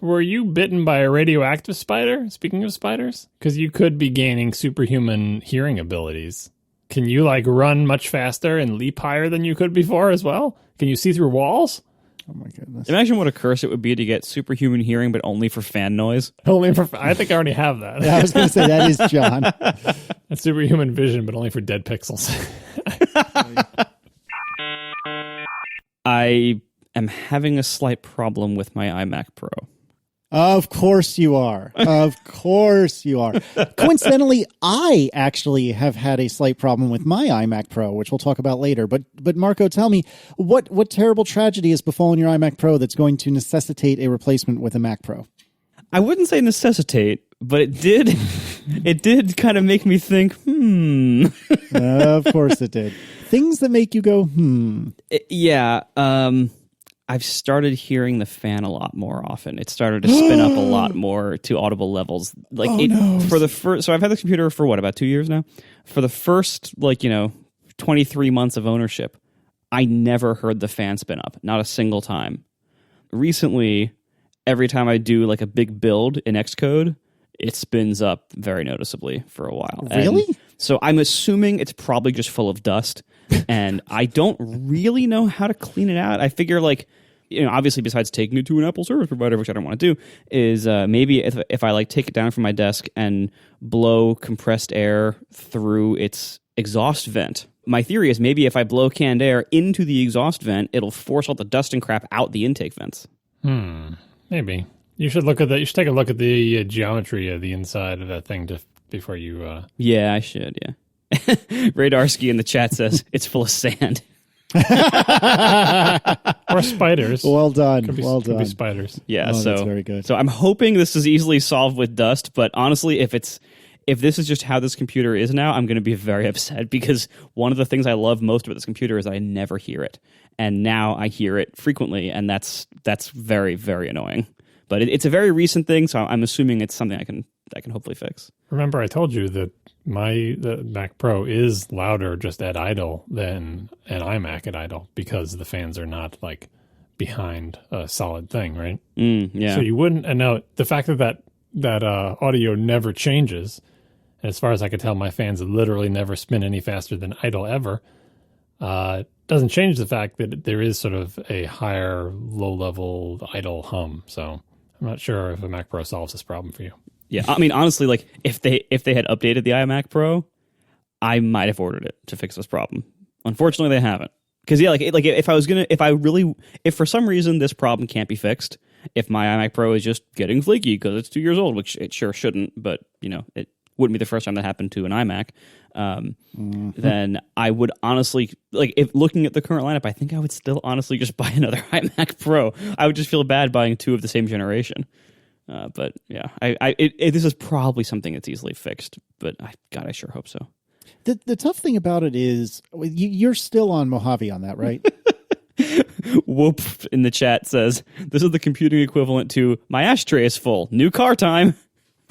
were you bitten by a radioactive spider? Speaking of spiders, because you could be gaining superhuman hearing abilities. Can you like run much faster and leap higher than you could before as well? Can you see through walls? Oh my goodness! Imagine what a curse it would be to get superhuman hearing, but only for fan noise. Only for I think I already have that. Yeah, I was going to say that is John. That's superhuman vision, but only for dead pixels. I am having a slight problem with my iMac Pro. Of course you are. Of course you are. Coincidentally, I actually have had a slight problem with my iMac Pro, which we'll talk about later. But Marco, tell me, what terrible tragedy has befallen your iMac Pro that's going to necessitate a replacement with a Mac Pro? I wouldn't say necessitate, but it did. It did kind of make me think, Of course it did. Things that make you go, Yeah. I've started hearing the fan a lot more often. It started to spin up a lot more to audible levels. Like for the first, so I've had the computer for about 2 years now. For the first 23 months of ownership, I never heard the fan spin up, not a single time. Recently, every time I do like a big build in Xcode, it spins up very noticeusly for a while. Really? And so I'm assuming it's probably just full of dust, and I don't really know how to clean it out. I figure obviously besides taking it to an Apple service provider, which I don't want to do, is maybe if I take it down from my desk and blow compressed air through its exhaust vent. My theory is maybe if I blow canned air into the exhaust vent, it'll force all the dust and crap out the intake vents. Maybe. You should look at that. You should take a look at the geometry of the inside of that thing before you... Yeah, I should, yeah. Radarski in the chat says it's full of sand. Or spiders. Well done. Could be done. Spiders. Yeah, that's very good. So I'm hoping this is easily solved with dust, but honestly, if this is just how this computer is now, I'm going to be very upset because one of the things I love most about this computer is I never hear it. And now I hear it frequently, and that's very, very annoying. But it's a very recent thing, so I'm assuming it's something I can hopefully fix. Remember, I told you that the Mac Pro is louder just at idle than an iMac at idle because the fans are not like behind a solid thing, right? Yeah. So you wouldn't. And now the fact that audio never changes, and as far as I could tell, my fans literally never spin any faster than idle ever. Doesn't change the fact that there is sort of a higher low level idle hum. So I'm not sure if a Mac Pro solves this problem for you. Yeah, I mean, honestly, if they had updated the iMac Pro, I might have ordered it to fix this problem. Unfortunately, they haven't. Because if for some reason this problem can't be fixed, if my iMac Pro is just getting flaky because it's 2 years old, which it sure shouldn't, but it wouldn't be the first time that happened to an iMac, then I would honestly, if looking at the current lineup, I think I would still honestly just buy another iMac Pro. I would just feel bad buying two of the same generation. But yeah, this is probably something that's easily fixed, but I sure hope so. The tough thing about it is you're still on Mojave on that, right? Whoop in the chat says, this is the computing equivalent to my ashtray is full. New car time.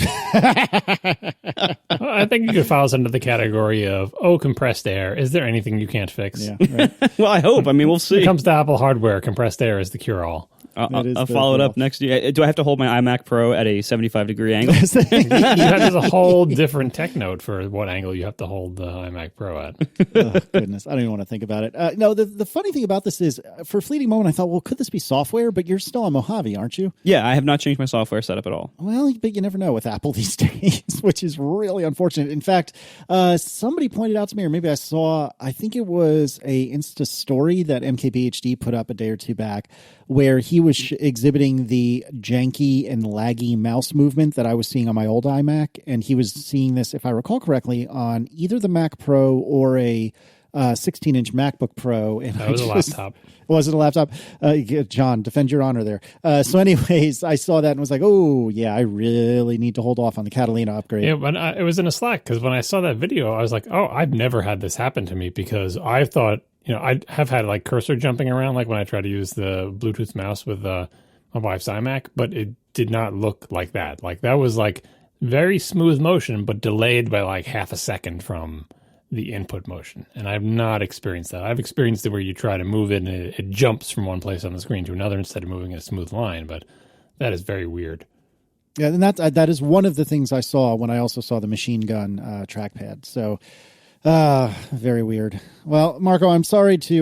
I think you could file this under the category of, compressed air. Is there anything you can't fix? Yeah, right. Well, I hope. I mean, we'll see. When it comes to Apple hardware, compressed air is the cure-all. I'll follow it up next year. Do I have to hold my iMac Pro at a 75-degree angle? There's a whole different tech note for what angle you have to hold the iMac Pro at. Oh, goodness. I don't even want to think about it. No, the funny thing about this is, for a fleeting moment, I thought, well, could this be software? But you're still on Mojave, aren't you? Yeah, I have not changed my software setup at all. Well, but you never know with Apple these days, which is really unfortunate. In fact, somebody pointed out to me, or maybe I think it was a Insta story that MKBHD put up a day or two back, where he was exhibiting the janky and laggy mouse movement that I was seeing on my old iMac. And he was seeing this, if I recall correctly, on either the Mac Pro or a 16-inch MacBook Pro. And that was a laptop. Was it a laptop? John, defend your honor there. So anyways, I saw that and was like, oh, yeah, I really need to hold off on the Catalina upgrade. Yeah, but it was in a Slack, because when I saw that video, I was like, I've never had this happen to me, because I thought, I have had like cursor jumping around, like when I try to use the Bluetooth mouse with my wife's iMac, but it did not look like that. Like that was like very smooth motion, but delayed by like half a second from the input motion. And I've not experienced that. I've experienced it where you try to move it and it jumps from one place on the screen to another instead of moving in a smooth line. But That is very weird. Yeah, and that is one of the things I saw when I also saw the machine gun trackpad. So, very weird. Well, Marco, I'm sorry to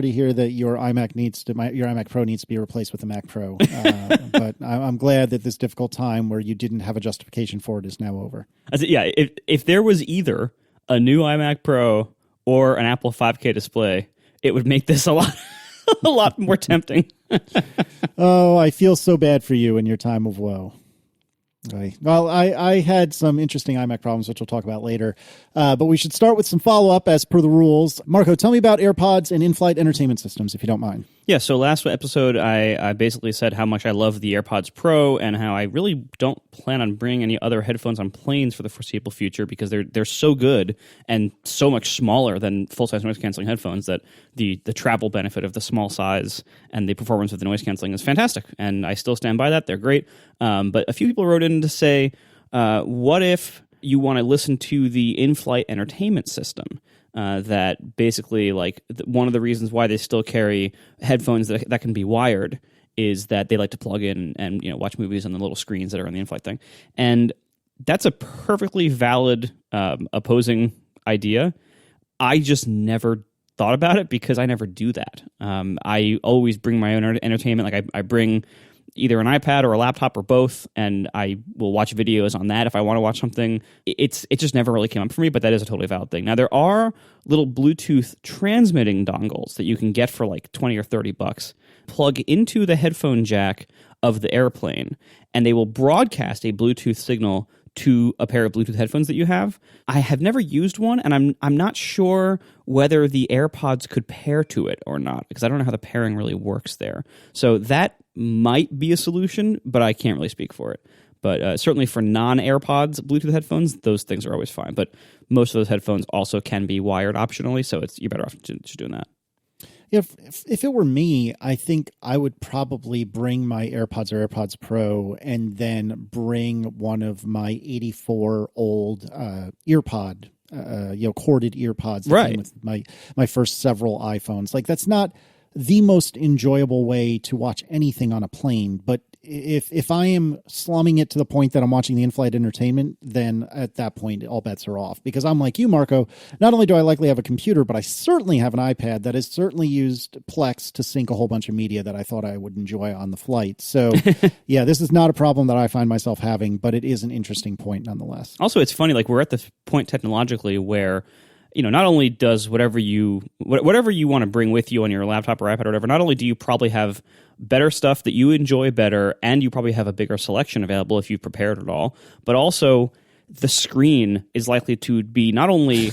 hear that your iMac Pro needs to be replaced with a Mac Pro. But I'm glad that this difficult time where you didn't have a justification for it is now over. Yeah, if there was either a new iMac Pro or an Apple 5K display, it would make this a lot more tempting. Oh, I feel so bad for you in your time of woe. Okay. Well, I had some interesting iMac problems, which we'll talk about later. But we should start with some follow-up as per the rules. Marco, tell me about AirPods and in-flight entertainment systems, if you don't mind. Yeah, so last episode, I basically said how much I love the AirPods Pro and how I really don't plan on bringing any other headphones on planes for the foreseeable future because they're so good and so much smaller than full-size noise-canceling headphones that the travel benefit of the small size and the performance of the noise-canceling is fantastic. And I still stand by that. They're great. But a few people wrote in to say, what if you want to listen to the in-flight entertainment system? That basically, one of the reasons why they still carry headphones that can be wired is that they like to plug in and watch movies on the little screens that are on the in-flight thing. And that's a perfectly valid opposing idea. I just never thought about it because I never do that. I always bring my own entertainment. I bring either an iPad or a laptop or both, and I will watch videos on that if I want to watch something. It just never really came up for me, but that is a totally valid thing. Now, there are little Bluetooth transmitting dongles that you can get for like $20 or $30. Plug into the headphone jack of the airplane, and they will broadcast a Bluetooth signal to a pair of Bluetooth headphones that you have. I have never used one, and I'm not sure whether the AirPods could pair to it or not, because I don't know how the pairing really works there. So that might be a solution, but I can't really speak for it. But certainly for non-AirPods Bluetooth headphones, those things are always fine. But most of those headphones also can be wired optionally, so you're better off just doing that. If it were me, I think I would probably bring my AirPods or AirPods Pro and then bring one of my 84 old earpod, corded earpods that came with my first several iPhones. Like, that's not the most enjoyable way to watch anything on a plane, but if I am slumming it to the point that I'm watching the in-flight entertainment, then at that point, all bets are off. Because I'm like you, Marco, not only do I likely have a computer, but I certainly have an iPad that has certainly used Plex to sync a whole bunch of media that I thought I would enjoy on the flight. So, yeah, this is not a problem that I find myself having, but it is an interesting point nonetheless. Also, it's funny, we're at this point technologically where not only does whatever you want to bring with you on your laptop or iPad or whatever, not only do you probably have better stuff that you enjoy better, and you probably have a bigger selection available if you've prepared it all, but also the screen is likely to be not only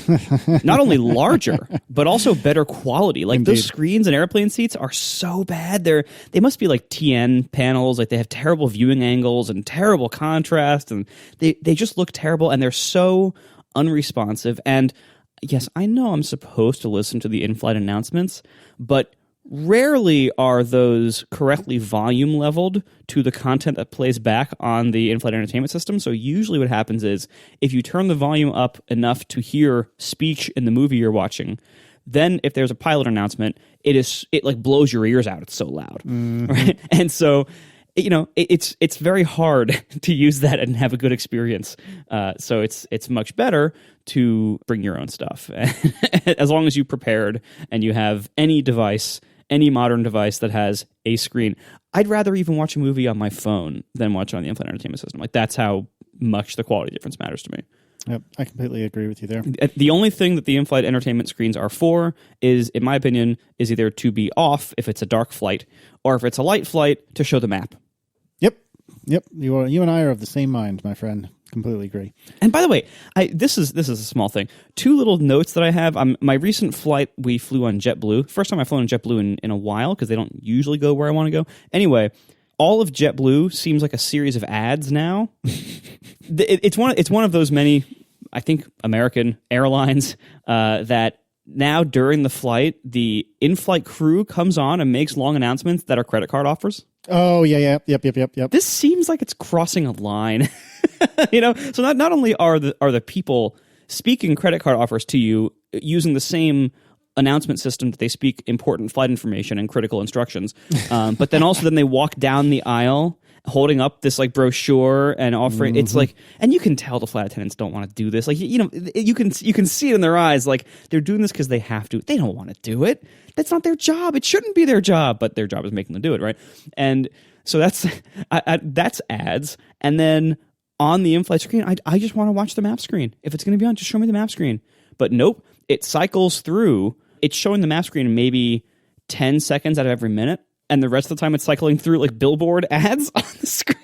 larger, but also better quality. Like, Indeed. Those screens in airplane seats are so bad. They must be like TN panels. Like, they have terrible viewing angles and terrible contrast, and they just look terrible, and they're so unresponsive. And yes, I know I'm supposed to listen to the in-flight announcements, but rarely are those correctly volume leveled to the content that plays back on the in-flight entertainment system. So usually what happens is if you turn the volume up enough to hear speech in the movie you're watching, then if there's a pilot announcement, it blows your ears out. It's so loud. Mm-hmm. Right? And so it's very hard to use that and have a good experience. So it's much better to bring your own stuff. As long as you prepared and you have any modern device that has a screen. I'd rather even watch a movie on my phone than watch it on the in-flight entertainment system. That's how much the quality difference matters to me. Yep, I completely agree with you there. The only thing that the in-flight entertainment screens are for is, in my opinion, is either to be off if it's a dark flight, or if it's a light flight, to show the map. Yep. You and I are of the same mind, my friend. Completely agree. And by the way, this is a small thing. 2 little notes that I have. My recent flight, we flew on JetBlue. First time I've flown on JetBlue in a while, because they don't usually go where I want to go. Anyway, all of JetBlue seems like a series of ads now. It's one of those many, I think, American airlines that now during the flight, the in-flight crew comes on and makes long announcements that are credit card offers. Oh, yeah. Yep. This seems like it's crossing a line. So not only are the people speaking credit card offers to you using the same announcement system that they speak important flight information and critical instructions, but then they walk down the aisle holding up this like brochure and offering. It's like, and you can tell the flight attendants don't want to do this. Like, you can see it in their eyes. Like, they're doing this because they have to. They don't want to do it. That's not their job. It shouldn't be their job, but their job is making them do it, right? And so that's ads. And then on the in-flight screen, I just want to watch the map screen. If it's going to be on, just show me the map screen. But nope, it cycles through. It's showing the map screen maybe 10 seconds out of every minute. And the rest of the time it's cycling through like billboard ads on the screen.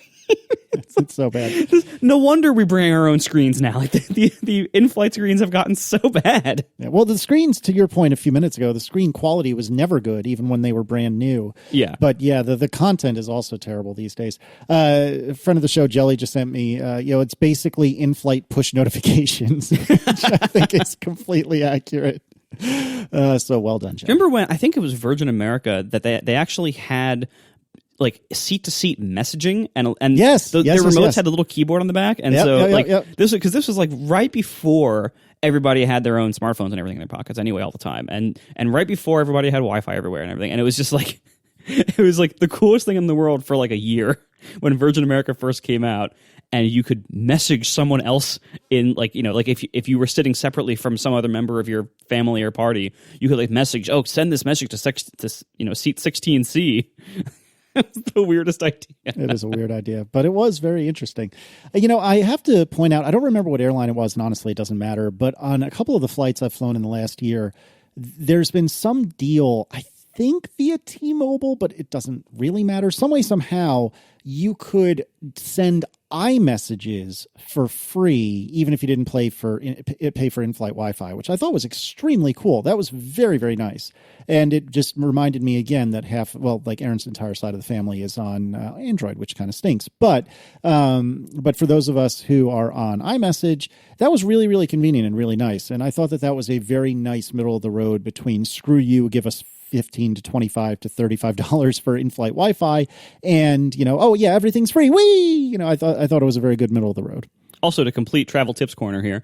It's so bad. No wonder we bring our own screens now. Like the in-flight screens have gotten so bad. Yeah, well, the screens, to your point a few minutes ago, the screen quality was never good, even when they were brand new. Yeah. But yeah, the content is also terrible these days. A friend of the show, Jelly, just sent me, it's basically in-flight push notifications, which I think is completely accurate. So well done, Jelly. Remember when, I think it was Virgin America, that they actually had like seat-to-seat messaging, and yes, their remotes had a little keyboard on the back, and this was like right before everybody had their own smartphones and everything in their pockets anyway all the time, and right before everybody had Wi-Fi everywhere and everything, and it was just like it was like the coolest thing in the world for like a year when Virgin America first came out. And you could message someone else in like if you were sitting separately from some other member of your family or party, you could like message, send this message to seat 16C. It's the weirdest idea. It is a weird idea, but it was very interesting. I have to point out, I don't remember what airline it was, and honestly, it doesn't matter. But on a couple of the flights I've flown in the last year, there's been some deal, I think via T-Mobile, but it doesn't really matter. Some way, somehow, you could send iMessages for free, even if you didn't pay for in-flight Wi-Fi, which I thought was extremely cool. That was very, very nice. And it just reminded me again that Aaron's entire side of the family is on Android, which kind of stinks. But for those of us who are on iMessage, that was really, really convenient and really nice. And I thought that was a very nice middle of the road between screw you, give us $15 to $25 to $35 for in-flight Wi-Fi, and everything's free. Whee! I thought it was a very good middle of the road. Also, to complete travel tips corner here,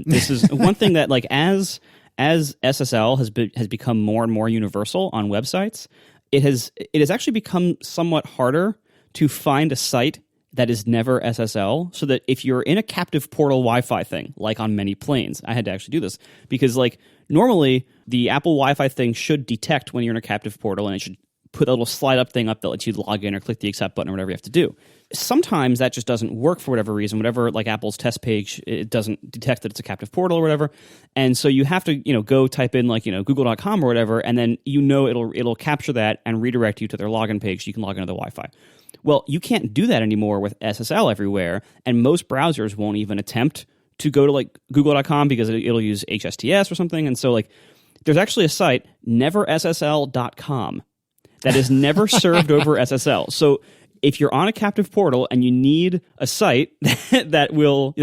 this is one thing that like as SSL has become more and more universal on websites, it has actually become somewhat harder to find a site that is never SSL, so that if you're in a captive portal Wi-Fi thing, like on many planes, I had to actually do this because like normally the Apple Wi-Fi thing should detect when you're in a captive portal, and it should put a little slide up thing up that lets you log in or click the accept button or whatever you have to do. Sometimes that just doesn't work for whatever reason, whatever like Apple's test page, it doesn't detect that it's a captive portal or whatever. And so you have to, go type in like, google.com or whatever, and then it'll capture that and redirect you to their login page so you can log into the Wi-Fi. Well, you can't do that anymore with SSL everywhere, and most browsers won't even attempt to go to like google.com because it'll use HSTS or something. And so like there's actually a site, neverssl.com, that is never served over SSL. So if you're on a captive portal and you need a site that will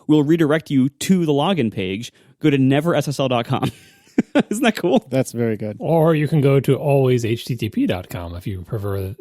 redirect you to the login page, go to neverssl.com. Isn't that cool? That's very good. Or you can go to alwayshttp.com if you prefer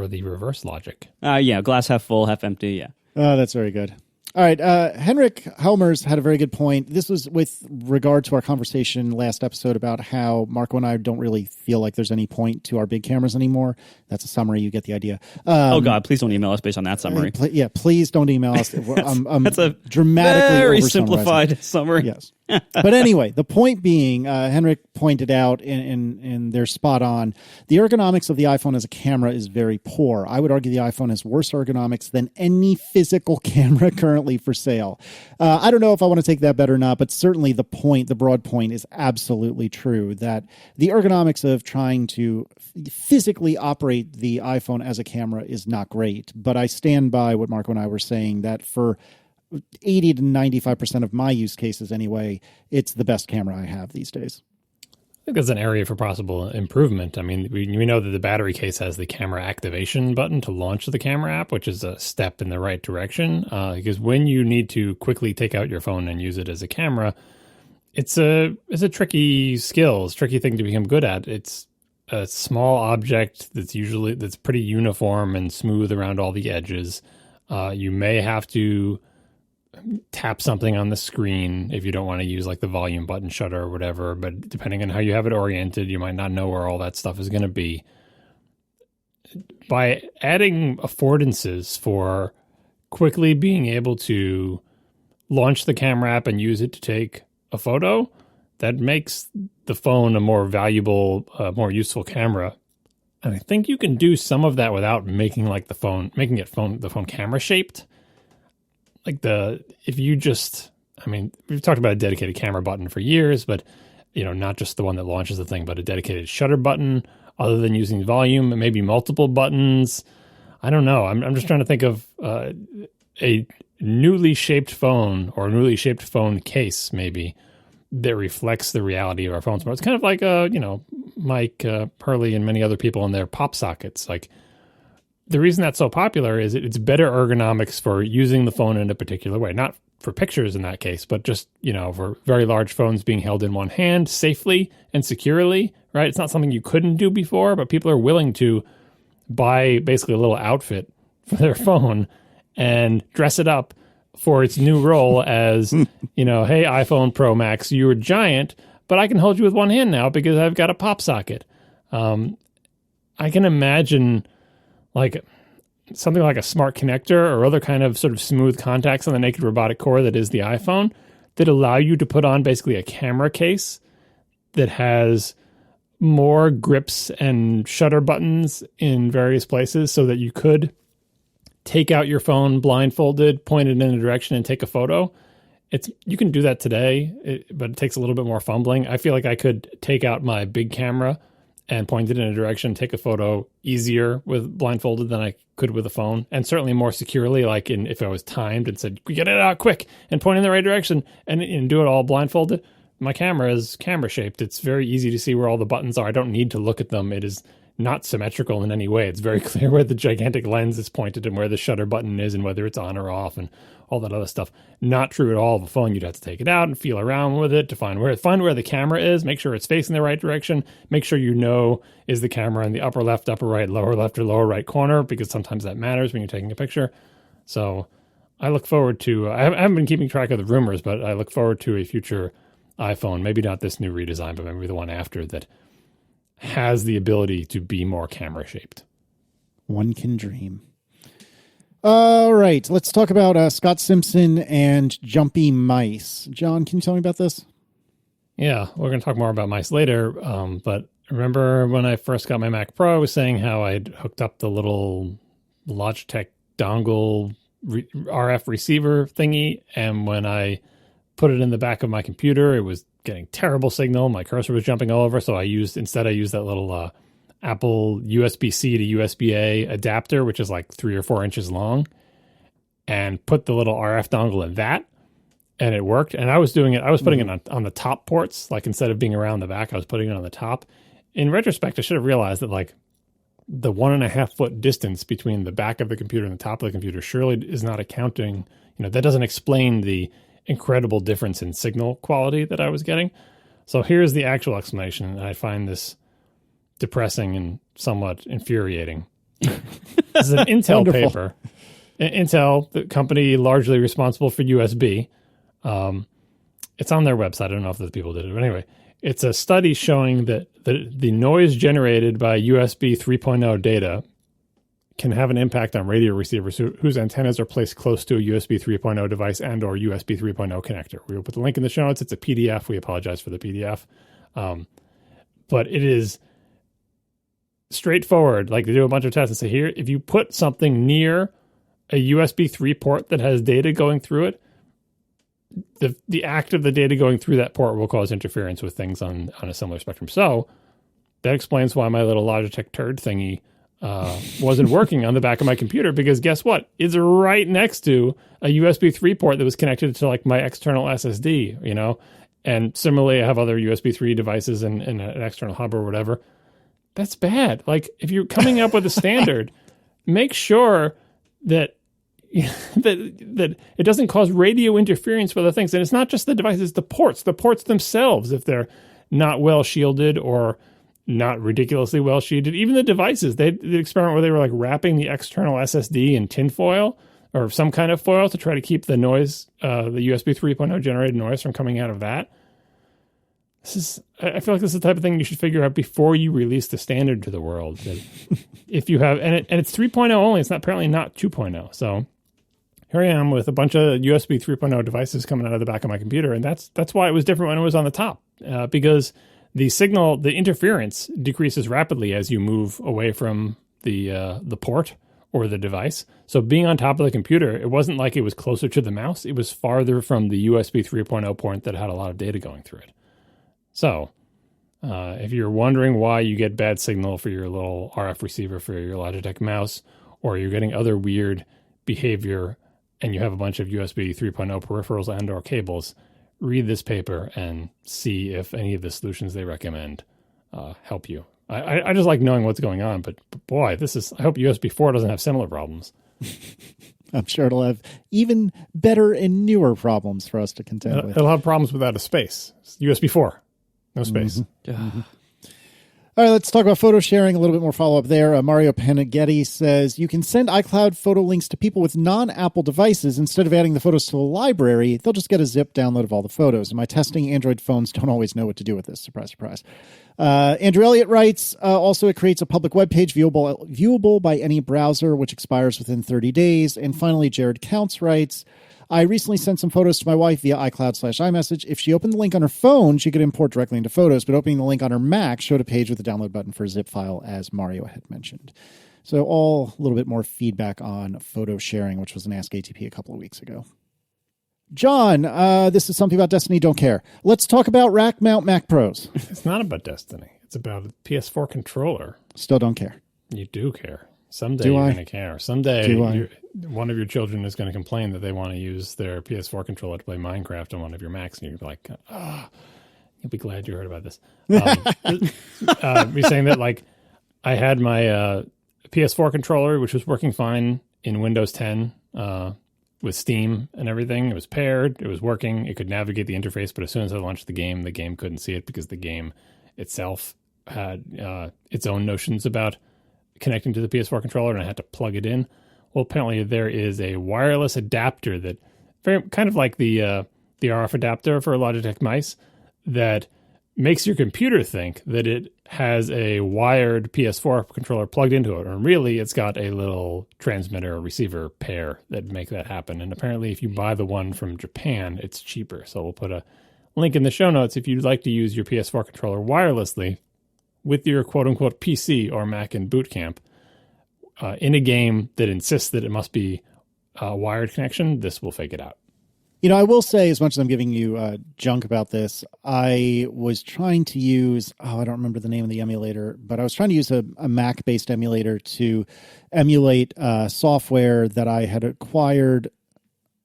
the reverse logic. Glass half full, half empty, yeah. Oh, that's very good. All right. Henrik Helmers had a very good point. This was with regard to our conversation last episode about how Marco and I don't really feel like there's any point to our big cameras anymore. That's a summary. You get the idea. Oh, God, please don't email us based on that summary. Please don't email us. That's a dramatically very simplified summary. Yes. But anyway, the point being, Henrik pointed out, and they're spot on, the ergonomics of the iPhone as a camera is very poor. I would argue the iPhone has worse ergonomics than any physical camera currently for sale. I don't know if I want to take that bet or not, but certainly the broad point is absolutely true, that the ergonomics of trying to physically operate the iPhone as a camera is not great. But I stand by what Marco and I were saying, that for 80 to 95% of my use cases anyway, it's the best camera I have these days. I think that's an area for possible improvement. I mean, we know that the battery case has the camera activation button to launch the camera app, which is a step in the right direction. Because when you need to quickly take out your phone and use it as a camera, it's a tricky skill. It's a tricky thing to become good at. It's a small object that's pretty uniform and smooth around all the edges. You may have to tap something on the screen if you don't want to use like the volume button shutter or whatever, but depending on how you have it oriented, you might not know where all that stuff is going to be. by adding affordances for quickly being able to launch the camera app and use it to take a photo, that makes the phone a more valuable, more useful camera. And I think you can do some of that without making like the phone camera shaped. Like if you just, I mean, we've talked about a dedicated camera button for years, but not just the one that launches the thing, but a dedicated shutter button, other than using volume, and maybe multiple buttons. I don't know. I'm just trying to think of a newly shaped phone or a newly shaped phone case, maybe, that reflects the reality of our phones. It's kind of like, Mike Hurley and many other people in their pop sockets. Like, the reason that's so popular is it's better ergonomics for using the phone in a particular way. Not for pictures in that case, but just, for very large phones being held in one hand safely and securely, right? It's not something you couldn't do before, but people are willing to buy basically a little outfit for their phone and dress it up for its new role as, hey, iPhone Pro Max, you're giant, but I can hold you with one hand now because I've got a pop socket. I can imagine like something like a smart connector or other kind of sort of smooth contacts on the naked robotic core that is the iPhone that allow you to put on basically a camera case that has more grips and shutter buttons in various places so that you could take out your phone blindfolded, point it in a direction, and take a photo. You can do that today, but it takes a little bit more fumbling. I feel like I could take out my big camera and point it in a direction, take a photo easier with blindfolded than I could with a phone, and certainly more securely, like if I was timed and said, get it out quick and point in the right direction and do it all blindfolded. My camera is camera shaped. It's very easy to see where all the buttons are. I don't need to look at them. It is not symmetrical in any way. It's very clear where the gigantic lens is pointed and where the shutter button is and whether it's on or off and all that other stuff. Not true at all of a phone. You'd have to take it out and feel around with it to find where the camera is, make sure it's facing the right direction, make sure is the camera in the upper left, upper right, lower left, or lower right corner, because sometimes that matters when you're taking a picture. So I look forward to, I haven't been keeping track of the rumors, but I look forward to a future iPhone, maybe not this new redesign, but maybe the one after, that has the ability to be more camera shaped. One can dream. All right, let's talk about Scott Simpson and Jumpy mice. John, can you tell me about this? Yeah, we're going to talk more about mice later. But remember when I first got my Mac Pro, I was saying how I'd hooked up the little Logitech dongle RF receiver thingy, and when I put it in the back of my computer, it was getting terrible signal. My cursor was jumping all over, so I used that little Apple USB-C to USB-A adapter, which is like 3 or 4 inches long, and put the little RF dongle in that, and it worked. And I was putting it on the top ports, like instead of being around the back, I was putting it on the top. In retrospect, I should have realized that like the 1.5 foot distance between the back of the computer and the top of the computer surely is not accounting, that doesn't explain the incredible difference in signal quality that I was getting. So here's the actual explanation, and I find this depressing and somewhat infuriating. This is an Intel paper. Intel, the company largely responsible for USB. It's on their website. I don't know if the people did it, but anyway, it's a study showing that the noise generated by USB 3.0 data can have an impact on radio receivers whose antennas are placed close to a USB 3.0 device and or USB 3.0 connector. We will put the link in the show notes. It's a PDF. We apologize for the PDF. But it is straightforward. Like, they do a bunch of tests and say, here, if you put something near a USB 3 port that has data going through it, the act of the data going through that port will cause interference with things on a similar spectrum. So that explains why my little Logitech turd thingy wasn't working on the back of my computer, because guess what? It's right next to a USB 3 port that was connected to like my external SSD, and similarly I have other USB 3 devices and an external hub or whatever. That's bad. Like, if you're coming up with a standard, make sure that that it doesn't cause radio interference with other things. And it's not just the devices, the ports themselves, if they're not well shielded or not ridiculously well shielded. Even the devices, they did an experiment where they were like wrapping the external SSD in tin foil or some kind of foil to try to keep the noise, the USB 3.0 generated noise from coming out of that. I feel like this is the type of thing you should figure out before you release the standard to the world. That if you have, and it's 3.0 only, it's not apparently not 2.0. So here I am with a bunch of USB 3.0 devices coming out of the back of my computer, and that's why it was different when it was on the top, because the signal, the interference decreases rapidly as you move away from the port or the device. So being on top of the computer, it wasn't like it was closer to the mouse; it was farther from the USB 3.0 port that had a lot of data going through it. So, if you're wondering why you get bad signal for your little RF receiver for your Logitech mouse, or you're getting other weird behavior and you have a bunch of USB 3.0 peripherals and or cables, read this paper and see if any of the solutions they recommend help you. I just like knowing what's going on, but boy, I hope USB 4 doesn't have similar problems. I'm sure it'll have even better and newer problems for us to contend with. It'll have problems without a space. It's USB 4. No space. Mm-hmm. All right, let's talk about photo sharing. A little bit more follow-up there. Mario Panaghetti says, you can send iCloud photo links to people with non-Apple devices. Instead of adding the photos to a library, they'll just get a zip download of all the photos. In my testing, Android phones don't always know what to do with this. Surprise, surprise. Andrew Elliott writes, also it creates a public web page viewable by any browser, which expires within 30 days. And finally, Jared Counts writes, I recently sent some photos to my wife via iCloud/iMessage. If she opened the link on her phone, she could import directly into Photos, but opening the link on her Mac showed a page with a download button for a zip file, as Mario had mentioned. So all a little bit more feedback on photo sharing, which was an Ask ATP a couple of weeks ago. John, this is something about Destiny, don't care. Let's talk about Rackmount Mac Pros. It's not about Destiny. It's about a PS4 controller. Still don't care. You do care. Someday you're going to care. Someday one of your children is going to complain that they want to use their PS4 controller to play Minecraft on one of your Macs, and you'll be like, you'll be glad you heard about this. You're saying that, like, I had my PS4 controller, which was working fine in Windows 10 with Steam and everything. It was paired. It was working. It could navigate the interface, but as soon as I launched the game couldn't see it because the game itself had its own notions about connecting to the PS4 controller, and I had to plug it in. Well, apparently there is a wireless adapter that very kind of like the RF adapter for a Logitech mice that makes your computer think that it has a wired PS4 controller plugged into it. And really, it's got a little transmitter or receiver pair that make that happen. And apparently, if you buy the one from Japan, it's cheaper. So we'll put a link in the show notes if you'd like to use your PS4 controller wirelessly with your quote-unquote PC or Mac in boot camp in a game that insists that it must be a wired connection. This will fake it out. You know, I will say, as much as I'm giving you junk about this, I was trying to use, I don't remember the name of the emulator, but I was trying to use a Mac-based emulator to emulate software that I had acquired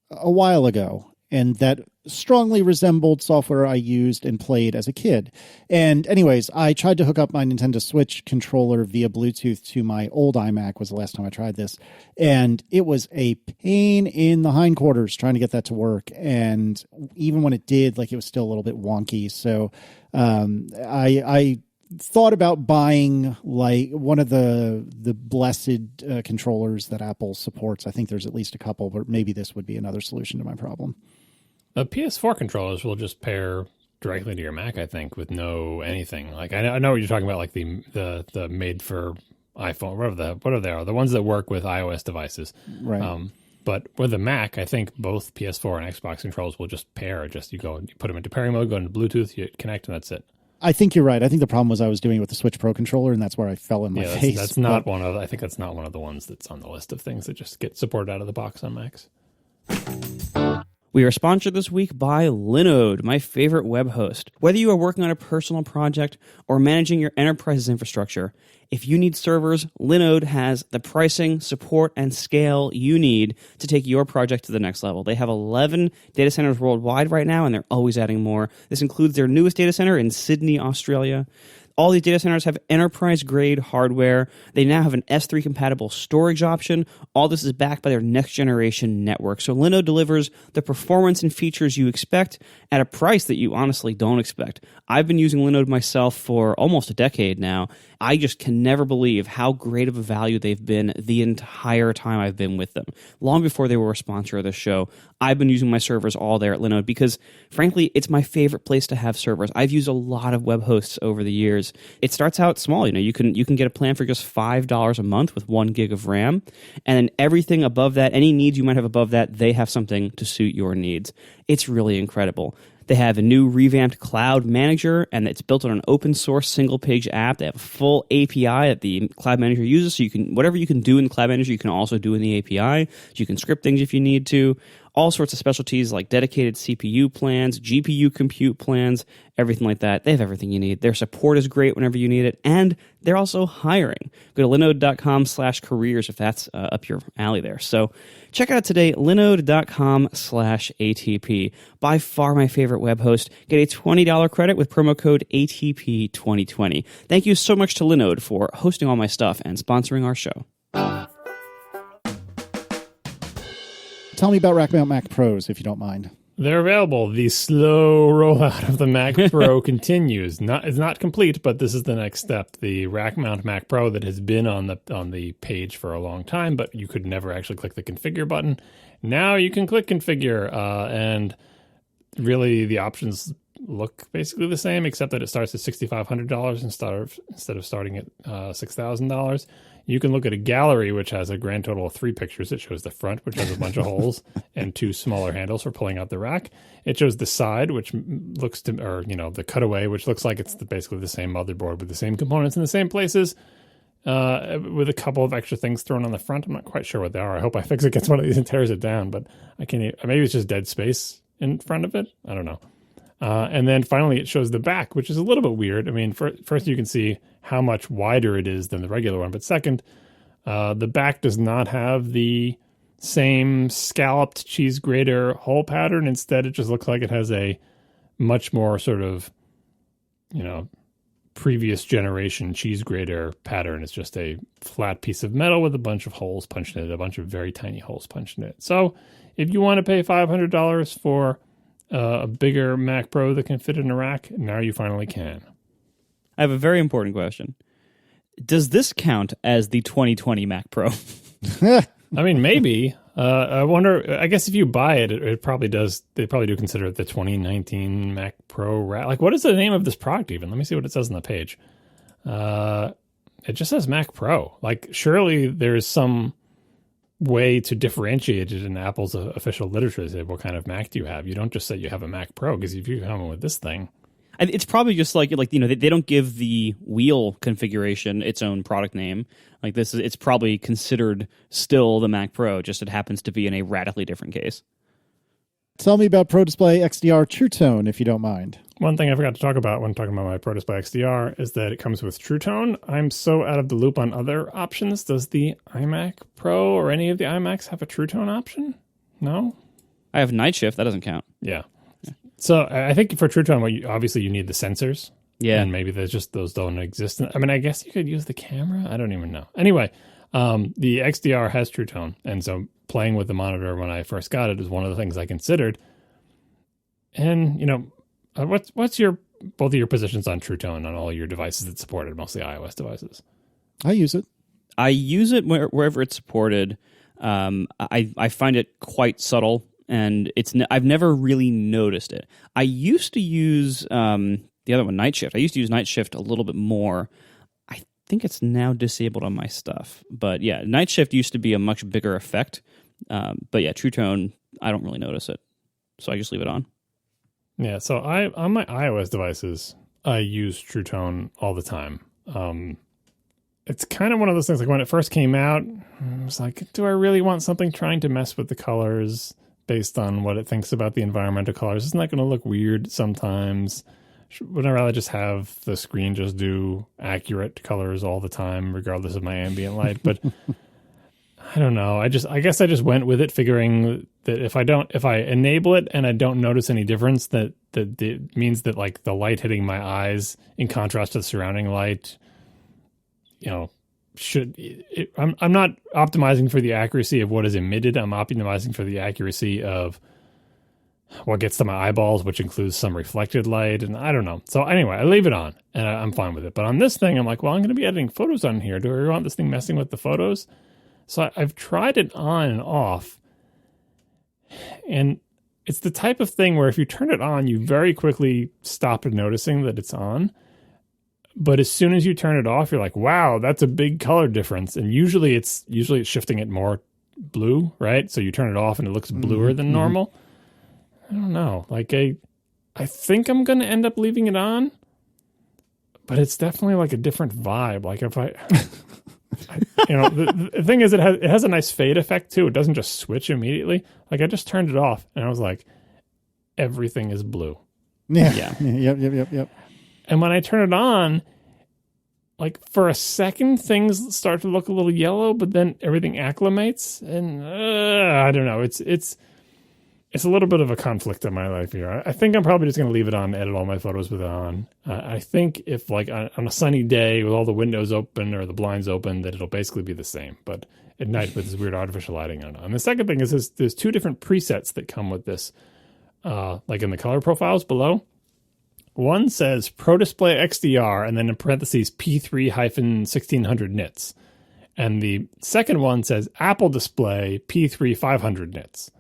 a while ago, and that strongly resembled software I used and played as a kid. And anyways, I tried to hook up my Nintendo Switch controller via Bluetooth to my old iMac, was the last time I tried this. And it was a pain in the hindquarters trying to get that to work. And even when it did, like, it was still a little bit wonky. So I thought about buying like one of the blessed controllers that Apple supports. I think there's at least a couple, but maybe this would be another solution to my problem. The PS4 controllers will just pair directly to your Mac, I think, with no anything. Like I know what you're talking about, like the made for iPhone, whatever they are, the ones that work with iOS devices. Right. But with the Mac, I think both PS4 and Xbox controls will just pair. Just you put them into pairing mode, go into Bluetooth, you connect, and that's it. I think you're right. I think the problem was I was doing it with the Switch Pro controller, and that's where I fell in my face. That's not one of. I think that's not one of the ones that's on the list of things that just get supported out of the box on Macs. We are sponsored this week by Linode, my favorite web host. Whether you are working on a personal project or managing your enterprise's infrastructure, if you need servers, Linode has the pricing, support, and scale you need to take your project to the next level. They have 11 data centers worldwide right now, and they're always adding more. This includes their newest data center in Sydney, Australia. All these data centers have enterprise-grade hardware. They now have an S3-compatible storage option. All this is backed by their next-generation network. So Linode delivers the performance and features you expect at a price that you honestly don't expect. I've been using Linode myself for almost a decade now, I just can never believe how great of a value they've been the entire time I've been with them. Long before they were a sponsor of the show, I've been using my servers all there at Linode because, frankly, it's my favorite place to have servers. I've used a lot of web hosts over the years. It starts out small. You can get a plan for just $5 a month with 1 gig of RAM, and then everything above that, any needs you might have above that, they have something to suit your needs. It's really incredible. They have a new revamped cloud manager, and it's built on an open source single page app. They have a full API that the cloud manager uses, so you can whatever you can do in the cloud manager, you can also do in the API. So you can script things if you need to. All sorts of specialties like dedicated CPU plans, GPU compute plans, everything like that. They have everything you need. Their support is great whenever you need it, and they're also hiring. Go to linode.com/careers if that's up your alley there. So check it out today, linode.com/ATP. By far my favorite web host. Get a $20 credit with promo code ATP2020. Thank you so much to Linode for hosting all my stuff and sponsoring our show. Tell me about Rackmount Mac Pros, if you don't mind. They're available. The slow rollout of the Mac Pro continues. It's not complete, but this is the next step. The Rackmount Mac Pro that has been on the page for a long time, but you could never actually click the configure button. Now you can click configure, and really the options look basically the same, except that it starts at $6,500 instead of starting at $6,000. You can look at a gallery, which has a grand total of 3 pictures. It shows the front, which has a bunch of holes, and 2 smaller handles for pulling out the rack. It shows the side, which looks to, or the cutaway, which looks like it's basically the same motherboard with the same components in the same places, with a couple of extra things thrown on the front. I'm not quite sure what they are. I hope iFixit gets one of these and tears it down, but I can't. Maybe it's just dead space in front of it. I don't know. And then finally, it shows the back, which is a little bit weird. I mean, first you can see how much wider it is than the regular one. But second, the back does not have the same scalloped cheese grater hole pattern. Instead, it just looks like it has a much more sort of, previous generation cheese grater pattern. It's just a flat piece of metal with a bunch of holes punched in it, a bunch of very tiny holes punched in it. So if you want to pay $500 for a bigger Mac Pro that can fit in a rack, now you finally can. I have a very important question. Does this count as the 2020 Mac Pro? I mean, maybe. I wonder, I guess if you buy it, it probably does. They probably do consider it the 2019 Mac Pro rack. Like, what is the name of this product even? Let me see what it says on the page. It just says Mac Pro. Like, surely there's some way to differentiate it in Apple's official literature. Say, what kind of Mac do you have? You don't just say you have a Mac Pro, because if you come with this thing, it's probably just like they don't give the wheel configuration its own product name. Like it's probably considered still the Mac Pro, just it happens to be in a radically different case. Tell me about Pro Display XDR TrueTone, if you don't mind. One thing I forgot to talk about when talking about my Pro Display XDR is that it comes with TrueTone. I'm so out of the loop on other options. Does the iMac Pro or any of the iMacs have a TrueTone option? No? I have Night Shift. That doesn't count. Yeah. So I think for TrueTone, obviously you need the sensors. Yeah. And maybe those don't exist. I mean, I guess you could use the camera. I don't even know. Anyway, the XDR has TrueTone. And so playing with the monitor when I first got it is one of the things I considered. And, what's both of your positions on TrueTone on all your devices that support it, mostly iOS devices? I use it. I use it wherever it's supported. I find it quite subtle, and I've never really noticed it. I used to use the other one, Night Shift. I used to use Night Shift a little bit more. I think it's now disabled on my stuff. But yeah, Night Shift used to be a much bigger effect. But yeah, TrueTone, I don't really notice it. So I just leave it on. Yeah, so on my iOS devices, I use TrueTone all the time. It's kind of one of those things, like when it first came out, I was like, do I really want something trying to mess with the colors based on what it thinks about the environmental colors? Isn't that going to look weird sometimes? Wouldn't I rather just have the screen just do accurate colors all the time, regardless of my ambient light? But I don't know. I guess I just went with it, figuring that if I enable it and I don't notice any difference, that it means that like the light hitting my eyes in contrast to the surrounding light, I'm not optimizing for the accuracy of what is emitted. I'm optimizing for the accuracy of what gets to my eyeballs, which includes some reflected light, and I don't know. So anyway, I leave it on, and I'm fine with it. But on this thing, I'm like, well, I'm going to be editing photos on here. Do I really want this thing messing with the photos? So I've tried it on and off, and it's the type of thing where if you turn it on, you very quickly stop noticing that it's on. But as soon as you turn it off, you're like, wow, that's a big color difference. And usually it's shifting it more blue, right? So you turn it off and it looks bluer than normal. I don't know. Like I think I'm going to end up leaving it on, but it's definitely like a different vibe. Like if the thing is, it has a nice fade effect too. It doesn't just switch immediately. Like I just turned it off and I was like, everything is blue. Yeah. Yep. And when I turn it on, like for a second, things start to look a little yellow, but then everything acclimates, and I don't know. It's a little bit of a conflict in my life here. I think I'm probably just going to leave it on, edit all my photos with it on. I think if like on a sunny day with all the windows open or the blinds open, that it'll basically be the same. But at night with this weird artificial lighting on. And the second thing is there's two different presets that come with this, like in the color profiles below. One says Pro Display XDR and then in parentheses P3-1600 nits. And the second one says Apple Display P3 500 nits.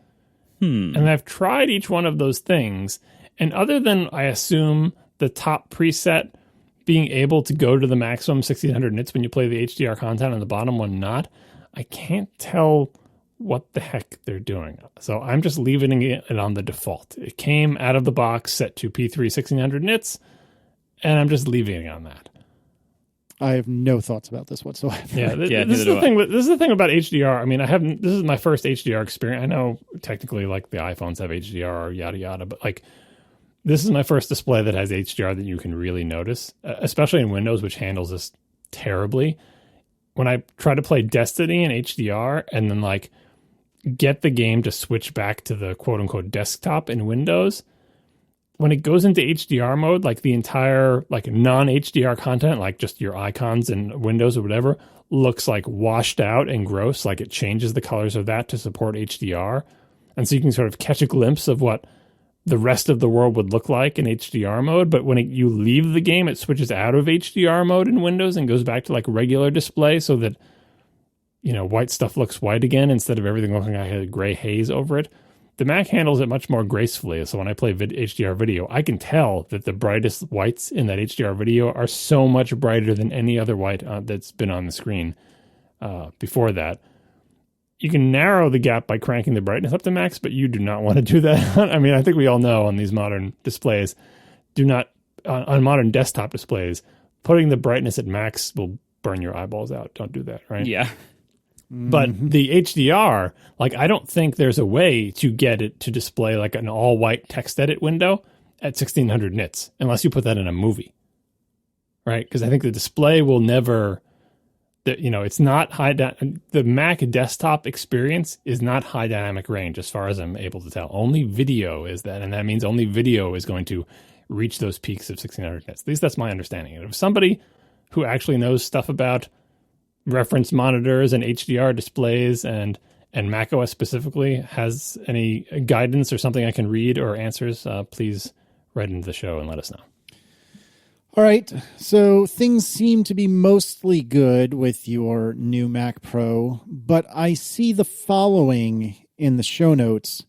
And I've tried each one of those things. And other than, I assume, the top preset being able to go to the maximum 1600 nits when you play the HDR content and the bottom one not, I can't tell what the heck they're doing. So I'm just leaving it on the default. It came out of the box set to P3 1600 nits, and I'm just leaving it on that. I have no thoughts about this whatsoever. Yeah, this is the thing. This is the thing about HDR. I mean, this is my first HDR experience. I know technically, like the iPhones have HDR, yada yada, but like this is my first display that has HDR that you can really notice, especially in Windows, which handles this terribly. When I try to play Destiny in HDR and then like get the game to switch back to the quote unquote desktop in Windows, when it goes into HDR mode, like the entire like non-HDR content, like just your icons and Windows or whatever, looks like washed out and gross. Like it changes the colors of that to support HDR. And so you can sort of catch a glimpse of what the rest of the world would look like in HDR mode. But when you leave the game, it switches out of HDR mode in Windows and goes back to like regular display so that, you know, white stuff looks white again instead of everything looking like a gray haze over it. The Mac handles it much more gracefully. So when I play HDR video, I can tell that the brightest whites in that HDR video are so much brighter than any other white that's been on the screen before that. You can narrow the gap by cranking the brightness up to max, but you do not want to do that. I mean, I think we all know on these modern displays, on modern desktop displays, putting the brightness at max will burn your eyeballs out. Don't do that, right? Yeah. But the HDR, like I don't think there's a way to get it to display like an all-white text edit window at 1600 nits, unless you put that in a movie, right? Because I think the display will never, it's not the Mac desktop experience is not high dynamic range as far as I'm able to tell. Only video is that, and that means only video is going to reach those peaks of 1600 nits. At least that's my understanding. And if somebody who actually knows stuff about reference monitors and HDR displays and macOS specifically has any guidance or something I can read or answers, please write into the show and let us know. All right. So things seem to be mostly good with your new Mac Pro, but I see the following in the show notes.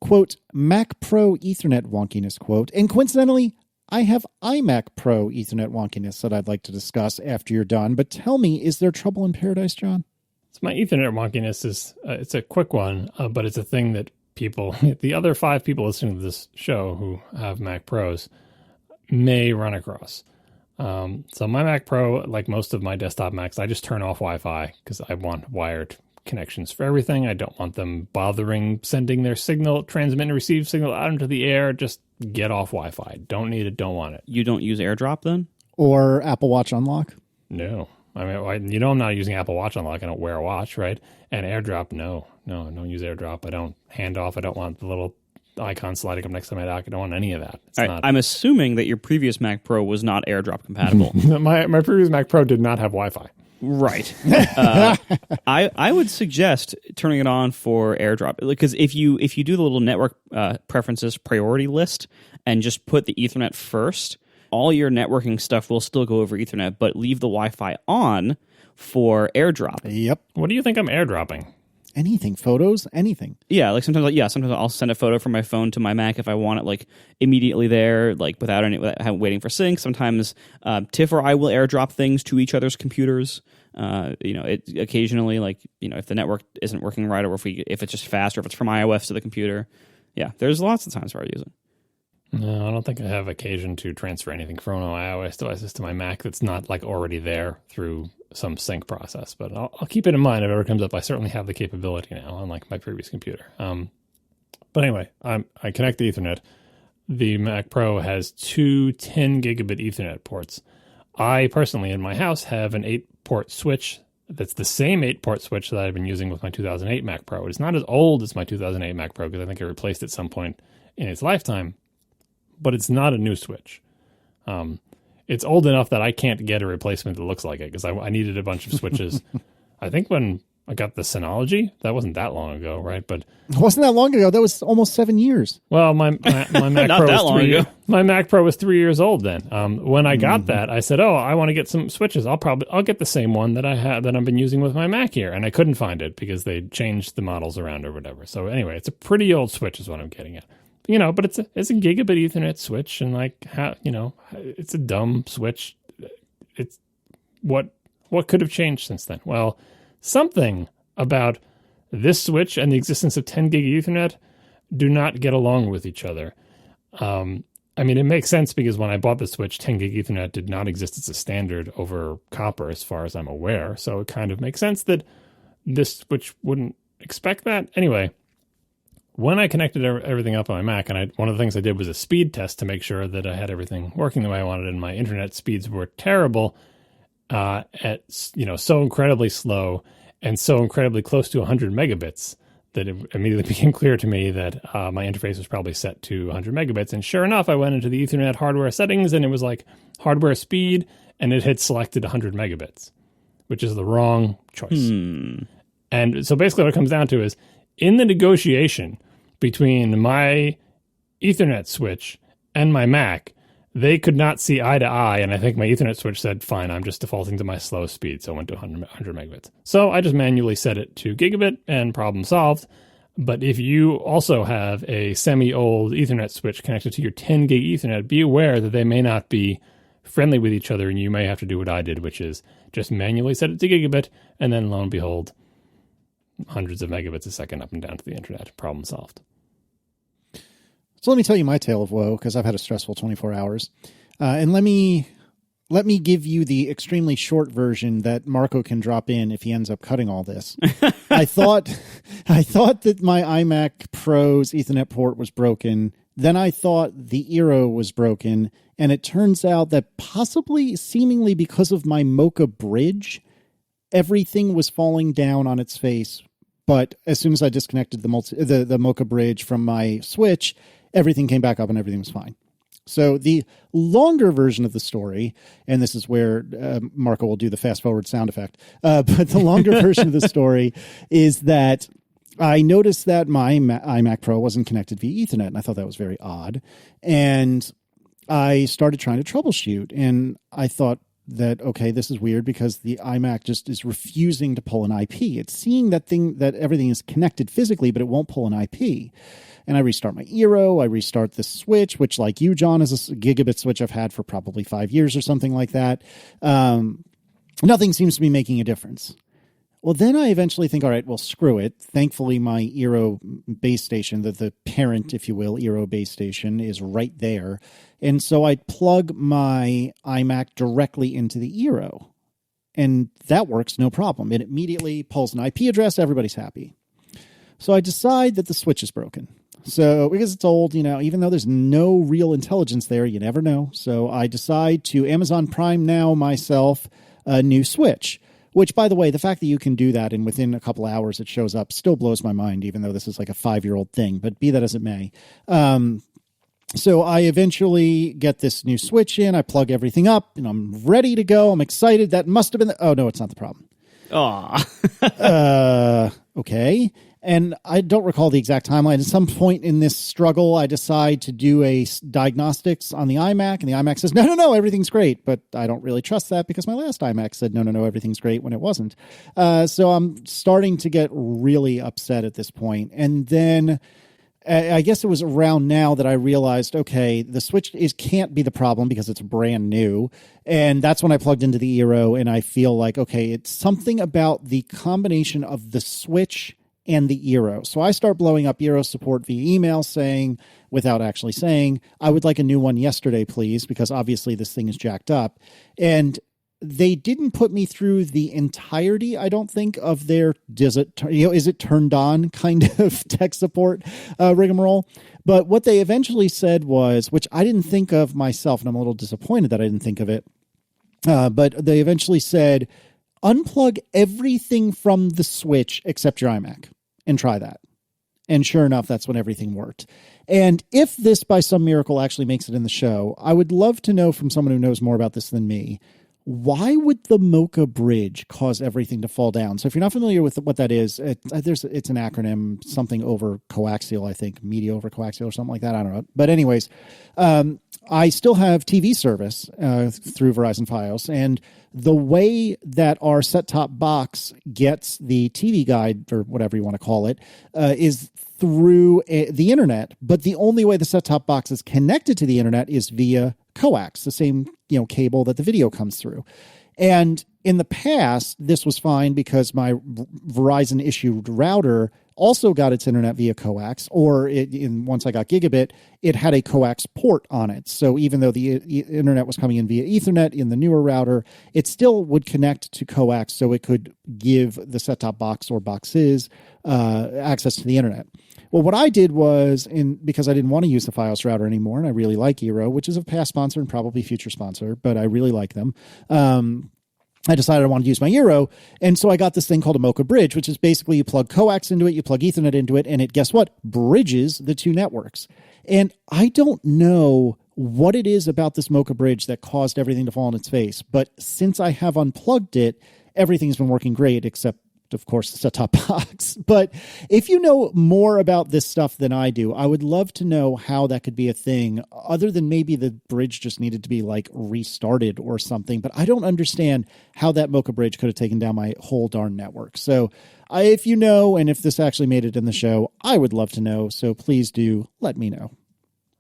Quote, Mac Pro Ethernet wonkiness, quote, and coincidentally, I have iMac Pro Ethernet wonkiness that I'd like to discuss after you're done. But tell me, is there trouble in paradise, John? So my Ethernet wonkiness is, it's a quick one, but it's a thing that the other 5 people listening to this show who have Mac Pros may run across. So my Mac Pro, like most of my desktop Macs, I just turn off Wi-Fi because I want wired connections for everything. I don't want them bothering sending their signal, transmit and receive signal out into the air. Just get off Wi-Fi. Don't need it. Don't want it. You don't use AirDrop then? Or Apple Watch Unlock? No. I mean, I'm not using Apple Watch Unlock. I don't wear a watch, right? And AirDrop, no, don't use AirDrop. I don't hand off. I don't want the little icon sliding up next to my dock. I don't want any of that. I'm assuming that your previous Mac Pro was not AirDrop compatible. My previous Mac Pro did not have Wi-Fi. Right. I would suggest turning it on for AirDrop, because if you do the little network preferences priority list and just put the Ethernet first, all your networking stuff will still go over Ethernet, but leave the Wi-Fi on for AirDrop. Yep. What do you think I'm airdropping? Anything, photos, anything. Yeah, like sometimes I'll send a photo from my phone to my Mac if I want it like immediately there, like without waiting for sync. Sometimes Tiff or I will AirDrop things to each other's computers. It occasionally, like, if the network isn't working right, or if it's just fast, or if it's from iOS to the computer. Yeah, there's lots of times where I use it. No, I don't think I have occasion to transfer anything from my iOS devices to my Mac that's not like already there through some sync process. But I'll keep it in mind if it ever comes up. I certainly have the capability now, unlike my previous computer. But anyway, I connect the Ethernet. The Mac Pro has two 10 gigabit Ethernet ports. I personally, in my house, have an 8-port switch that's the same 8-port switch that I've been using with my 2008 Mac Pro. It's not as old as my 2008 Mac Pro because I think I replaced it at some point in its lifetime, but it's not a new switch. It's old enough that I can't get a replacement that looks like it because I needed a bunch of switches. I think when I got the Synology, that wasn't that long ago, right? But it wasn't that long ago. That was almost 7 years. Well, my Mac Pro was my Mac Pro was 3 years old then. When I got that, I said, "Oh, I want to get some switches. I'll get the same one that I've been using with my Mac here," and I couldn't find it because they changed the models around or whatever. So anyway, it's a pretty old switch, is what I'm getting at. But it's a gigabit Ethernet switch, and it's a dumb switch. It's what could have changed since then? Well, something about this switch and the existence of 10 gig Ethernet do not get along with each other. It makes sense because when I bought the switch, 10 gig Ethernet did not exist as a standard over copper, as far as I'm aware. So it kind of makes sense that this switch wouldn't expect that. Anyway, when I connected everything up on my Mac, and one of the things I did was a speed test to make sure that I had everything working the way I wanted, and my internet speeds were terrible, so incredibly slow and so incredibly close to 100 megabits that it immediately became clear to me that my interface was probably set to 100 megabits. And sure enough, I went into the Ethernet hardware settings, and it was like hardware speed, and it had selected 100 megabits, which is the wrong choice. And so basically what it comes down to is, in the negotiation between my Ethernet switch and my Mac, they could not see eye to eye, and I think my Ethernet switch said, fine, I'm just defaulting to my slow speed, so I went to 100 megabits. So I just manually set it to gigabit, and problem solved. But if you also have a semi-old Ethernet switch connected to your 10 gig Ethernet, be aware that they may not be friendly with each other, and you may have to do what I did, which is just manually set it to gigabit, and then lo and behold, hundreds of megabits a second up and down to the internet. Problem solved. So let me tell you my tale of woe, because I've had a stressful 24 hours. And let me give you the extremely short version that Marco can drop in if he ends up cutting all this. I thought that my iMac Pro's Ethernet port was broken. Then I thought the Eero was broken. And it turns out that possibly, seemingly because of my Mocha bridge, everything was falling down on its face. But as soon as I disconnected the Mocha bridge from my switch, everything came back up and everything was fine. So the longer version of the story, and this is where Marco will do the fast forward sound effect, but the longer version of the story is that I noticed that my iMac Pro wasn't connected via Ethernet, and I thought that was very odd. And I started trying to troubleshoot, and I thought that, okay, this is weird because the iMac just is refusing to pull an IP. It's seeing that everything is connected physically, but it won't pull an IP. And I restart my Eero, I restart the switch, which, like you, John, is a gigabit switch I've had for probably 5 years or something like that. Nothing seems to be making a difference. Well, then I eventually think, all right, well, screw it. Thankfully, my Eero base station, the parent, if you will, Eero base station is right there. And so I plug my iMac directly into the Eero. And that works no problem. It immediately pulls an IP address. Everybody's happy. So I decide that the switch is broken. So because it's old, even though there's no real intelligence there, you never know. So I decide to Amazon Prime Now myself a new switch, which, by the way, the fact that you can do that and within a couple hours it shows up still blows my mind, even though this is like a 5-year-old thing. But be that as it may. So I eventually get this new switch in. I plug everything up, and I'm ready to go. I'm excited. That must have been oh, no, it's not the problem. Okay. And I don't recall the exact timeline. At some point in this struggle, I decide to do a diagnostics on the iMac, and the iMac says, no, everything's great. But I don't really trust that because my last iMac said, no, everything's great when it wasn't. So I'm starting to get really upset at this point. And then I guess it was around now that I realized, okay, the switch can't be the problem because it's brand new. And that's when I plugged into the Eero, and I feel like, okay, it's something about the combination of the switch and the Eero. So I start blowing up Eero support via email saying, without actually saying, I would like a new one yesterday, please, because obviously this thing is jacked up. And they didn't put me through the entirety, I don't think, of their is it turned on kind of tech support rigmarole. But what they eventually said was, which I didn't think of myself, and I'm a little disappointed that I didn't think of it, but they eventually said, unplug everything from the switch except your iMac and try that. And sure enough, that's when everything worked. And if this by some miracle actually makes it in the show, I would love to know from someone who knows more about this than me, why would the Mocha bridge cause everything to fall down? So if you're not familiar with what that is, it's an acronym, something over coaxial, I think, media over coaxial or something like that. I don't know. But anyways, I still have TV service through Verizon Fios, and the way that our set-top box gets the TV guide, or whatever you want to call it, is through the internet. But the only way the set-top box is connected to the internet is via coax, the same cable that the video comes through. And in the past, this was fine because my Verizon issued router also got its internet via coax, or once I got gigabit, it had a coax port on it. So even though the internet was coming in via Ethernet in the newer router, it still would connect to coax, so it could give the set-top box or boxes access to the internet. Well, what I did was, because I didn't want to use the Fios router anymore, and I really like Eero, which is a past sponsor and probably future sponsor, but I really like them. I decided I wanted to use my Eero, and so I got this thing called a Mocha bridge, which is basically you plug coax into it, you plug Ethernet into it, and it, guess what, bridges the two networks. And I don't know what it is about this Mocha bridge that caused everything to fall on its face, but since I have unplugged it, everything's been working great, except of course, the set-top box. But if you know more about this stuff than I do, I would love to know how that could be a thing, other than maybe the bridge just needed to be like restarted or something. But I don't understand how that Mocha bridge could have taken down my whole darn network. So if you know, and if this actually made it in the show, I would love to know. So please do let me know.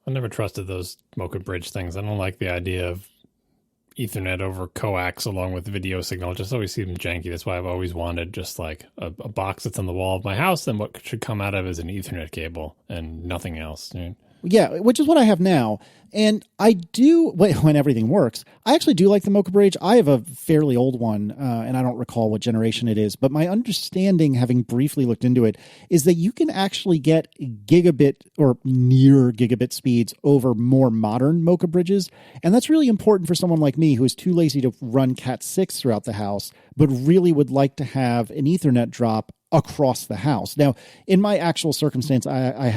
I never trusted those Mocha bridge things. I don't like the idea of Ethernet over coax along with video signal. It just always seems janky. That's why I've always wanted just like a box that's on the wall of my house, and what should come out of is an Ethernet cable and nothing else. Right? Yeah, which is what I have now. And I do, when everything works, I actually do like the Mocha bridge. I have a fairly old one, and I don't recall what generation it is, but my understanding, having briefly looked into it, is that you can actually get gigabit or near gigabit speeds over more modern Mocha bridges. And that's really important for someone like me who is too lazy to run Cat 6 throughout the house, but really would like to have an Ethernet drop across the house. Now, in my actual circumstance, I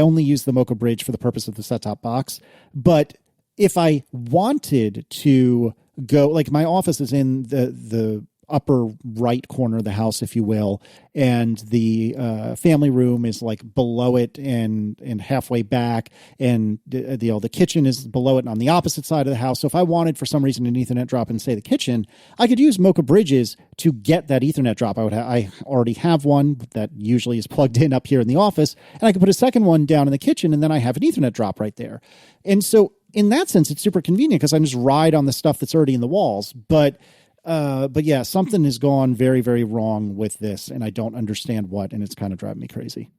only use the Mocha bridge for the purpose of the set-top box. But if I wanted to go, like my office is in the upper right corner of the house, if you will, and the family room is like below it and halfway back, and the kitchen is below it and on the opposite side of the house. So if I wanted for some reason an Ethernet drop in, say, the kitchen, I could use Mocha bridges to get that Ethernet drop. I already have one that usually is plugged in up here in the office, and I could put a second one down in the kitchen, and then I have an Ethernet drop right there. And so in that sense, it's super convenient because I can just ride on the stuff that's already in the walls. But yeah, something has gone very, very wrong with this, and I don't understand what, and it's kind of driving me crazy.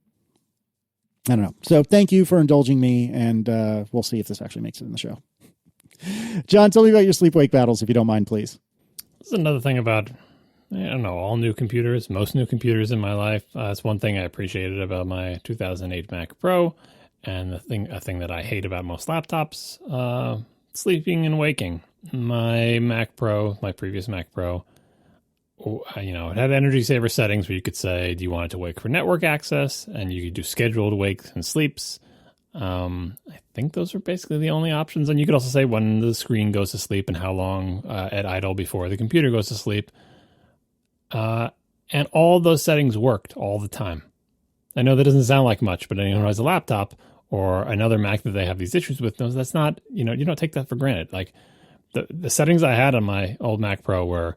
I don't know. So thank you for indulging me, and we'll see if this actually makes it in the show. John, tell me about your sleep-wake battles, if you don't mind, please. This is another thing about, I don't know, all new computers, most new computers in my life. That's one thing I appreciated about my 2008 Mac Pro, and a thing that I hate about most laptops, sleeping and waking. My Mac Pro, my previous Mac Pro, it had energy saver settings where you could say, do you want it to wake for network access? And you could do scheduled wakes and sleeps. I think those are basically the only options. And you could also say when the screen goes to sleep and how long at idle before the computer goes to sleep. And all those settings worked all the time. I know that doesn't sound like much, but anyone who has a laptop or another Mac that they have these issues with knows that's not, you don't take that for granted. Like the settings I had on my old Mac Pro were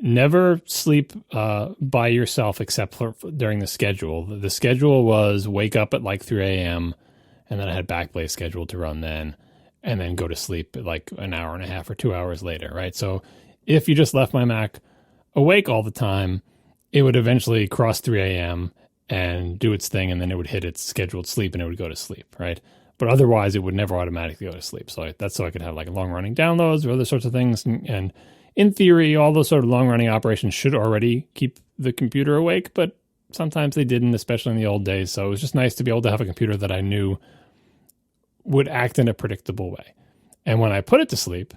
never sleep by yourself except for during the schedule. The schedule was wake up at like 3 a.m. and then I had Backblaze scheduled to run then, and then go to sleep at like an hour and a half or 2 hours later, right? So if you just left my Mac awake all the time, it would eventually cross 3 a.m. and do its thing, and then it would hit its scheduled sleep and it would go to sleep, right? But otherwise, it would never automatically go to sleep. So that's so I could have like long-running downloads or other sorts of things. And in theory, all those sort of long-running operations should already keep the computer awake, but sometimes they didn't, especially in the old days. So it was just nice to be able to have a computer that I knew would act in a predictable way. And when I put it to sleep,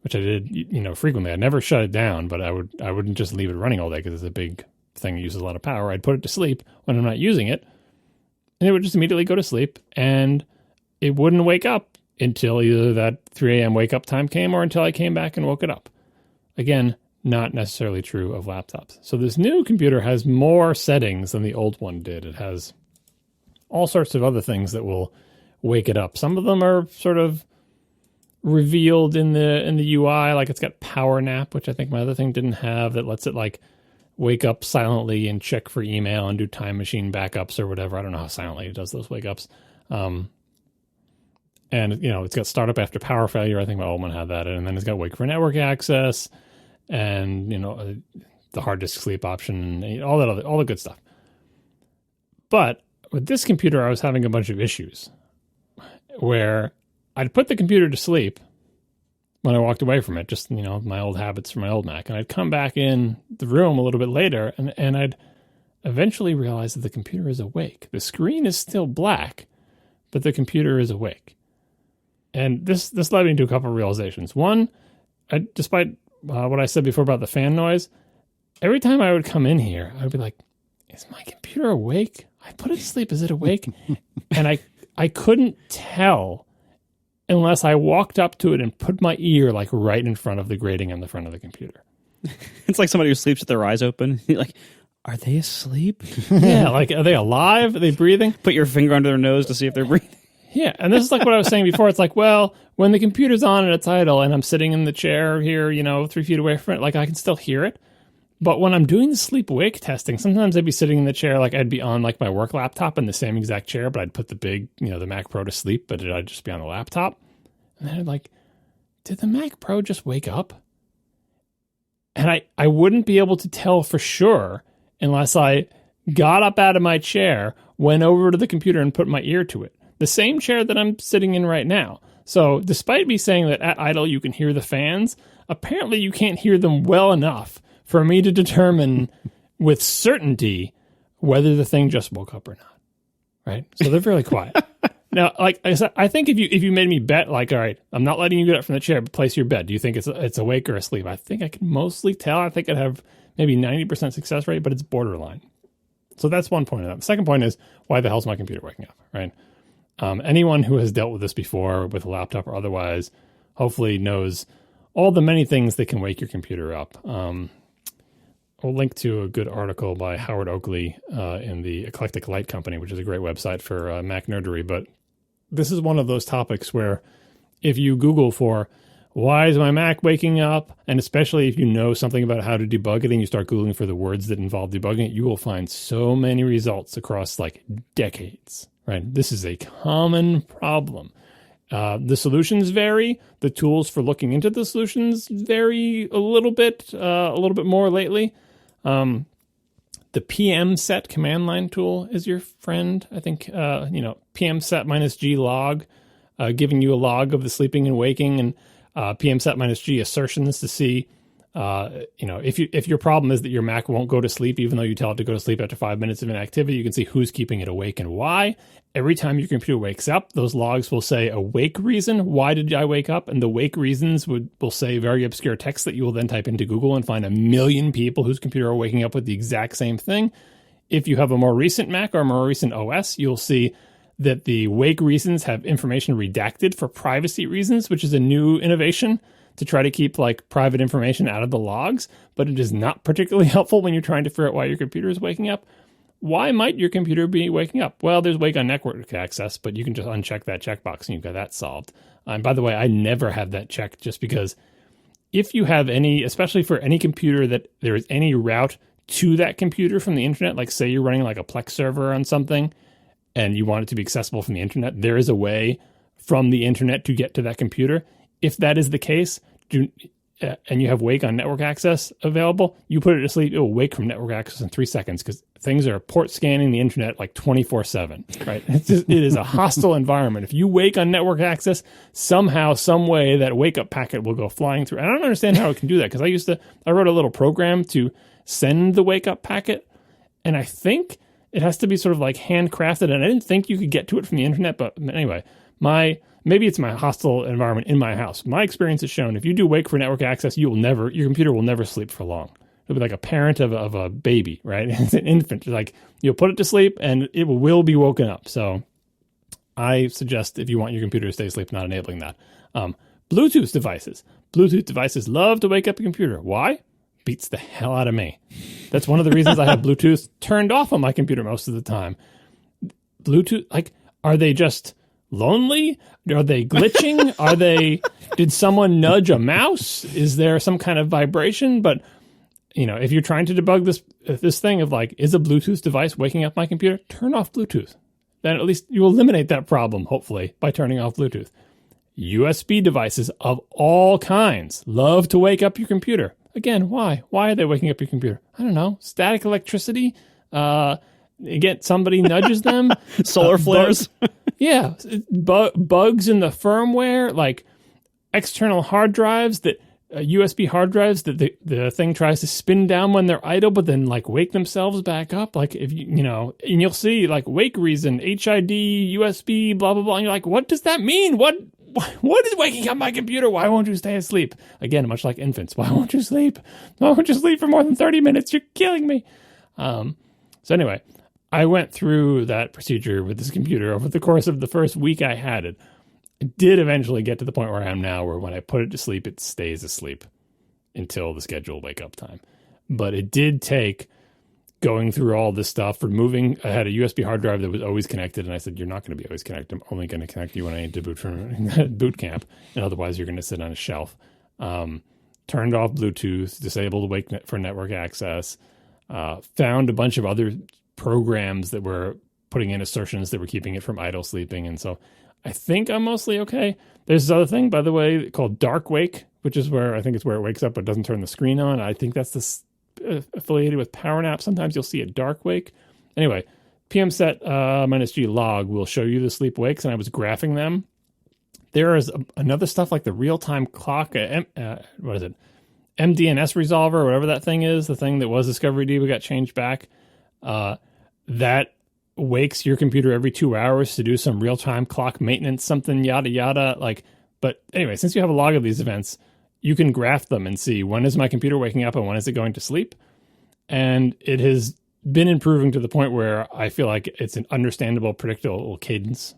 which I did, frequently, I never shut it down, but I wouldn't just leave it running all day because it's a big thing that uses a lot of power. I'd put it to sleep when I'm not using it, and it would just immediately go to sleep, and it wouldn't wake up until either that 3 a.m. wake up time came or until I came back and woke it up. Again, not necessarily true of laptops. So this new computer has more settings than the old one did. It has all sorts of other things that will wake it up. Some of them are sort of revealed in the UI, like it's got power nap, which I think my other thing didn't have, that lets it like wake up silently and check for email and do time machine backups or whatever. I don't know how silently it does those wake ups. And it's got startup after power failure. I think my old one had that. And then it's got wake for network access and, the hard disk sleep option, and all the good stuff. But with this computer, I was having a bunch of issues where I'd put the computer to sleep when I walked away from it, just, my old habits from my old Mac. And I'd come back in the room a little bit later and I'd eventually realize that the computer is awake. The screen is still black, but the computer is awake. And this led me to a couple of realizations. One, despite what I said before about the fan noise, every time I would come in here, I would be like, is my computer awake? I put it to sleep. Is it awake? And I couldn't tell unless I walked up to it and put my ear like right in front of the grating on the front of the computer. It's like somebody who sleeps with their eyes open. You're like, are they asleep? Yeah, like, are they alive? Are they breathing? Put your finger under their nose to see if they're breathing. Yeah, and this is like what I was saying before. It's like, well, when the computer's on and it's idle and I'm sitting in the chair here, 3 feet away from it, like I can still hear it. But when I'm doing the sleep-wake testing, sometimes I'd be sitting in the chair, like I'd be on like my work laptop in the same exact chair, but I'd put the big, the Mac Pro to sleep, but I'd just be on the laptop. And then I'd like, did the Mac Pro just wake up? And I wouldn't be able to tell for sure unless I got up out of my chair, went over to the computer and put my ear to it. The same chair that I'm sitting in right now. So despite me saying that at idle you can hear the fans, apparently you can't hear them well enough for me to determine with certainty whether the thing just woke up or not, right? So they're very quiet. Now, like I said, I think if you made me bet, like, all right, I'm not letting you get up from the chair, but place your bet. Do you think it's awake or asleep? I think I can mostly tell. I think I'd have maybe 90% success rate, but it's borderline. So that's one point of that. The second point is, why the hell's my computer waking up, right? Anyone who has dealt with this before with a laptop or otherwise hopefully knows all the many things that can wake your computer up. I'll link to a good article by Howard Oakley in the Eclectic Light Company, which is a great website for Mac nerdery. But this is one of those topics where if you Google for why is my Mac waking up, and especially if you know something about how to debug it and you start Googling for the words that involve debugging it, you will find so many results across like decades, right? This is a common problem. The solutions vary. The tools for looking into the solutions vary a little bit more lately. The PM set command line tool is your friend. I think, PM set -G log, giving you a log of the sleeping and waking, and PM set -G assertions to see, if your problem is that your Mac won't go to sleep, even though you tell it to go to sleep after 5 minutes of inactivity, you can see who's keeping it awake and why. Every time your computer wakes up, those logs will say a wake reason. Why did I wake up? And the wake reasons will say very obscure text that you will then type into Google and find a million people whose computer are waking up with the exact same thing. If you have a more recent Mac or a more recent OS, you'll see that the wake reasons have information redacted for privacy reasons, which is a new innovation to try to keep like private information out of the logs, but it is not particularly helpful when you're trying to figure out why your computer is waking up. Why might your computer be waking up? Well, there's wake on network access, but you can just uncheck that checkbox and you've got that solved. And by the way, I never have that checked just because if you have any, especially for any computer that there is any route to that computer from the internet, like say you're running like a Plex server on something and you want it to be accessible from the internet, there is a way from the internet to get to that computer. If that is the case, and you have wake on network access available, you put it to sleep, it will wake from network access in 3 seconds because things are port scanning the internet like 24/7, right? It is a hostile environment. If you wake on network access, somehow, some way, that wake up packet will go flying through. I don't understand how it can do that because I wrote a little program to send the wake up packet, and I think it has to be sort of like handcrafted, and I didn't think you could get to it from the internet, but anyway, maybe it's my hostile environment in my house. My experience has shown if you do wake for network access, your computer will never sleep for long. It'll be like a parent of a baby, right? It's an infant. Like you'll put it to sleep and it will be woken up. So I suggest if you want your computer to stay asleep, not enabling that. Bluetooth devices. Bluetooth devices love to wake up a computer. Why? Beats the hell out of me. That's one of the reasons I have Bluetooth turned off on my computer most of the time. Bluetooth, like, are they just lonely? Are they glitching? Did someone nudge a mouse? Is there some kind of vibration? But, if you're trying to debug this thing of like, is a Bluetooth device waking up my computer? Turn off Bluetooth. Then at least you eliminate that problem, hopefully, by turning off Bluetooth. USB devices of all kinds love to wake up your computer. Again, why? Why are they waking up your computer? I don't know. Static electricity? Again, somebody nudges them. Solar flares? Yeah. Bugs in the firmware, like external hard drives USB hard drives that the thing tries to spin down when they're idle, but then like wake themselves back up. Like if and you'll see like wake reason, HID, USB, blah, blah, blah. And you're like, what does that mean? What is waking up my computer? Why won't you stay asleep? Again, much like infants. Why won't you sleep? Why won't you sleep for more than 30 minutes? You're killing me. So anyway, I went through that procedure with this computer over the course of the first week I had it. I did eventually get to the point where I am now, where when I put it to sleep, it stays asleep until the scheduled wake up time. But it did take going through all this stuff, removing. I had a USB hard drive that was always connected, and I said, "You're not going to be always connected. I'm only going to connect you when I need to boot from boot camp, and otherwise you're going to sit on a shelf." Turned off Bluetooth, disabled wake for network access. Found a bunch of other programs that were putting in assertions that were keeping it from idle sleeping, and so I think I'm mostly okay. There's this other thing, by the way, called dark wake, which is where I think it's where it wakes up but doesn't turn the screen on. I think that's this affiliated with power nap. Sometimes you'll see a dark wake. Anyway, PMSet -G log will show you the sleep wakes, and I was graphing them. There is another stuff like the real-time clock, what is it? MDNS resolver, whatever that thing is, the thing that was Discovery D, we got changed back. That wakes your computer every 2 hours to do some real-time clock maintenance, something yada yada. But anyway, since you have a log of these events, you can graph them and see when is my computer waking up and when is it going to sleep. And it has been improving to the point where I feel like it's an understandable, predictable cadence.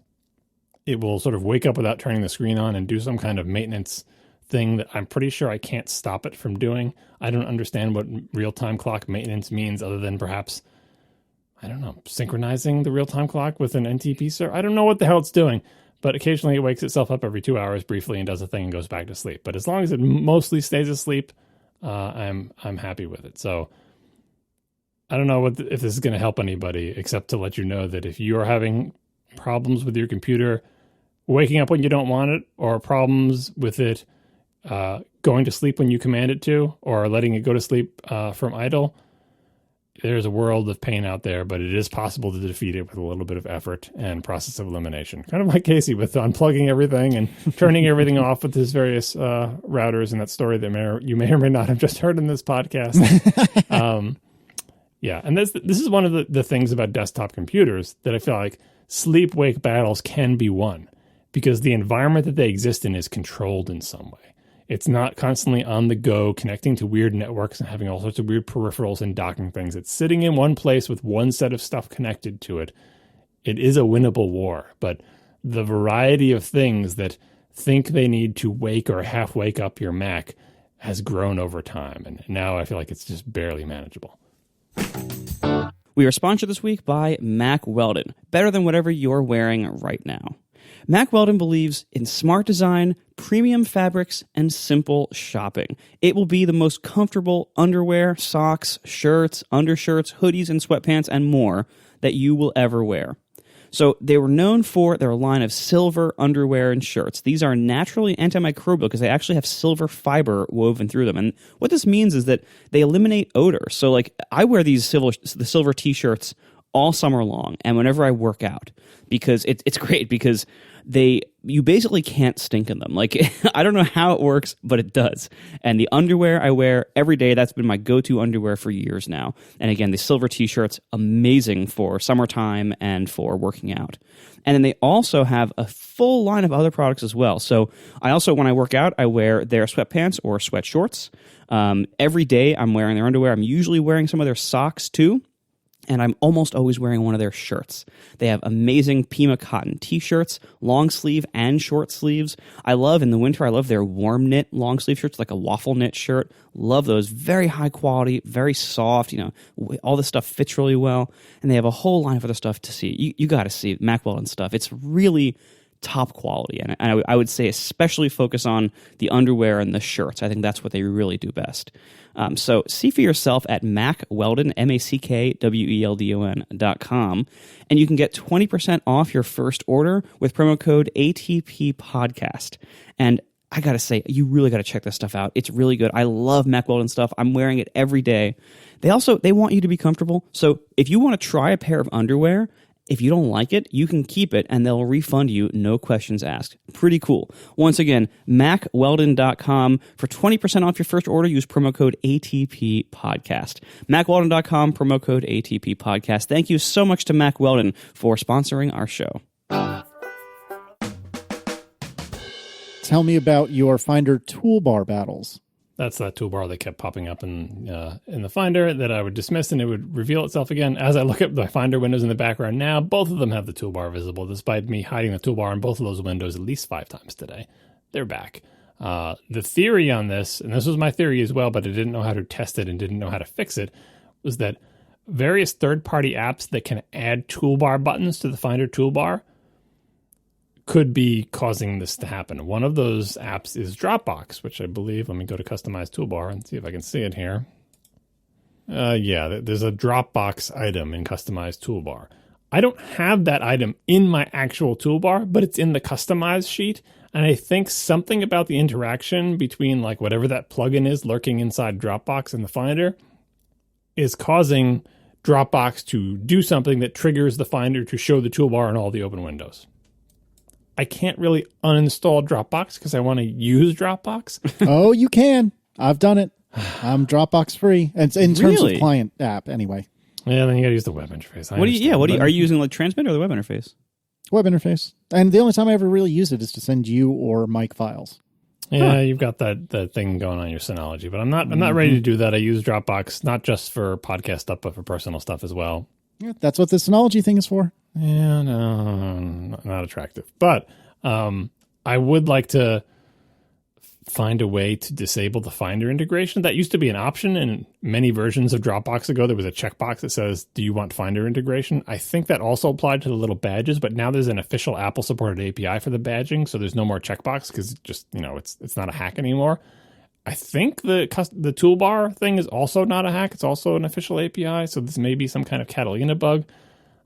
It will sort of wake up without turning the screen on and do some kind of maintenance thing that I'm pretty sure I can't stop it from doing. I don't understand what real-time clock maintenance means other than perhaps, I don't know, synchronizing the real-time clock with an NTP server. I don't know what the hell it's doing, but occasionally it wakes itself up every 2 hours briefly and does a thing and goes back to sleep. But as long as it mostly stays asleep, I'm happy with it. So I don't know if this is going to help anybody, except to let you know that if you're having problems with your computer waking up when you don't want it, or problems with it going to sleep when you command it to, or letting it go to sleep from idle, there's a world of pain out there, but it is possible to defeat it with a little bit of effort and process of elimination. Kind of like Casey with unplugging everything and turning everything off with his various routers and that story that you may or may not have just heard in this podcast. Yeah, and this is one of the things about desktop computers that I feel like sleep-wake battles can be won, because the environment that they exist in is controlled in some way. It's not constantly on the go, connecting to weird networks and having all sorts of weird peripherals and docking things. It's sitting in one place with one set of stuff connected to it. it is a winnable war, but the variety of things that think they need to wake or half wake up your Mac has grown over time. And now I feel like it's just barely manageable. We are sponsored this week by Mack Weldon. Better than whatever you're wearing right now. Mack Weldon believes in smart design, premium fabrics, and simple shopping. It will be the most comfortable underwear, socks, shirts, undershirts, hoodies, and sweatpants, and more that you will ever wear. So they were known for their line of silver underwear and shirts. These are naturally antimicrobial because they actually have silver fiber woven through them. And what this means is that they eliminate odor. So like I wear the silver t-shirts all summer long and whenever I work out, because it's great because you basically can't stink in them. Like, I don't know how it works, but it does. And the underwear I wear every day, that's been my go-to underwear for years now. And again, the silver t-shirts, amazing for summertime and for working out. And then they also have a full line of other products as well. So I also, when I work out, I wear their sweatpants or sweat shorts. Every day I'm wearing their underwear. I'm usually wearing some of their socks too. And I'm almost always wearing one of their shirts. They have amazing Pima cotton t-shirts, long sleeve and short sleeves. In the winter, I love their warm knit long sleeve shirts, like a waffle knit shirt. Love those. Very high quality, very soft. All this stuff fits really well. And they have a whole line of other stuff to see. You got to see Mack Weldon stuff. It's really top quality. And I would say especially focus on the underwear and the shirts. I think that's what they really do best. So see for yourself at Mack Weldon, MackWeldon.com, and you can get 20% off your first order with promo code ATPPodcast. And I got to say, you really got to check this stuff out. It's really good. I love Mack Weldon stuff. I'm wearing it every day. They want you to be comfortable. So if you want to try a pair of underwear, if you don't like it, you can keep it and they'll refund you, no questions asked. Pretty cool. Once again, MackWeldon.com. For 20% off your first order, use promo code ATPPodcast. MackWeldon.com, promo code ATPPodcast. Thank you so much to Mack Weldon for sponsoring our show. Tell me about your Finder toolbar battles. That's that toolbar that kept popping up in the Finder that I would dismiss, and it would reveal itself again. As I look at the Finder windows in the background now, both of them have the toolbar visible, despite me hiding the toolbar on both of those windows at least 5 times today. They're back. The theory on this, and this was my theory as well, but I didn't know how to test it and didn't know how to fix it, was that various third-party apps that can add toolbar buttons to the Finder toolbar could be causing this to happen. One of those apps is Dropbox, which I believe, let me go to Customize Toolbar and see if I can see it here. There's a Dropbox item in Customize Toolbar. I don't have that item in my actual toolbar, but it's in the Customize sheet. And I think something about the interaction between like whatever that plugin is lurking inside Dropbox and the Finder is causing Dropbox to do something that triggers the Finder to show the toolbar in all the open windows. I can't really uninstall Dropbox because I want to use Dropbox. Oh, you can. I've done it. I'm Dropbox free. And in terms of client app, anyway. Yeah, then you got to use the web interface. Are you using like Transmit or the web interface? Web interface. And the only time I ever really use it is to send you or Mike files. Yeah, You've got that thing going on your Synology, but I'm not ready to do that. I use Dropbox not just for podcast stuff, but for personal stuff as well. Yeah, that's what the Synology thing is for. Yeah, no, not attractive. But I would like to find a way to disable the Finder integration. That used to be an option in many versions of Dropbox ago. There was a checkbox that says, do you want Finder integration? I think that also applied to the little badges, but now there's an official Apple-supported API for the badging, so there's no more checkbox because it's not a hack anymore. I think the toolbar thing is also not a hack. It's also an official API, so this may be some kind of Catalina bug.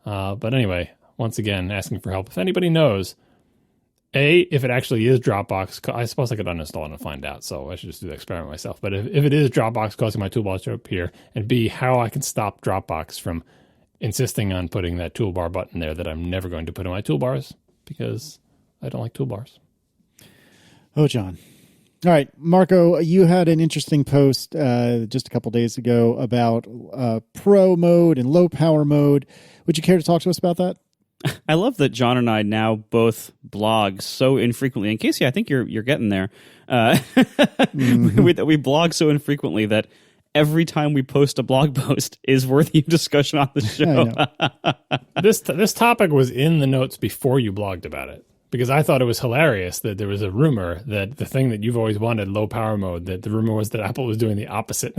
But anyway, once again, asking for help. If anybody knows, A, if it actually is Dropbox, I suppose I could uninstall it and find out, so I should just do the experiment myself. But if it is Dropbox causing my toolbars to appear, and B, how I can stop Dropbox from insisting on putting that toolbar button there that I'm never going to put in my toolbars because I don't like toolbars. Oh, John. All right, Marco, you had an interesting post just a couple days ago about pro mode and low power mode. Would you care to talk to us about that? I love that John and I now both blog so infrequently. And Casey, I think you're getting there. We blog so infrequently that every time we post a blog post is worthy of discussion on the show. This topic was in the notes before you blogged about it, because I thought it was hilarious that there was a rumor that the thing that you've always wanted, low power mode, that the rumor was that Apple was doing the opposite.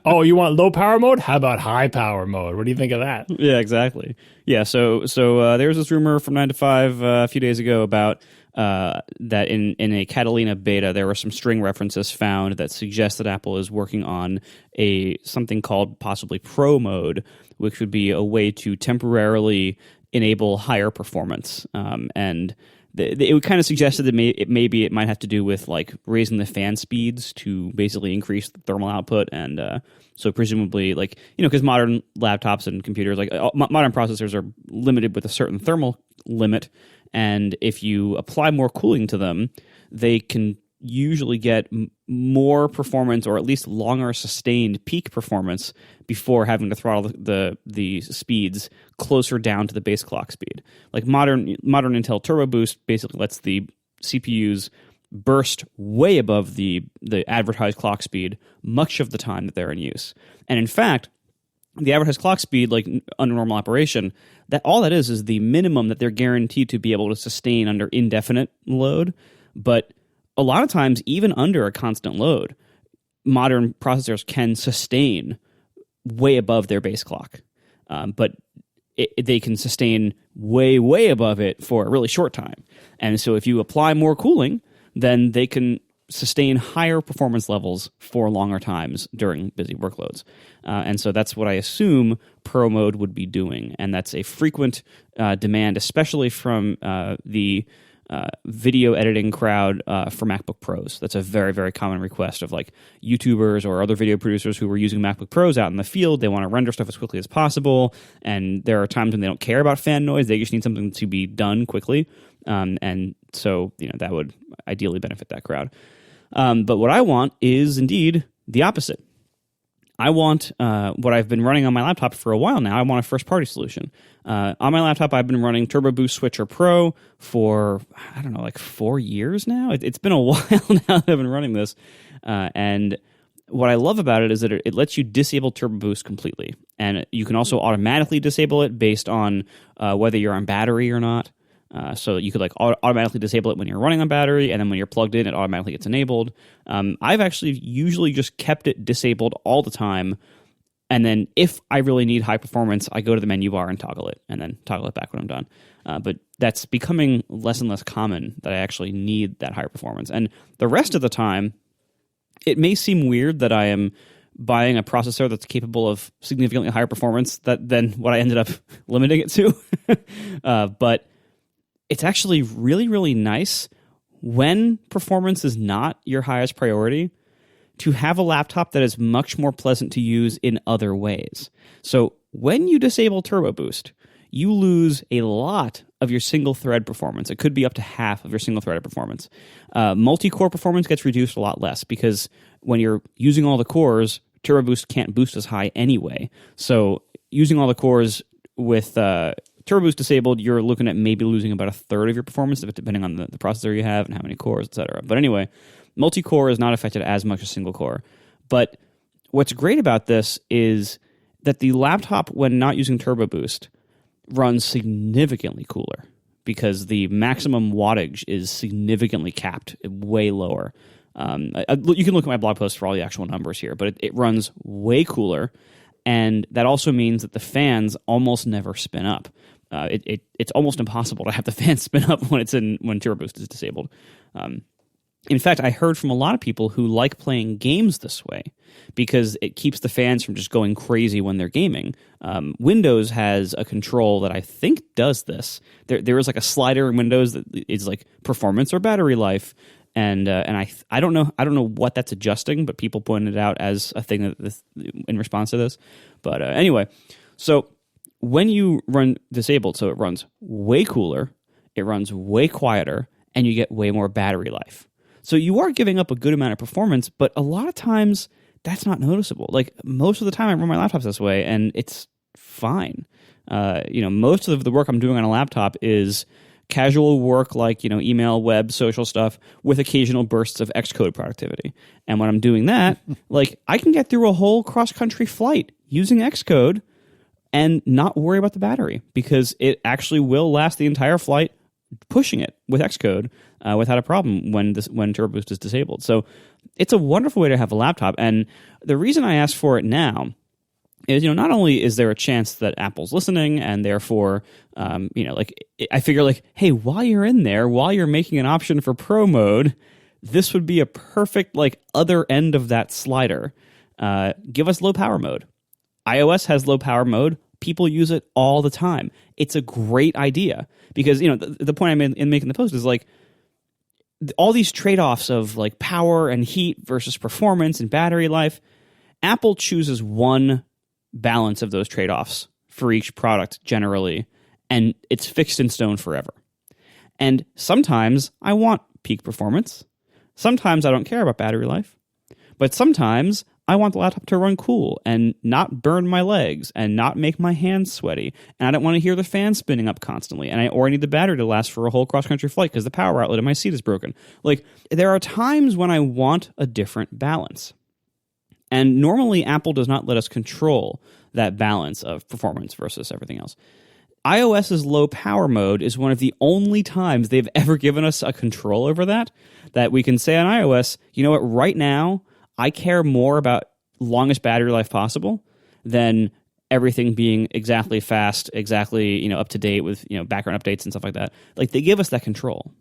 Oh, you want low power mode? How about high power mode? What do you think of that? Yeah, exactly. Yeah, so there was this rumor from 9 to 5 a few days ago about that in a Catalina beta, there were some string references found that suggest that Apple is working on something called possibly Pro mode, which would be a way to temporarily enable higher performance. And it kind of suggested that maybe it might have to do with like raising the fan speeds to basically increase the thermal output. And so presumably, like, because modern laptops and computers, like modern processors, are limited with a certain thermal limit. And if you apply more cooling to them, they can usually get more performance, or at least longer sustained peak performance, before having to throttle the speeds closer down to the base clock speed. Like modern Intel Turbo Boost basically lets the CPUs burst way above the advertised clock speed much of the time that they're in use. And in fact, the advertised clock speed, like under normal operation, that all that is the minimum that they're guaranteed to be able to sustain under indefinite load. But a lot of times, even under a constant load, modern processors can sustain way above their base clock. But they can sustain way, way above it for a really short time. And so if you apply more cooling, then they can sustain higher performance levels for longer times during busy workloads. And so that's what I assume Pro mode would be doing. And that's a frequent demand, especially from the video editing crowd for MacBook Pros. That's a very, very common request of like YouTubers or other video producers who are using MacBook Pros out in the field. They want to render stuff as quickly as possible. And there are times when they don't care about fan noise. They just need something to be done quickly. And so, that would ideally benefit that crowd. But what I want is indeed the opposite. I want what I've been running on my laptop for a while now. I want a first-party solution. On my laptop, I've been running Turbo Boost Switcher Pro for, I don't know, like 4 years now. It's been a while now that I've been running this. And what I love about it is that it lets you disable Turbo Boost completely. And you can also automatically disable it based on whether you're on battery or not. So you could like automatically disable it when you're running on battery, and then when you're plugged in, it automatically gets enabled. I've actually usually just kept it disabled all the time, and then if I really need high performance, I go to the menu bar and toggle it, and then toggle it back when I'm done. But that's becoming less and less common that I actually need that higher performance. And the rest of the time, it may seem weird that I am buying a processor that's capable of significantly higher performance than what I ended up limiting it to. But it's actually really, really nice when performance is not your highest priority to have a laptop that is much more pleasant to use in other ways. So when you disable Turbo Boost, you lose a lot of your single-thread performance. It could be up to half of your single-threaded performance. Multi-core performance gets reduced a lot less because when you're using all the cores, Turbo Boost can't boost as high anyway. So using all the cores with Turbo Boost disabled, you're looking at maybe losing about a third of your performance, depending on the processor you have and how many cores, etc. But anyway, multi-core is not affected as much as single-core. But what's great about this is that the laptop, when not using Turbo Boost, runs significantly cooler because the maximum wattage is significantly capped, way lower. You can look at my blog post for all the actual numbers here, but it runs way cooler, and that also means that the fans almost never spin up. It's almost impossible to have the fan spin up when Turbo Boost is disabled. In fact, I heard from a lot of people who like playing games this way because it keeps the fans from just going crazy when they're gaming. Windows has a control that I think does this. There is like a slider in Windows that is like performance or battery life, and I don't know what that's adjusting, but people pointed it out as a thing in response to this. But anyway, so when you run disabled, so it runs way cooler, it runs way quieter, and you get way more battery life. So you are giving up a good amount of performance, but a lot of times that's not noticeable. Like most of the time I run my laptops this way and it's fine. Most of the work I'm doing on a laptop is casual work like, email, web, social stuff with occasional bursts of Xcode productivity. And when I'm doing that, like I can get through a whole cross-country flight using Xcode and not worry about the battery because it actually will last the entire flight pushing it with Xcode without a problem when Turbo Boost is disabled. So it's a wonderful way to have a laptop. And the reason I asked for it now is, not only is there a chance that Apple's listening and therefore, I figure like, hey, while you're in there, while you're making an option for Pro mode, this would be a perfect like other end of that slider. Give us low power mode. iOS has low power mode. People use it all the time. It's a great idea because, the point I'm in making the post is like all these trade-offs of like power and heat versus performance and battery life. Apple chooses one balance of those trade-offs for each product generally, and it's fixed in stone forever. And sometimes I want peak performance. Sometimes I don't care about battery life. But sometimes I want the laptop to run cool and not burn my legs and not make my hands sweaty. And I don't want to hear the fan spinning up constantly. And I need the battery to last for a whole cross-country flight because the power outlet in my seat is broken. Like, there are times when I want a different balance. And normally Apple does not let us control that balance of performance versus everything else. iOS's low power mode is one of the only times they've ever given us a control over that we can say on iOS, you know what, right now, I care more about longest battery life possible than everything being exactly fast, exactly, up to date with, background updates and stuff like that. Like, they give us that control.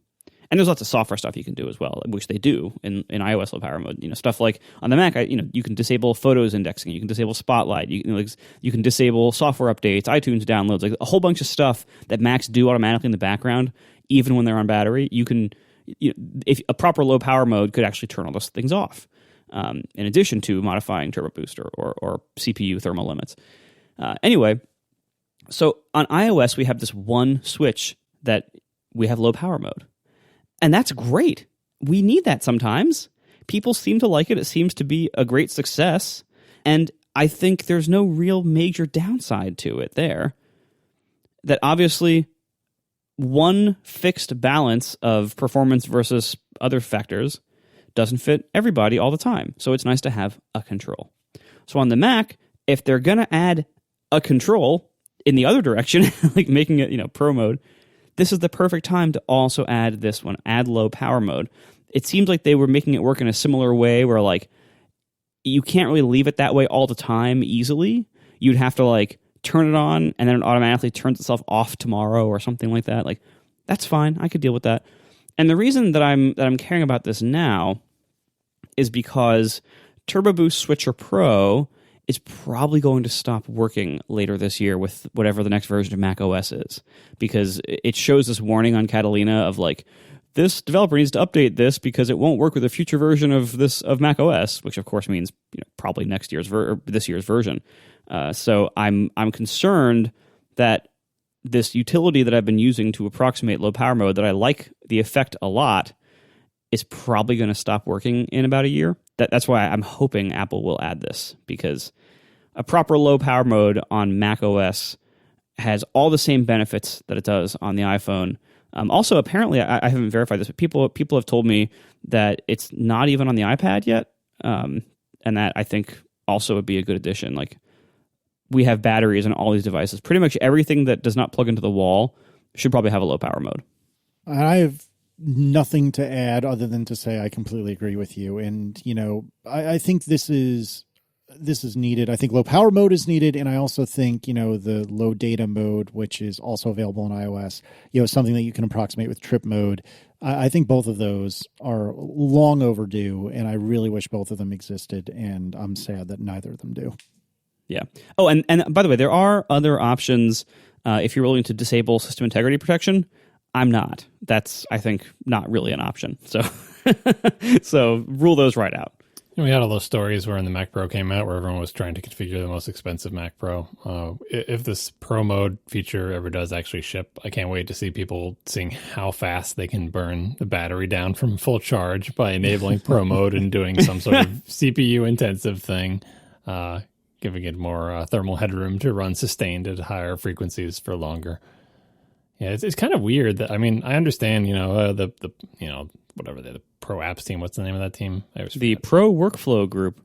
And there's lots of software stuff you can do as well, which they do in iOS low power mode. Stuff like on the Mac, you can disable photos indexing, you can disable Spotlight, you can disable software updates, iTunes downloads, like a whole bunch of stuff that Macs do automatically in the background, even when they're on battery. If a proper low power mode could actually turn all those things off, in addition to modifying Turbo Boost or CPU thermal limits. Anyway, so on iOS we have this one switch that we have low power mode. And that's great. We need that sometimes. People seem to like it. It seems to be a great success. And I think there's no real major downside to it there. That obviously one fixed balance of performance versus other factors doesn't fit everybody all the time. So it's nice to have a control. So on the Mac, if they're going to add a control in the other direction, like making it, Pro mode, this is the perfect time to also add this one, add low power mode. It seems like they were making it work in a similar way where like you can't really leave it that way all the time easily. You'd have to like turn it on and then it automatically turns itself off tomorrow or something like that. Like, that's fine. I could deal with that. And the reason that I'm caring about this now is because Turbo Boost Switcher Pro is probably going to stop working later this year with whatever the next version of Mac OS is, because it shows this warning on Catalina of like, this developer needs to update this because it won't work with a future version of Mac OS, which of course means probably next year's or this year's version. So I'm concerned that this utility that I've been using to approximate low power mode, that I like the effect a lot, is probably going to stop working in about a year. That's why I'm hoping Apple will add this, because a proper low power mode on Mac OS has all the same benefits that it does on the iPhone. Also, apparently, I haven't verified this, but people have told me that it's not even on the iPad yet, and that I think also would be a good addition. Like, we have batteries on all these devices. Pretty much everything that does not plug into the wall should probably have a low power mode. I have nothing to add other than to say I completely agree with you. And, I think this is needed. I think low power mode is needed. And I also think, the low data mode, which is also available on iOS, something that you can approximate with trip mode. I think both of those are long overdue, and I really wish both of them existed. And I'm sad that neither of them do. Yeah. Oh, and by the way, there are other options if you're willing to disable system integrity protection. I'm not. That's, I think, not really an option. So, so rule those right out. We had all those stories where when the Mac Pro came out where everyone was trying to configure the most expensive Mac Pro. If this Pro mode feature ever does actually ship, I can't wait to see people seeing how fast they can burn the battery down from full charge by enabling Pro mode and doing some sort of CPU intensive thing, giving it more thermal headroom to run sustained at higher frequencies for longer. Yeah, it's kind of weird that, I mean, I understand, the whatever the Pro Apps team. What's the name of that team? The Pro Workflow Group.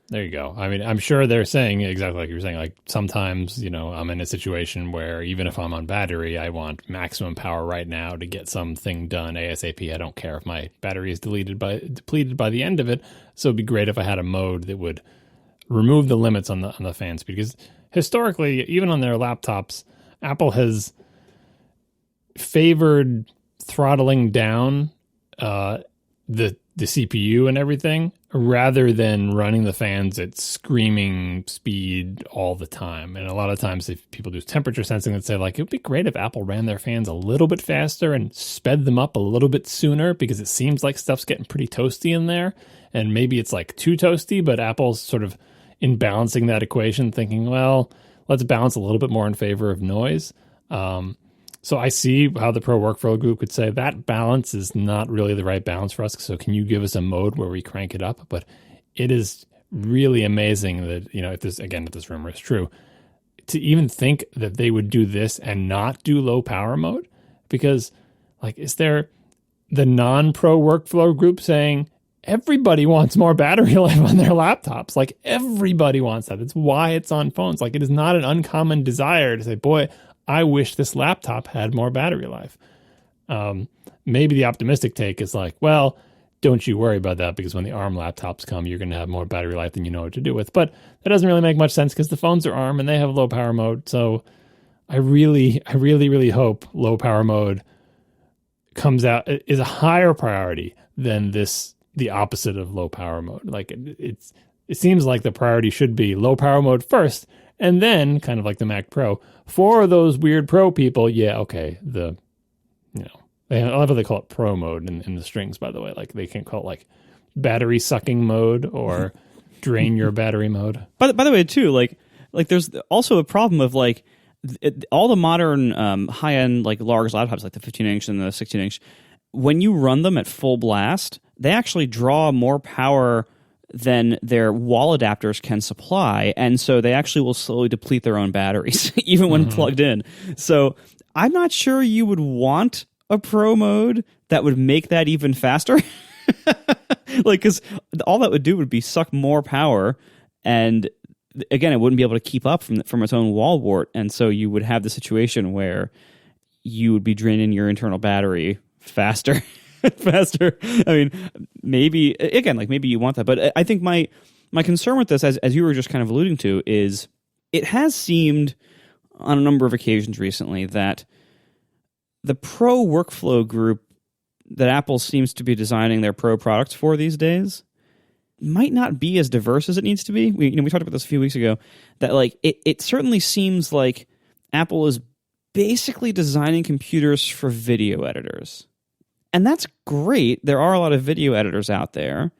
There you go. I mean, I'm sure they're saying exactly like you were saying. Like sometimes, I'm in a situation where even if I'm on battery, I want maximum power right now to get something done ASAP. I don't care if my battery is depleted by the end of it. So it'd be great if I had a mode that would remove the limits on the fan speed. Because historically, even on their laptops, Apple has favored throttling down the CPU and everything rather than running the fans at screaming speed all the time. And a lot of times if people do temperature sensing, that say like, it would be great if Apple ran their fans a little bit faster and sped them up a little bit sooner, because it seems like stuff's getting pretty toasty in there. And maybe it's like too toasty, but Apple's sort of in balancing that equation, thinking, well, let's balance a little bit more in favor of noise. So I see how the Pro Workflow Group could say that balance is not really the right balance for us. So can you give us a mode where we crank it up? But it is really amazing that, if this rumor is true, to even think that they would do this and not do low power mode. Because like, is there the non-Pro Workflow Group saying everybody wants more battery life on their laptops? Like everybody wants that. It's why it's on phones. Like it is not an uncommon desire to say, boy, I wish this laptop had more battery life. Maybe the optimistic take is like, well, don't you worry about that, because when the ARM laptops come, you're going to have more battery life than you know what to do with. But that doesn't really make much sense because the phones are ARM and they have low power mode. So I really hope low power mode comes out, is a higher priority than the opposite of low power mode. Like it seems like the priority should be low power mode first, and then kind of like the Mac Pro for those weird Pro people. Yeah. Okay. I love how they call it Pro mode in the strings, by the way. Like they can't call it like battery sucking mode or drain your battery mode. By the way, too, like there's also a problem of like all the modern high end, like large laptops, like the 15-inch and the 16-inch, when you run them at full blast, they actually draw more power than their wall adapters can supply, and so they actually will slowly deplete their own batteries even when plugged in. So I'm not sure you would want a Pro mode that would make that even faster. Like, because all that would do would be suck more power, and again, it wouldn't be able to keep up from its own wall wart, and so you would have the situation where you would be draining your internal battery faster. Faster. I mean, maybe you want that, but I think my concern with this, as you were just kind of alluding to, is it has seemed on a number of occasions recently that the Pro Workflow Group that Apple seems to be designing their Pro products for these days might not be as diverse as it needs to be. We talked about this a few weeks ago, that like it certainly seems like Apple is basically designing computers for video editors. And that's great. There are a lot of video editors out there,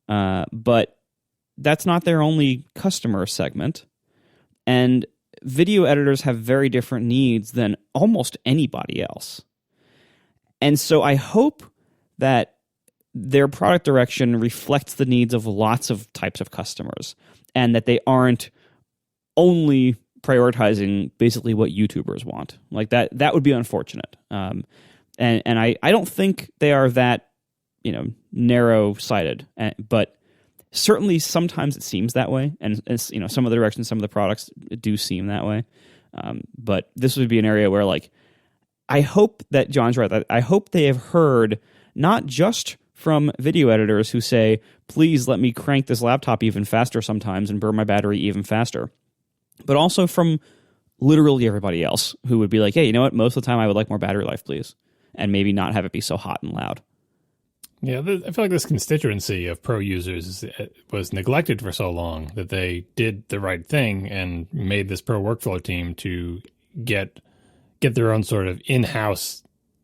but that's not their only customer segment. And video editors have very different needs than almost anybody else. And so I hope that their product direction reflects the needs of lots of types of customers, and that they aren't only prioritizing basically what YouTubers want. Like that would be unfortunate. And I don't think they are that, narrow-sighted, but certainly sometimes it seems that way, and some of the directions, some of the products do seem that way. But this would be an area where, like, I hope that John's right. I hope they have heard not just from video editors who say, please let me crank this laptop even faster sometimes and burn my battery even faster, but also from literally everybody else who would be like, hey, you know what? Most of the time I would like more battery life, please. And maybe not have it be so hot and loud. Yeah, I feel like this constituency of Pro users was neglected for so long that they did the right thing and made this Pro Workflow team to get their own sort of in-house,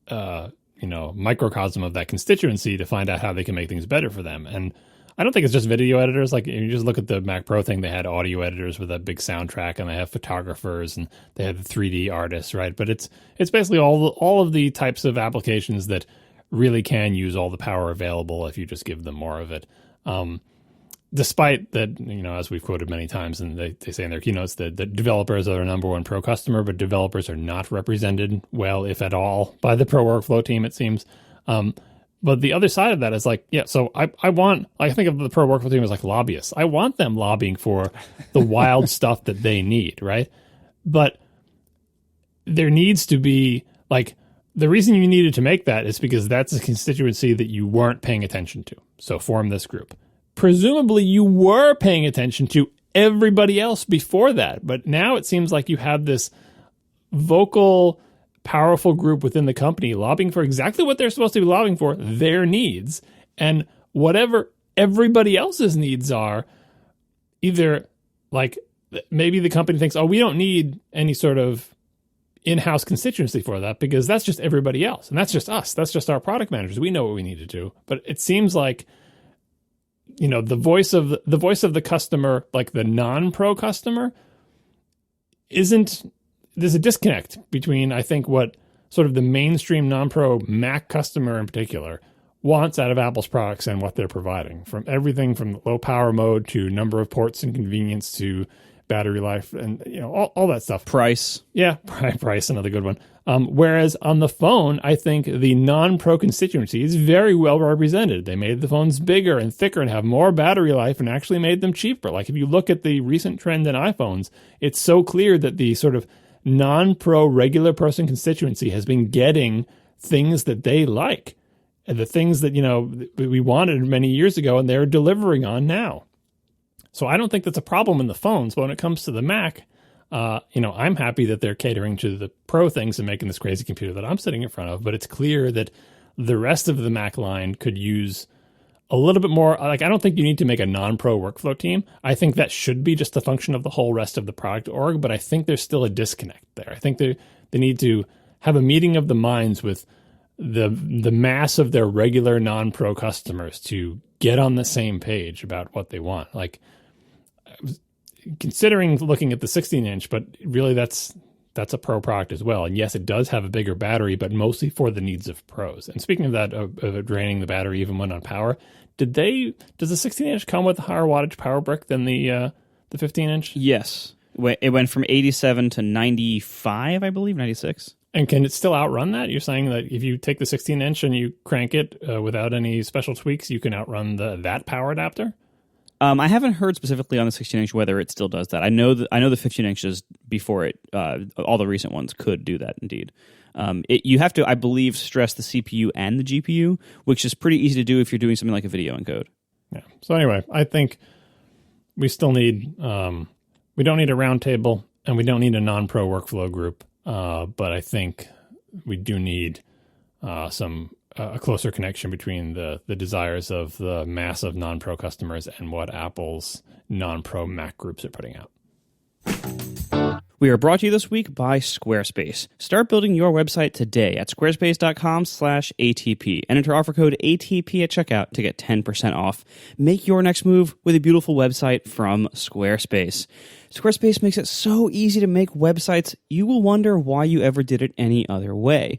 microcosm of that constituency to find out how they can make things better for them. And I don't think it's just video editors. Like, you just look at the Mac Pro thing, they had audio editors with a big soundtrack, and they have photographers, and they have the 3D artists, right? But it's basically all of the types of applications that really can use all the power available if you just give them more of it. despite that, as we've quoted many times, and they say in their keynotes that developers are their number one pro customer, but developers are not represented well, if at all, by the pro workflow team, it seems. But the other side of that is like, so I think of the pro workflow team as like lobbyists. I want them lobbying for the wild stuff that they need, right? But there needs to be, like, the reason you needed to make that is because that's a constituency that you weren't paying attention to. So form this group. Presumably you were paying attention to everybody else before that, but now it seems like you have this vocal, powerful group within the company lobbying for exactly what they're supposed to be lobbying for, their needs, and whatever everybody else's needs are, either like maybe the company thinks, we don't need any sort of in-house constituency for that because that's just everybody else, and that's just us. That's just our product managers. We know what we need to do. But it seems like the voice of the customer, like the non-pro customer, there's a disconnect between, I think, what sort of the mainstream non-pro Mac customer in particular wants out of Apple's products and what they're providing, from everything from low power mode to number of ports and convenience to battery life and all that stuff. Price. Yeah, price, another good one. Whereas on the phone, I think the non-pro constituency is very well represented. They made the phones bigger and thicker and have more battery life and actually made them cheaper. Like if you look at the recent trend in iPhones, it's so clear that the sort of non-pro regular person constituency has been getting things that they like, and the things that we wanted many years ago and they're delivering on now. So I don't think that's a problem in the phones, but when it comes to the Mac, I'm happy that they're catering to the pro things and making this crazy computer that I'm sitting in front of, but it's clear that the rest of the Mac line could use a little bit more. Like, I don't think you need to make a non-pro workflow team. I think that should be just a function of the whole rest of the product org, but I think there's still a disconnect there. I think they need to have a meeting of the minds with the mass of their regular non-pro customers to get on the same page about what they want. Like, considering looking at the 16-inch, but really that's a pro product as well. And yes, it does have a bigger battery, but mostly for the needs of pros. And speaking of that, of draining the battery even when on power, does the 16-inch come with a higher wattage power brick than the 15-inch? Yes. It went from 87 to 95, I believe, 96. And can it still outrun that? You're saying that if you take the 16-inch and you crank it without any special tweaks, you can outrun that power adapter? I haven't heard specifically on the 16-inch whether it still does that. I know the 15-inches before it, all the recent ones could do that indeed. You have to, I believe, stress the CPU and the GPU, which is pretty easy to do if you're doing something like a video encode. Yeah. So anyway, I think we still need, we don't need a roundtable and we don't need a non-pro workflow group, but I think we do need a closer connection between the desires of the massive non-pro customers and what Apple's non-pro Mac groups are putting out. We are brought to you this week by Squarespace. Start building your website today at squarespace.com/ATP and enter offer code ATP at checkout to get 10% off. Make your next move with a beautiful website from Squarespace. Squarespace makes it so easy to make websites, you will wonder why you ever did it any other way.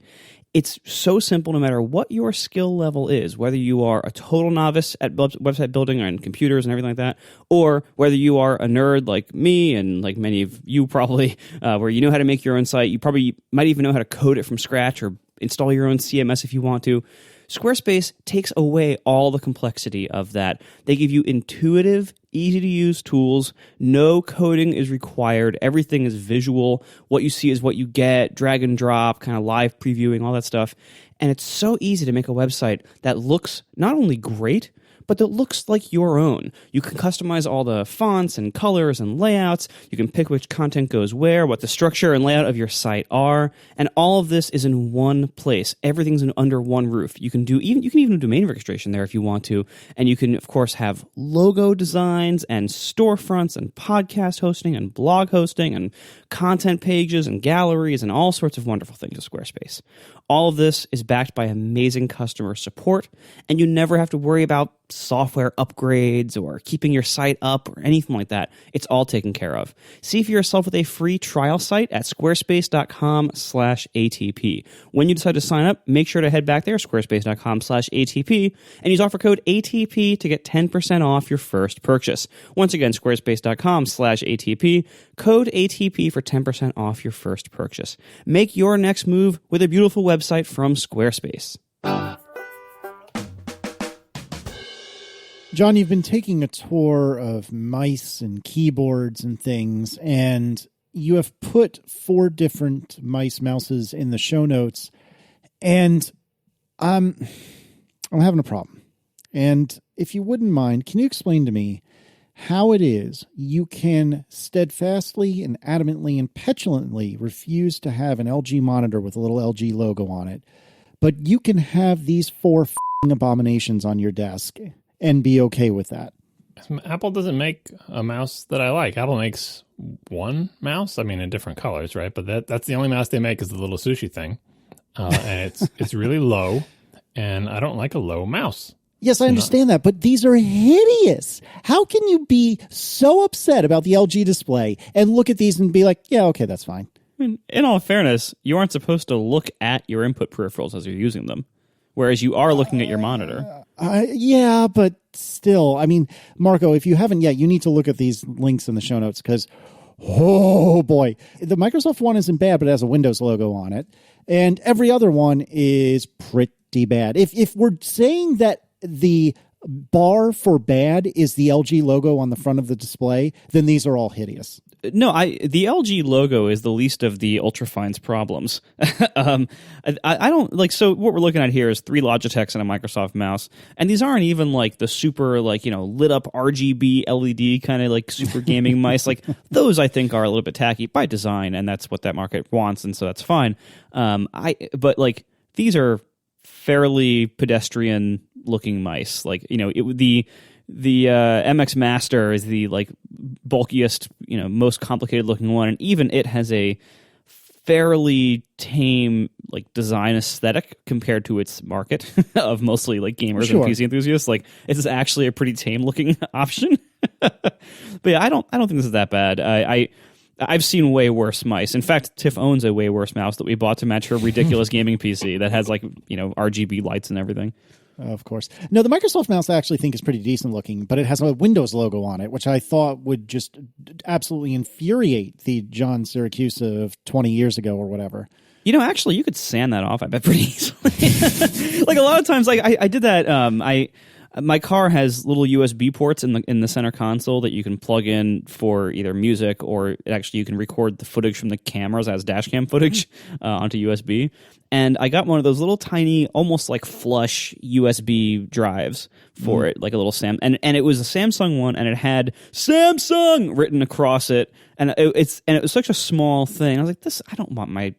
It's so simple no matter what your skill level is, whether you are a total novice at website building and computers and everything like that, or whether you are a nerd like me and like many of you probably, where you know how to make your own site. You probably might even know how to code it from scratch or install your own CMS if you want to. Squarespace takes away all the complexity of that. They give you intuitive, easy-to-use tools. No coding is required. Everything is visual. What you see is what you get, drag and drop, kind of live previewing, all that stuff. And it's so easy to make a website that looks not only great, but that looks like your own. You can customize all the fonts and colors and layouts. You can pick which content goes where, what the structure and layout of your site are, and all of this is in one place. Everything's under one roof. You can even do domain registration there if you want to, and you can of course have logo designs and storefronts and podcast hosting and blog hosting and content pages and galleries and all sorts of wonderful things with Squarespace. All of this is backed by amazing customer support, and you never have to worry about software upgrades or keeping your site up or anything like that, it's all taken care of. See for yourself with a free trial site at squarespace.com/ATP. When you decide to sign up, make sure to head back there, squarespace.com/ATP, and use offer code ATP to get 10% off your first purchase. Once again, squarespace.com/ATP, code ATP for 10% off your first purchase. Make your next move with a beautiful website from Squarespace. John, you've been taking a tour of mice and keyboards and things, and you have put 4 different mouses in the show notes, and I'm having a problem. And if you wouldn't mind, can you explain to me how it is you can steadfastly and adamantly and petulantly refuse to have an LG monitor with a little LG logo on it, but you can have these 4 abominations on your desk and be okay with that? Apple doesn't make a mouse that I like. Apple makes one mouse, I mean, in different colors, right? But that's the only mouse they make is the little sushi thing. And it's really low, and I don't like a low mouse. Yes, I understand that, but these are hideous. How can you be so upset about the LG display and look at these and be like, yeah, okay, that's fine? I mean, in all fairness, you aren't supposed to look at your input peripherals as you're using them, whereas you are looking at your monitor. Yeah, but still, I mean, Marco, if you haven't yet, you need to look at these links in the show notes because, oh boy, the Microsoft one isn't bad, but it has a Windows logo on it. And every other one is pretty bad. If we're saying that the bar for bad is the LG logo on the front of the display, then these are all hideous. No, the LG logo is the least of the Ultrafine's problems. I don't like. So what we're looking at here is 3 Logitechs and a Microsoft mouse, and these aren't even like the super lit up RGB LED kind of like super gaming mice. Like those, I think are a little bit tacky by design, and that's what that market wants, and so that's fine. But like these are fairly pedestrian looking mice. Like the MX Master is the like bulkiest, most complicated looking one, and even it has a fairly tame like design aesthetic compared to its market of mostly like gamers and PC enthusiasts. Like it's actually a pretty tame looking option. But yeah, I don't think this is that bad. I've seen way worse mice. In fact, Tiff owns a way worse mouse that we bought to match her ridiculous gaming PC that has like RGB lights and everything. Of course. No, the Microsoft mouse I actually think is pretty decent looking, but it has a Windows logo on it, which I thought would just absolutely infuriate the John Syracuse of 20 years ago or whatever. Actually, you could sand that off, I bet, pretty easily. Like a lot of times, like I did that. My car has little USB ports in the center console that you can plug in for either music or actually you can record the footage from the cameras as dash cam footage onto USB. And I got one of those little tiny, almost like flush USB drives for it, like a little and it was a Samsung one, and it had Samsung written across it, and it was such a small thing. I was like, I don't want my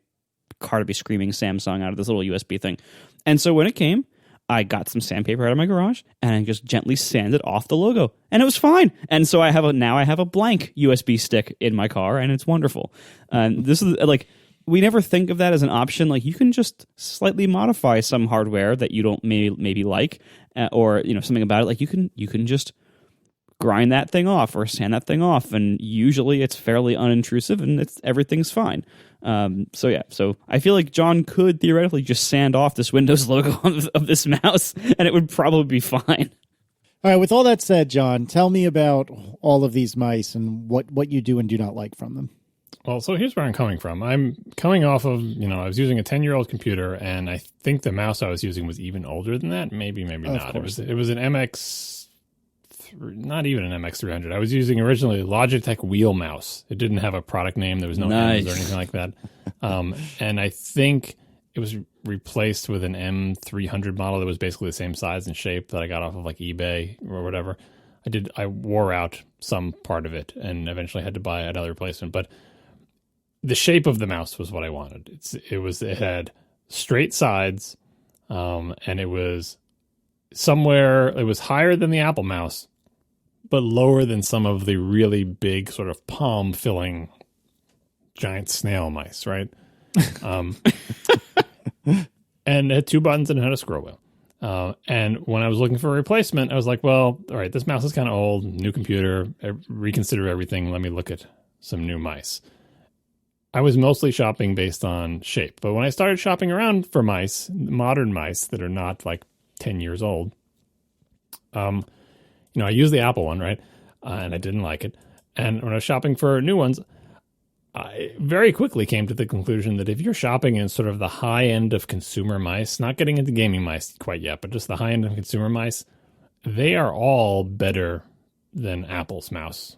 car to be screaming Samsung out of this little USB thing. And so when it came, I got some sandpaper out of my garage and I just gently sanded off the logo, and it was fine. And so I have a blank USB stick in my car, and it's wonderful. And this is like, we never think of that as an option. Like you can just slightly modify some hardware that you don't maybe like, or something about it. Like you can just grind that thing off or sand that thing off, and usually it's fairly unintrusive and everything's fine. So I feel like John could theoretically just sand off this Windows logo of this mouse, and it would probably be fine. All right. With all that said, John, tell me about all of these mice and what you do and do not like from them. Well, so here's where I'm coming from. I'm coming off of, I was using a 10-year-old computer, and I think the mouse I was using was even older than that. Maybe not. It was an MX, not even an MX300. I was using originally a Logitech wheel mouse. It didn't have a product name. There was no M's or anything like that. And I think it was replaced with an M300 model that was basically the same size and shape that I got off of like eBay or whatever. I wore out some part of it and eventually had to buy another replacement, but the shape of the mouse was what I wanted. It had straight sides, and it was higher than the Apple mouse, but lower than some of the really big sort of palm filling giant snail mice, right? And it had 2 buttons and it had a scroll wheel. And when I was looking for a replacement, I was like, well, all right, this mouse is kind of old, new computer, reconsider everything. Let me look at some new mice. I was mostly shopping based on shape. But when I started shopping around for mice, modern mice that are not like 10 years old, I used the Apple one, right? And I didn't like it. And when I was shopping for new ones, I very quickly came to the conclusion that if you're shopping in sort of the high end of consumer mice, not getting into gaming mice quite yet, but just the high end of consumer mice, they are all better than Apple's mouse.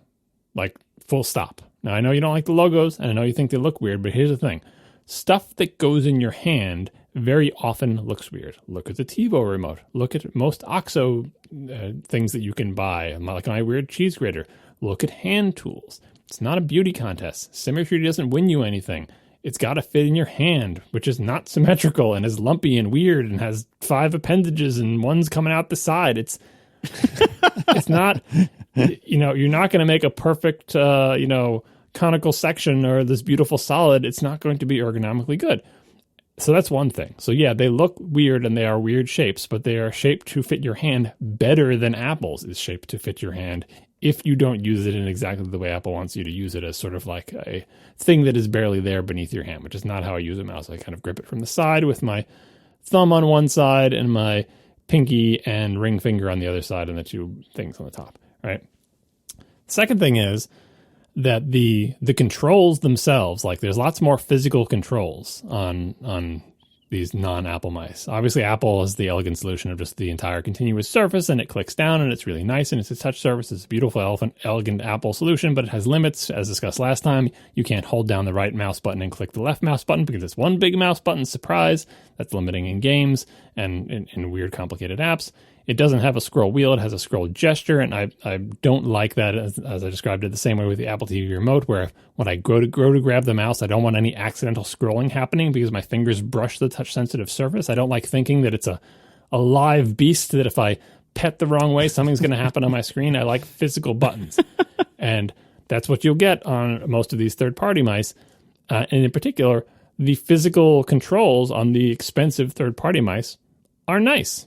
Like, full stop. Now, I know you don't like the logos, and I know you think they look weird, but here's the thing. Stuff that goes in your hand very often looks weird. Look at the TiVo remote. Look at most OXO things that you can buy, like my weird cheese grater. Look at hand tools. It's not a beauty contest. Symmetry doesn't win you anything. It's got to fit in your hand, which is not symmetrical and is lumpy and weird and has 5 appendages and one's coming out the side. It's not, you're not going to make a perfect, conical section or this beautiful solid. It's not going to be ergonomically good. So that's one thing. So yeah, they look weird and they are weird shapes, but they are shaped to fit your hand better than Apple's is shaped to fit your hand if you don't use it in exactly the way Apple wants you to use it, as sort of like a thing that is barely there beneath your hand, which is not how I use a mouse. I kind of grip it from the side with my thumb on one side and my pinky and ring finger on the other side and the 2 things on the top, right? Second thing is that the controls themselves, like there's lots more physical controls on these non-Apple mice. Obviously, Apple is the elegant solution of just the entire continuous surface, and it clicks down, and it's really nice, and it's a touch surface. It's a beautiful, elegant Apple solution, but it has limits. As discussed last time, you can't hold down the right mouse button and click the left mouse button because it's one big mouse button. Surprise! That's limiting in games and in weird, complicated apps. It doesn't have a scroll wheel. It has a scroll gesture, and I don't like that, as I described it, the same way with the Apple TV remote, where when I go to grab the mouse, I don't want any accidental scrolling happening because my fingers brush the touch-sensitive surface. I don't like thinking that it's a live beast, that if I pet the wrong way, something's going to happen on my screen. I like physical buttons, and that's what you'll get on most of these third-party mice, and in particular, the physical controls on the expensive third-party mice are nice.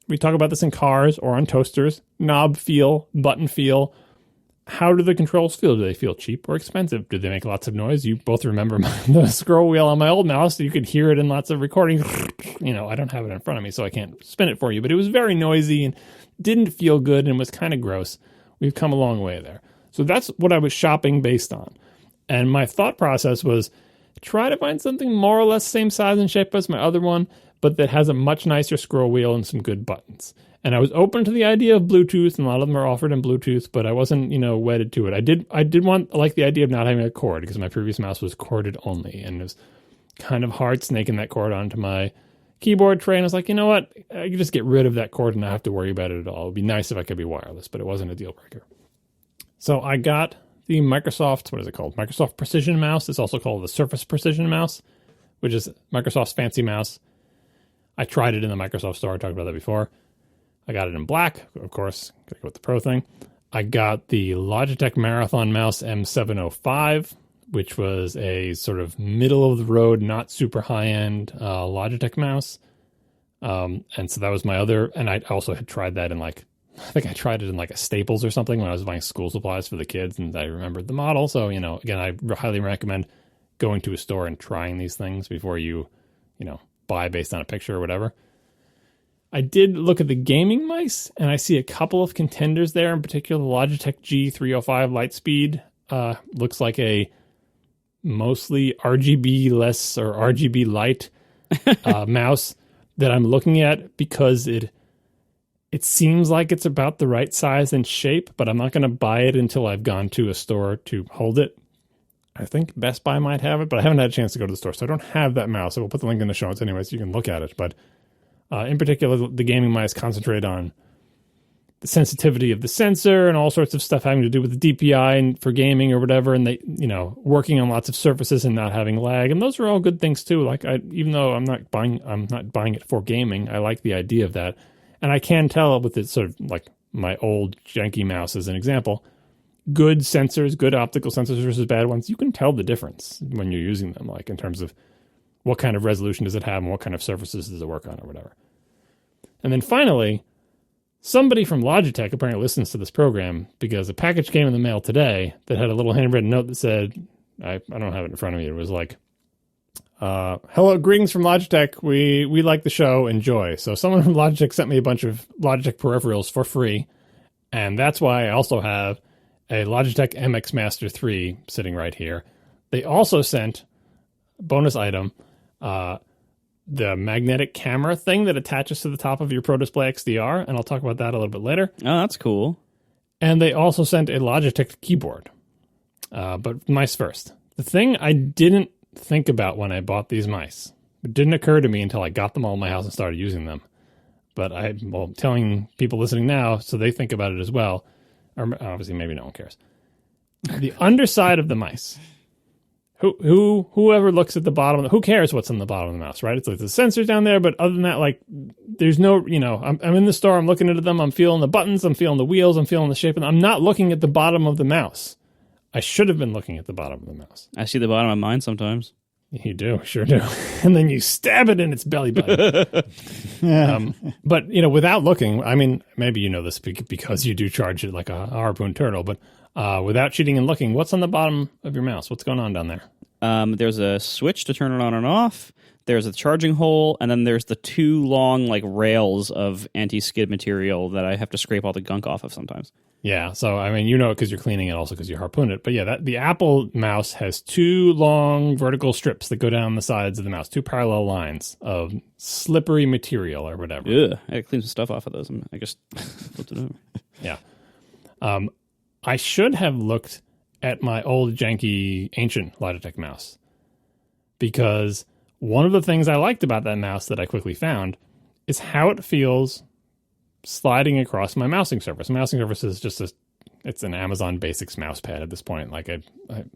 We talk about this in cars or on toasters. Knob feel, button feel. How do the controls feel? Do they feel cheap or expensive? Do they make lots of noise? You both remember the scroll wheel on my old mouse. You could hear it in lots of recordings. I don't have it in front of me, so I can't spin it for you. But it was very noisy and didn't feel good and was kind of gross. We've come a long way there. So that's what I was shopping based on. And my thought process was try to find something more or less same size and shape as my other one, but that has a much nicer scroll wheel and some good buttons. And I was open to the idea of Bluetooth, and a lot of them are offered in Bluetooth, but I wasn't, wedded to it. I did want the idea of not having a cord, because my previous mouse was corded only, and it was kind of hard snaking that cord onto my keyboard tray. And I was like, you know what? I could just get rid of that cord and not have to worry about it at all. It would be nice if I could be wireless, but it wasn't a deal breaker. So I got the Microsoft, what is it called? Microsoft Precision Mouse. It's also called the Surface Precision Mouse, which is Microsoft's fancy mouse. I tried it in the Microsoft store. I talked about that before. I got it in black, of course. Gotta go with the Pro thing. I got the Logitech Marathon Mouse M705, which was a sort of middle-of-the-road, not super high-end Logitech mouse. And so that was my other... And I also had tried that in I think I tried it in a Staples or something when I was buying school supplies for the kids, and I remembered the model. So, again, I highly recommend going to a store and trying these things before you, buy based on a picture or whatever. I did look at the gaming mice, and I see a couple of contenders there. In particular, the Logitech G305 Lightspeed looks like a mostly RGB less or RGB light mouse that I'm looking at because it seems like it's about the right size and shape, but I'm not going to buy it until I've gone to a store to hold it. I think Best Buy might have it, but I haven't had a chance to go to the store, so I don't have that mouse. So we'll put the link in the show notes anyway, so you can look at it. But in particular, the gaming mice concentrate on the sensitivity of the sensor and all sorts of stuff having to do with the DPI and for gaming or whatever, and they, working on lots of surfaces and not having lag, and those are all good things too. Even though I'm not buying it for gaming, I like the idea of that, and I can tell with it sort of like my old janky mouse as an example. Good sensors, good optical sensors versus bad ones, you can tell the difference when you're using them, in terms of what kind of resolution does it have and what kind of surfaces does it work on or whatever. And then finally, somebody from Logitech apparently listens to this program because a package came in the mail today that had a little handwritten note that said, I don't have it in front of me. It was like, hello, greetings from Logitech. We like the show. Enjoy. So someone from Logitech sent me a bunch of Logitech peripherals for free. And that's why I also have a Logitech MX Master 3 sitting right here. They also sent, bonus item, the magnetic camera thing that attaches to the top of your Pro Display XDR, and I'll talk about that a little bit later. Oh, that's cool. And they also sent a Logitech keyboard. But mice first. The thing I didn't think about when I bought these mice, it didn't occur to me until I got them all in my house and started using them. But I'm telling people listening now so they think about it as well. Or obviously maybe no one cares. The underside of the mice. Whoever looks at the bottom, who cares what's on the bottom of the mouse, right? It's like the sensors down there, but other than that, like, there's no, I'm in the store, I'm looking into them, I'm feeling the buttons, I'm feeling the wheels, I'm feeling the shape, and I'm not looking at the bottom of the mouse. I should have been looking at the bottom of the mouse. I see the bottom of mine sometimes. You do, sure do. And then you stab it in its belly button. But, without looking, I mean, maybe you know this because you do charge it like a harpoon turtle, but without cheating and looking, what's on the bottom of your mouse? What's going on down there? There's a switch to turn it on and off. There's a charging hole, and then there's the two long rails of anti-skid material that I have to scrape all the gunk off of sometimes. Yeah, so I mean, it because you're cleaning it, also because you harpoon it. But yeah, the Apple mouse has two long vertical strips that go down the sides of the mouse, two parallel lines of slippery material or whatever. Ugh, I had to clean some stuff off of those. I just flipped it over. Yeah. I should have looked at my old janky ancient Logitech mouse because one of the things I liked about that mouse that I quickly found is how it feels sliding across my mousing surface. Mousing surface is just it's an Amazon Basics mouse pad at this point. Like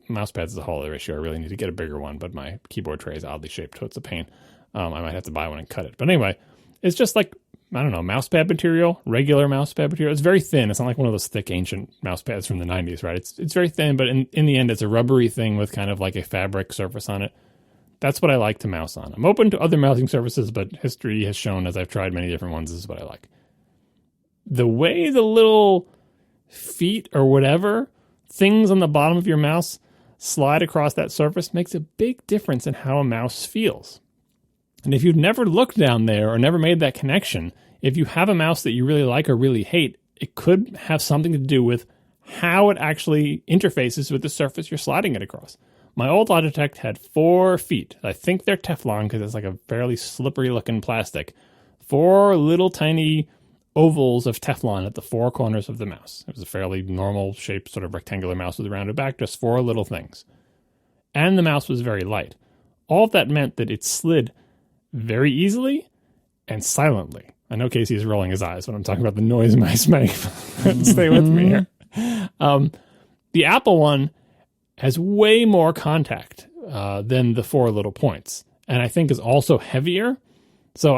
mouse pads is a whole other issue. I really need to get a bigger one, but my keyboard tray is oddly shaped, so it's a pain. I might have to buy one and cut it. But anyway, it's just like, I don't know, mouse pad material, regular mouse pad material. It's very thin. It's not like one of those thick ancient mouse pads from the 90s, right? It's very thin, but in the end, it's a rubbery thing with kind of like a fabric surface on it. That's what I like to mouse on. I'm open to other mousing surfaces, but history has shown, as I've tried many different ones, this is what I like. The way the little feet or whatever things on the bottom of your mouse slide across that surface makes a big difference in how a mouse feels. And if you've never looked down there or never made that connection, if you have a mouse that you really like or really hate, it could have something to do with how it actually interfaces with the surface you're sliding it across. My old Logitech had 4 feet. I think they're Teflon because it's like a fairly slippery looking plastic. 4 little tiny ovals of Teflon at the 4 corners of the mouse. It was a fairly normal shaped sort of rectangular mouse with a rounded back, just 4 little things. And the mouse was very light. All of that meant that it slid very easily and silently. I know Casey is rolling his eyes when I'm talking about the noise mice make. Stay with me here. The Apple one has way more contact than the 4 little points, and I think is also heavier. So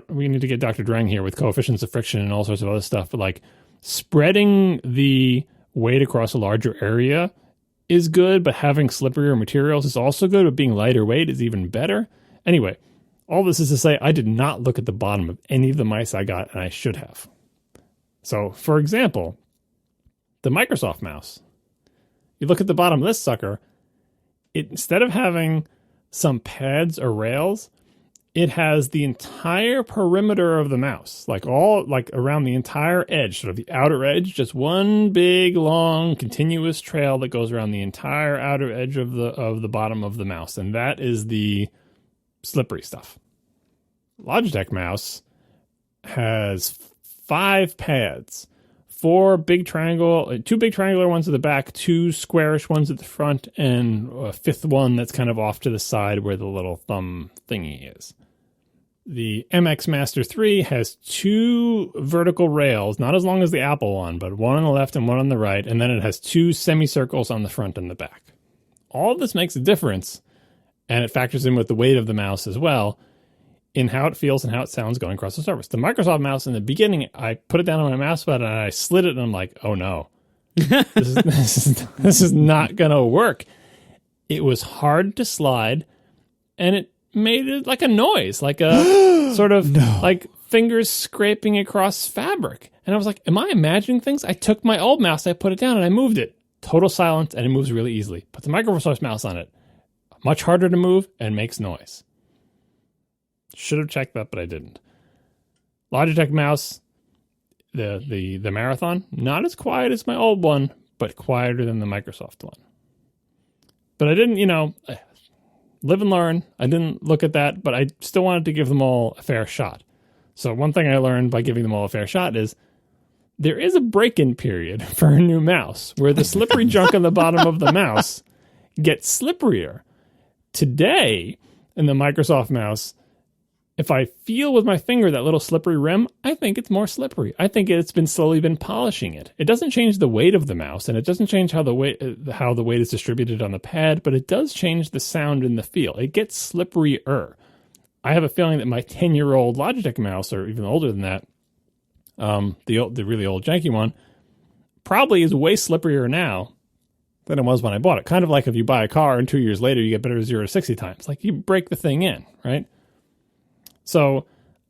we need to get Dr. Drang here with coefficients of friction and all sorts of other stuff, but like spreading the weight across a larger area is good, but having slipperier materials is also good, but being lighter weight is even better. Anyway, all this is to say, I did not look at the bottom of any of the mice I got, and I should have. So, for example, the Microsoft mouse. You look at the bottom of this sucker, instead of having some pads or rails, it has the entire perimeter of the mouse, like around the entire edge, sort of the outer edge, just one big, long, continuous trail that goes around the entire outer edge of the bottom of the mouse, and that is the slippery stuff. Logitech mouse has 5 pads, 2 big triangular ones at the back, 2 squarish ones at the front, and a 5th one that's kind of off to the side where the little thumb thingy is. The MX Master 3 has 2 vertical rails, not as long as the Apple one, but one on the left and one on the right, and then it has 2 semicircles on the front and the back. All of this makes a difference, and it factors in with the weight of the mouse as well, in how it feels and how it sounds going across the surface. The Microsoft mouse, in the beginning, I put it down on my mouse pad and I slid it, and I'm like, oh no, this is not going to work. It was hard to slide, and it made it like a noise, like a sort of like fingers scraping across fabric. And I was like, am I imagining things? I took my old mouse, I put it down, and I moved it. Total silence, and it moves really easily. Put the Microsoft mouse on it. Much harder to move and makes noise. Should have checked that, but I didn't. Logitech mouse, the Marathon, not as quiet as my old one, but quieter than the Microsoft one. But I didn't, live and learn. I didn't look at that, but I still wanted to give them all a fair shot. So one thing I learned by giving them all a fair shot is there is a break-in period for a new mouse where the slippery junk on the bottom of the mouse gets slipperier. Today, in the Microsoft mouse, if I feel with my finger that little slippery rim, I think it's more slippery. I think it's been slowly polishing it. It doesn't change the weight of the mouse, and it doesn't change how the weight is distributed on the pad, but it does change the sound and the feel. It gets slipperier. I have a feeling that my 10-year-old Logitech mouse, or even older than that, the really old janky one, probably is way slipperier now than it was when I bought it. Kind of like if you buy a car and 2 years later you get better 0 to 60 times. Like you break the thing in, right? So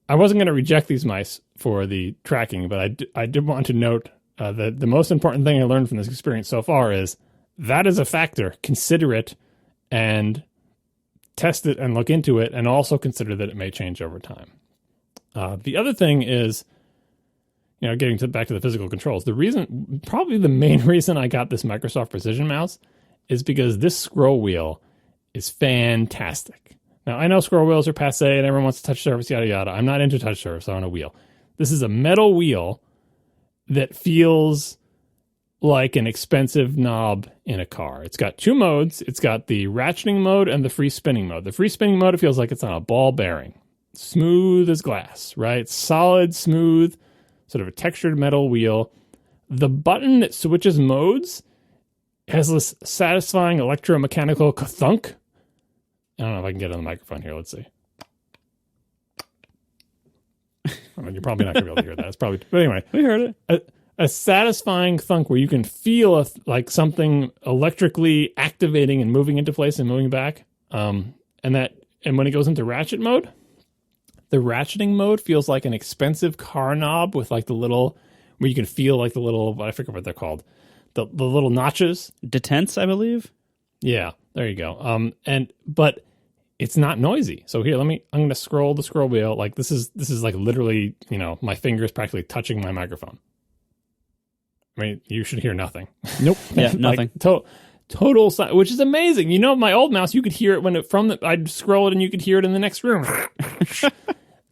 I wasn't going to reject these mice for the tracking, but I did want to note that the most important thing I learned from this experience so far is that is a factor. Consider it and test it and look into it, and also consider that it may change over time. The other thing is, getting back to the physical controls, probably the main reason I got this Microsoft Precision mouse is because this scroll wheel is fantastic. Now, I know scroll wheels are passe and everyone wants to touch surface, yada, yada. I'm not into touch surface on a wheel. This is a metal wheel that feels like an expensive knob in a car. It's got two modes. It's got the ratcheting mode and the free spinning mode. The free spinning mode, it feels like it's on a ball bearing. Smooth as glass, right? Solid, smooth, sort of a textured metal wheel. The button that switches modes has this satisfying electromechanical ka-thunk. I don't know if I can get it on the microphone here. Let's see. You're probably not going to be able to hear that. It's probably, but anyway, we heard it. A satisfying thunk where you can feel like something electrically activating and moving into place and moving back. And when it goes into ratchet mode, the ratcheting mode feels like an expensive car knob with like the little, where you can feel like the little, I forget what they're called, the little notches. Detents, I believe. Yeah, there you go. But it's not noisy. So here, I'm going to scroll the scroll wheel. Like this is like literally, my fingers practically touching my microphone. I mean, you should hear nothing. Nope. Yeah, nothing. Total, which is amazing. My old mouse, you could hear it I'd scroll it and you could hear it in the next room.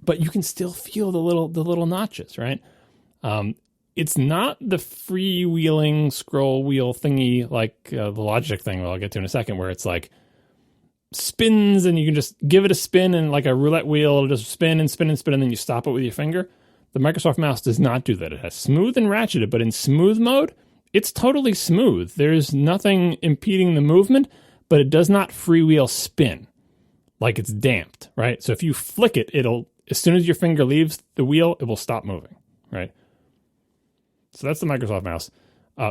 But you can still feel the little notches, right? It's not the freewheeling scroll wheel thingy like the Logitech thing that I'll get to in a second, where it's like spins and you can just give it a spin and like a roulette wheel, it'll just spin and spin and spin and then you stop it with your finger. The Microsoft mouse does not do that. It has smooth and ratcheted, but in smooth mode, it's totally smooth. There's nothing impeding the movement, but it does not freewheel spin like it's damped, right? So if you flick it, as soon as your finger leaves the wheel, it will stop moving, right? So that's the Microsoft mouse.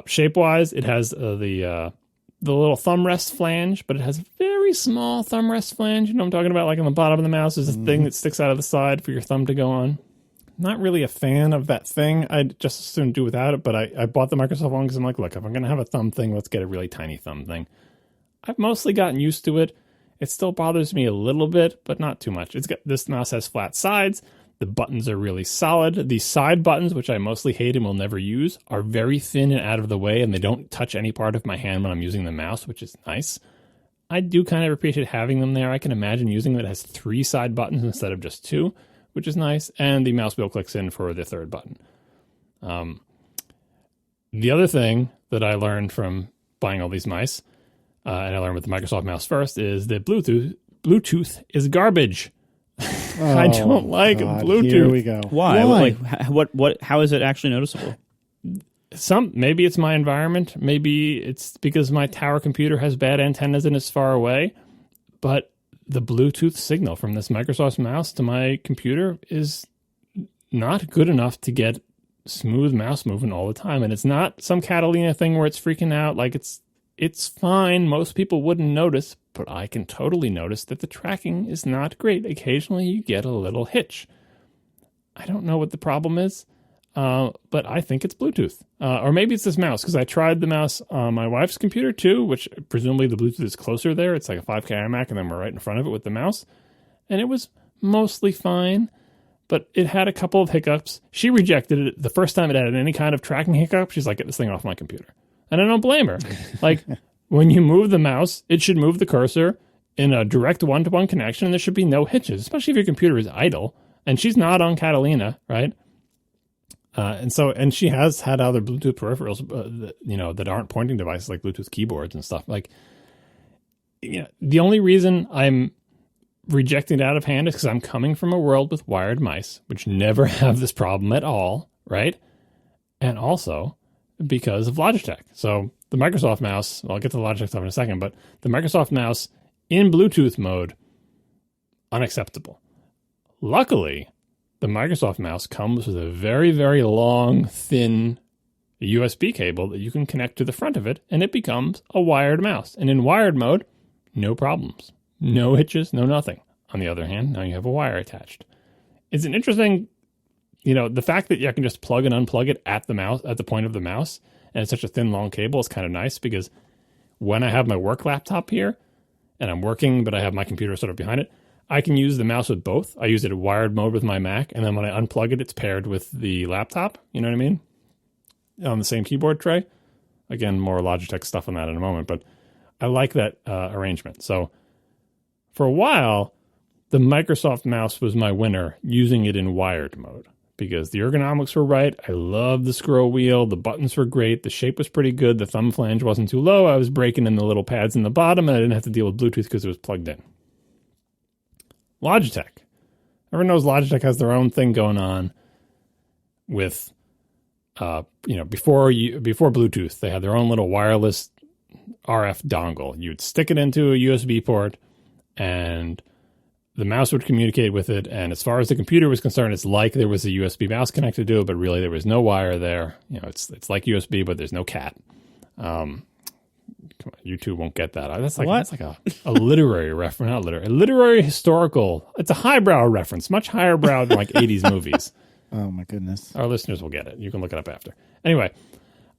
Shape-wise, it has the little thumb rest flange, but it has a very small thumb rest flange. You know what I'm talking about? Like on the bottom of the mouse, there's a thing that sticks out of the side for your thumb to go on. Not really a fan of that thing. I'd just as soon do without it, but I bought the Microsoft one because I'm like, look, if I'm going to have a thumb thing, let's get a really tiny thumb thing. I've mostly gotten used to it. It still bothers me a little bit, but not too much. This mouse has flat sides. The buttons are really solid. The side buttons, which I mostly hate and will never use, are very thin and out of the way, and they don't touch any part of my hand when I'm using the mouse, which is nice. I do kind of appreciate having them there. I can imagine using it. It has 3 side buttons instead of just 2, which is nice, and the mouse wheel clicks in for the third button. The other thing that I learned from buying all these mice, and I learned with the Microsoft mouse first, is that Bluetooth is garbage. I don't like Bluetooth. Here we go. Why? Like, what? How is it actually noticeable? Maybe it's my environment. Maybe it's because my tower computer has bad antennas and is far away. But the Bluetooth signal from this Microsoft mouse to my computer is not good enough to get smooth mouse movement all the time. And it's not some Catalina thing where it's freaking out. Like it's fine. Most people wouldn't notice, but I can totally notice that the tracking is not great. Occasionally you get a little hitch. I don't know what the problem is, but I think it's Bluetooth. Or maybe it's this mouse, because I tried the mouse on my wife's computer too, which presumably the Bluetooth is closer there. It's like a 5K iMac, and then we're right in front of it with the mouse. And it was mostly fine, but it had a couple of hiccups. She rejected it the first time it had any kind of tracking hiccup. She's like, get this thing off my computer. And I don't blame her. Like, when you move the mouse, it should move the cursor in a direct one-to-one connection, and there should be no hitches, especially if your computer is idle. And she's not on Catalina, right? And she has had other Bluetooth peripherals, that aren't pointing devices like Bluetooth keyboards and stuff. Like, the only reason I'm rejecting it out of hand is because I'm coming from a world with wired mice, which never have this problem at all, right? And also because of Logitech. So the Microsoft mouse, I'll get to the Logitech stuff in a second, but the Microsoft mouse in Bluetooth mode, unacceptable. Luckily, the Microsoft mouse comes with a very, very long, thin USB cable that you can connect to the front of it, and it becomes a wired mouse. And in wired mode, no problems. No hitches, no nothing. On the other hand, now you have a wire attached. It's an interesting, the fact that you can just plug and unplug it at the point of the mouse, and it's such a thin, long cable is kind of nice, because when I have my work laptop here, and I'm working, but I have my computer sort of behind it, I can use the mouse with both. I use it in wired mode with my Mac, and then when I unplug it, it's paired with the laptop. You know what I mean? On the same keyboard tray. Again, more Logitech stuff on that in a moment, but I like that arrangement. So for a while, the Microsoft mouse was my winner, using it in wired mode, because the ergonomics were right. I loved the scroll wheel. The buttons were great. The shape was pretty good. The thumb flange wasn't too low. I was breaking in the little pads in the bottom, and I didn't have to deal with Bluetooth because it was plugged in. Logitech. Everyone knows Logitech has their own thing going on with, before Bluetooth, they had their own little wireless RF dongle. You'd stick it into a USB port, and the mouse would communicate with it. And as far as the computer was concerned, it's like there was a USB mouse connected to it, but really there was no wire there. It's like USB, but there's no cat. Come on, you two won't get that. That's like a literary reference, not literary, a literary historical. It's a highbrow reference, much higher brow than like 80s movies. Oh my goodness. Our listeners will get it. You can look it up after. Anyway,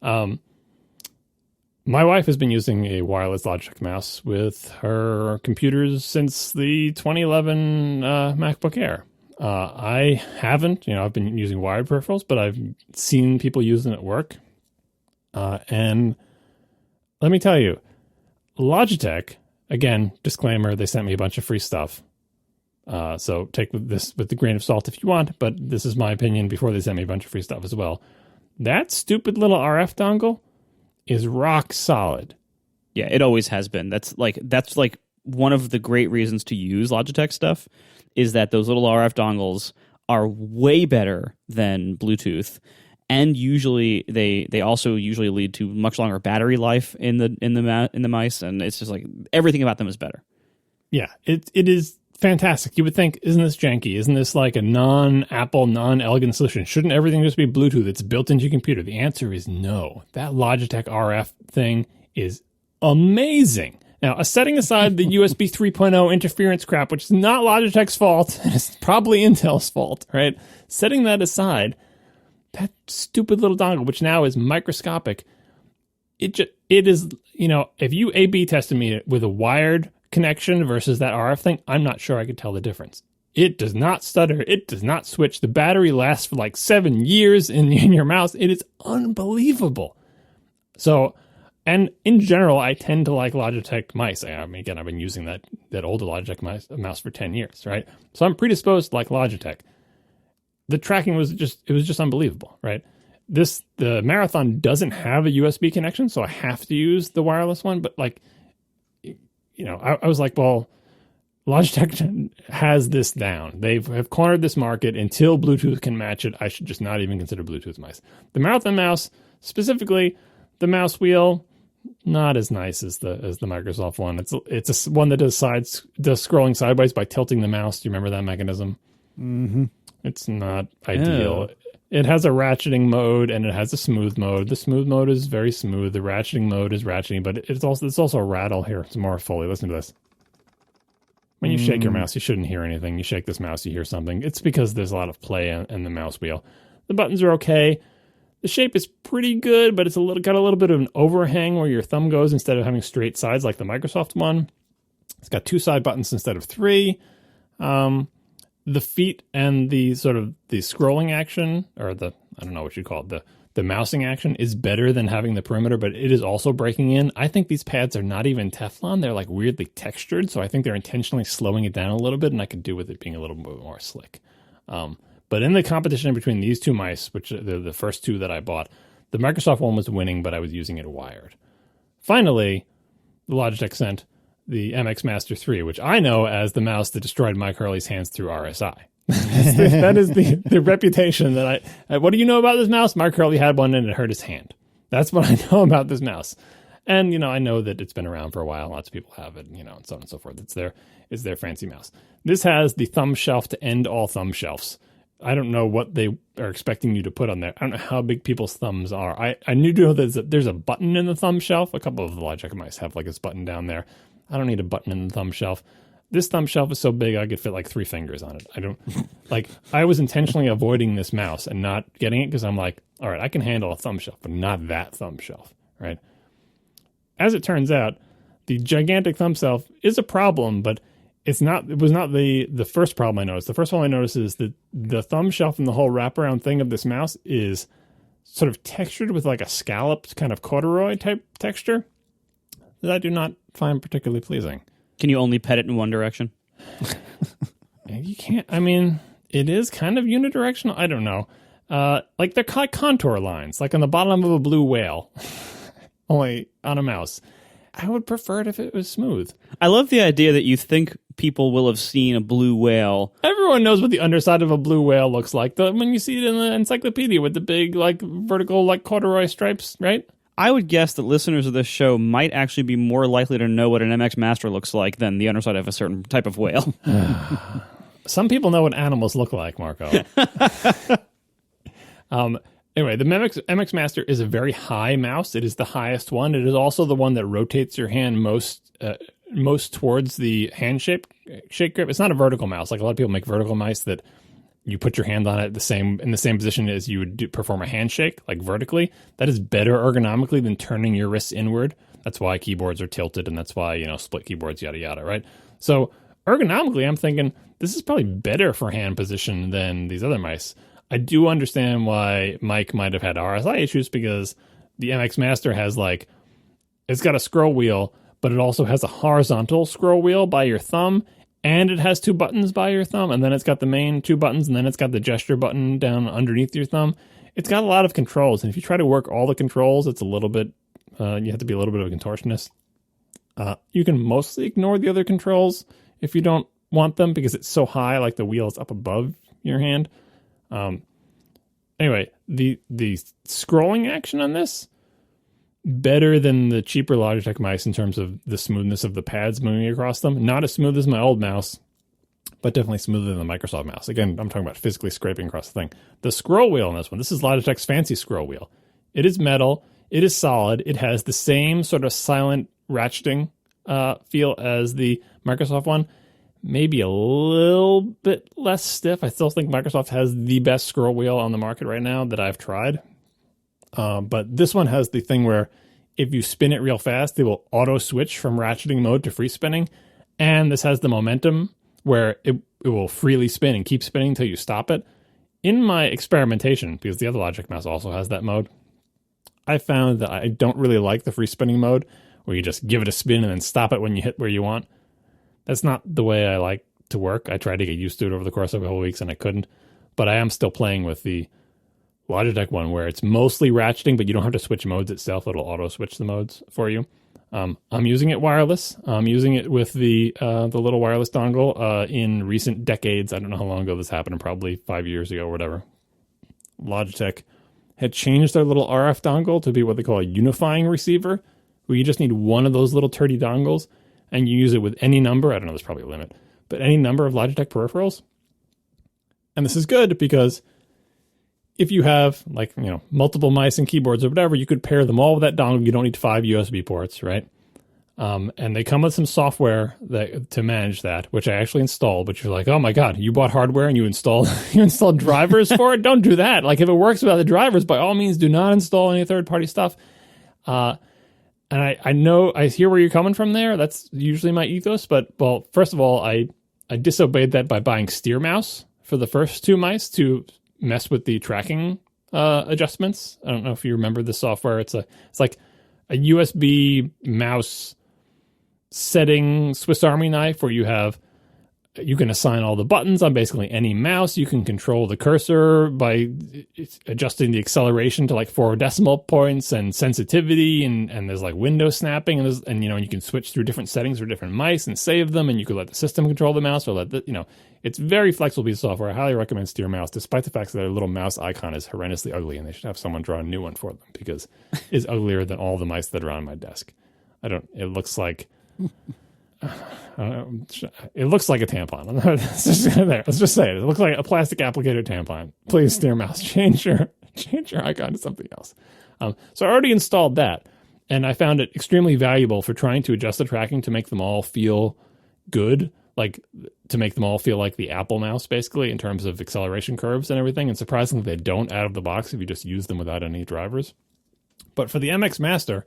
my wife has been using a wireless Logitech mouse with her computers since the 2011 MacBook Air. I haven't, I've been using wired peripherals, but I've seen people using it at work. And let me tell you, Logitech, again, disclaimer, they sent me a bunch of free stuff. So take this with a grain of salt if you want, but this is my opinion before they sent me a bunch of free stuff as well. That stupid little RF dongle is rock solid. Yeah, it always has been. That's like one of the great reasons to use Logitech stuff is that those little RF dongles are way better than Bluetooth. And usually they also usually lead to much longer battery life in the mice, and it's just like everything about them is better. Yeah, it is fantastic. You would think, isn't this janky? Isn't this like a non-Apple, non-elegant solution? Shouldn't everything just be Bluetooth? It's built into your computer. The answer is no. That Logitech RF thing is amazing. Now, setting aside the USB 3.0 interference crap, which is not Logitech's fault, and it's probably Intel's fault, right? Setting that aside, that stupid little dongle, which now is microscopic, it is, if you A/B tested me with a wired connection versus that RF thing, I'm not sure I could tell the difference. It does not stutter. It does not switch. The battery lasts for like 7 years in your mouse. It is unbelievable. So, and in general, I tend to like Logitech mice. I mean, again, I've been using that older Logitech mouse for 10 years, right? So I'm predisposed to like Logitech. The tracking was just unbelievable, right? The Marathon doesn't have a USB connection, so I have to use the wireless one. But I was like, well, Logitech has this down. They have cornered this market. Until Bluetooth can match it, I should just not even consider Bluetooth mice. The Marathon mouse, specifically the mouse wheel, not as nice as the Microsoft one. It's a one that does scrolling sideways by tilting the mouse. Do you remember that mechanism? Mm-hmm. It's not ideal. Oh. It has a ratcheting mode and it has a smooth mode. The smooth mode is very smooth. The ratcheting mode is ratcheting, but it's also a rattle here. It's more fully. Listen to this. When you shake your mouse, you shouldn't hear anything. You shake this mouse, you hear something. It's because there's a lot of play in the mouse wheel. The buttons are okay. The shape is pretty good, but it's got a little bit of an overhang where your thumb goes instead of having straight sides like the Microsoft one. It's got 2 side buttons instead of 3. The feet and the sort of the scrolling action, or I don't know what you call it, the mousing action is better than having the perimeter, but it is also breaking in. I think these pads are not even Teflon. They're like weirdly textured, so I think they're intentionally slowing it down a little bit, and I could do with it being a little bit more slick. But in the competition between these 2 mice, which are the first 2 that I bought, the Microsoft one was winning, but I was using it wired. Finally, the Logitech sent the MX Master 3, which I know as the mouse that destroyed Mike Hurley's hands through RSI. That is the reputation that what do you know about this mouse? Mark Hurley had one and it hurt his hand. That's what I know about this mouse. And, I know that it's been around for a while. Lots of people have it, and so on and so forth. It's their fancy mouse. This has the thumb shelf to end all thumb shelves. I don't know what they are expecting you to put on there. I don't know how big people's thumbs are. I knew to know that there's a button in the thumb shelf. A couple of the Logitech mice have like this button down there. I don't need a button in the thumb shelf. This thumb shelf is so big I could fit like 3 fingers on it. I don't I was intentionally avoiding this mouse and not getting it because I'm like, all right, I can handle a thumb shelf, but not that thumb shelf, right? As it turns out, the gigantic thumb shelf is a problem, but it was not the first problem I noticed. The first problem I noticed is that the thumb shelf and the whole wraparound thing of this mouse is sort of textured with like a scalloped kind of corduroy type texture that I do not find particularly pleasing. Can you only pet it in one direction? You can't. I mean, it is kind of unidirectional. I don't know. Like they're like contour lines, like on the bottom of a blue whale, only on a mouse. I would prefer it if it was smooth. I love the idea that you think people will have seen a blue whale. Everyone knows what the underside of a blue whale looks like. When you see it in the encyclopedia with the big, like, vertical, like, corduroy stripes, right? I would guess that listeners of this show might actually be more likely to know what an MX Master looks like than the underside of a certain type of whale. Some people know what animals look like, Marco. Anyway, the MX Master is a very high mouse. It is the highest one. It is also the one that rotates your hand most towards the hand shake grip. It's not a vertical mouse. Like a lot of people make vertical mice that you put your hand on it in the same position as you would perform a handshake, like vertically. That is better ergonomically than turning your wrists inward. That's why keyboards are tilted, and that's why, split keyboards, yada, yada, right? So ergonomically, I'm thinking this is probably better for hand position than these other mice. I do understand why Mike might have had RSI issues because the MX Master has it's got a scroll wheel, but it also has a horizontal scroll wheel by your thumb, and it has 2 buttons by your thumb, and then it's got the main 2 buttons, and then it's got the gesture button down underneath your thumb. It's got a lot of controls, and if you try to work all the controls, it's a little bit, you have to be a little bit of a contortionist. You can mostly ignore the other controls if you don't want them because it's so high, like the wheel is up above your hand. Anyway, the scrolling action on this, better than the cheaper Logitech mice in terms of the smoothness of the pads moving across them. Not as smooth as my old mouse, but definitely smoother than the Microsoft mouse. Again, I'm talking about physically scraping across the thing. The scroll wheel on this one, this is Logitech's fancy scroll wheel. It is metal. It is solid. It has the same sort of silent ratcheting feel as the Microsoft one. Maybe a little bit less stiff. I still think Microsoft has the best scroll wheel on the market right now that I've tried. But this one has the thing where if you spin it real fast, it will auto switch from ratcheting mode to free spinning. And this has the momentum where it will freely spin and keep spinning until you stop it. In my experimentation, because the other Logitech mouse also has that mode, I found that I don't really like the free spinning mode where you just give it a spin and then stop it when you hit where you want. That's not the way I like to work. I tried to get used to it over the course of a couple weeks and I couldn't. But I am still playing with the Logitech one where it's mostly ratcheting, but you don't have to switch modes itself. It'll auto switch the modes for you. I'm using it wireless. I'm using it with the little wireless dongle in recent decades. I don't know how long ago this happened, probably 5 years ago or whatever. Logitech had changed their little RF dongle to be what they call a unifying receiver, where you just need one of those little turdy dongles, and you use it with any number. I don't know, there's probably a limit, but any number of Logitech peripherals. And this is good because if you have multiple mice and keyboards or whatever, you could pair them all with that dongle. You don't need 5 USB ports, right? And they come with some software to manage that, which I actually installed. But you're like, oh my god, you bought hardware and you installed drivers for it? Don't do that. Like, if it works without the drivers, by all means, do not install any third-party stuff. And I know, I hear where you're coming from there. That's usually my ethos. But, well, first of all, I disobeyed that by buying steer mouse for the first 2 mice to mess with the tracking adjustments. I don't know if you remember the software. It's like a USB mouse setting Swiss Army knife where you can assign all the buttons on basically any mouse. You can control the cursor by adjusting the acceleration to like 4 decimal points and sensitivity, and there's like window snapping, and you can switch through different settings for different mice and save them, and you could let the system control the mouse, or it's very flexible piece of software. I highly recommend Steer Mouse, despite the fact that their little mouse icon is horrendously ugly, and they should have someone draw a new one for them because it's uglier than all the mice that are on my desk. It looks like it looks like a tampon. Let's just say it. It looks like a plastic applicator tampon. Please, Steer Mouse, change your icon to something else. So I already installed that, and I found it extremely valuable for trying to adjust the tracking to make them all feel good, like to make them all feel like the Apple mouse, basically, in terms of acceleration curves and everything. And surprisingly, they don't out of the box if you just use them without any drivers. But for the MX Master,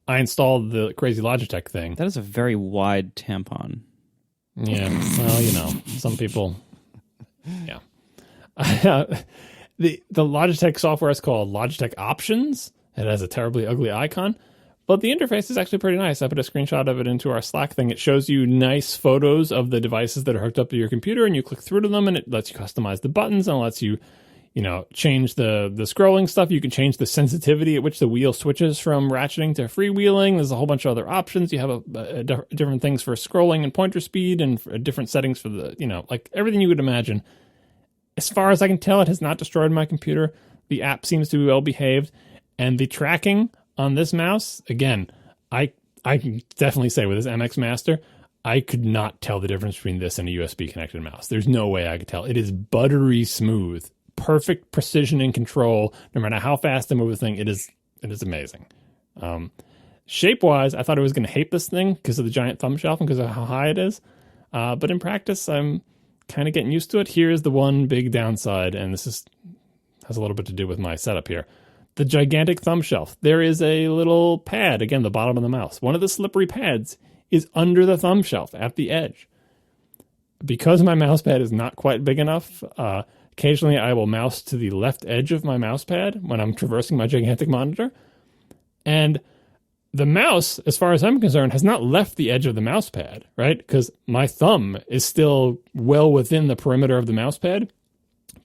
I installed the crazy Logitech thing. That is a very wide tampon. Yeah, well, some people. Yeah, the Logitech software is called Logitech Options. It has a terribly ugly icon, but the interface is actually pretty nice. I put a screenshot of it into our Slack thing. It shows you nice photos of the devices that are hooked up to your computer, and you click through to them, and it lets you customize the buttons and lets you change the scrolling stuff. You can change the sensitivity at which the wheel switches from ratcheting to freewheeling. There's a whole bunch of other options. You have different things for scrolling and pointer speed, and different settings for the, like everything you would imagine. As far as I can tell, it has not destroyed my computer. The app seems to be well behaved, and the tracking on this mouse, again, I can definitely say with this MX Master, I could not tell the difference between this and a USB connected mouse. There's no way I could tell. It is buttery smooth. Perfect precision and control, no matter how fast I move the thing. It is amazing. Shape-wise, I thought I was going to hate this thing because of the giant thumb shelf and because of how high it is. But in practice, I'm kind of getting used to it. Here's the one big downside, and this has a little bit to do with my setup here. The gigantic thumb shelf. There is a little pad, again, the bottom of the mouse. One of the slippery pads is under the thumb shelf at the edge. Because my mouse pad is not quite big enough, occasionally I will mouse to the left edge of my mouse pad when I'm traversing my gigantic monitor. And the mouse, as far as I'm concerned, has not left the edge of the mouse pad, right? Because my thumb is still well within the perimeter of the mouse pad.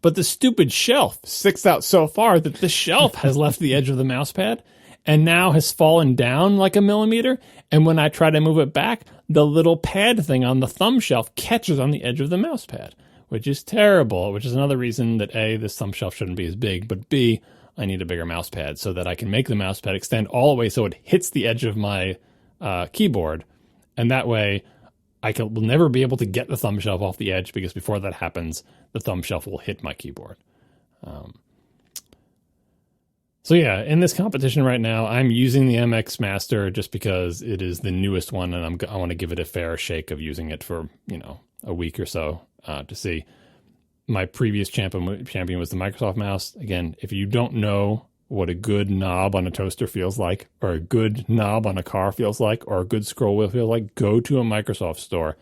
But the stupid shelf sticks out so far that the shelf has left the edge of the mouse pad and now has fallen down like a millimeter. And when I try to move it back, the little pad thing on the thumb shelf catches on the edge of the mouse pad, which is terrible, which is another reason that A, this thumb shelf shouldn't be as big, but B, I need a bigger mouse pad so that I can make the mouse pad extend all the way so it hits the edge of my keyboard. And that way will never be able to get the thumb shelf off the edge, because before that happens, the thumb shelf will hit my keyboard. So yeah, in this competition right now, I'm using the MX Master just because it is the newest one, and I want to give it a fair shake of using it for, a week or so to see. My previous champion was the Microsoft mouse. Again, if you don't know what a good knob on a toaster feels like, or a good knob on a car feels like, or a good scroll wheel feels like, go to a Microsoft store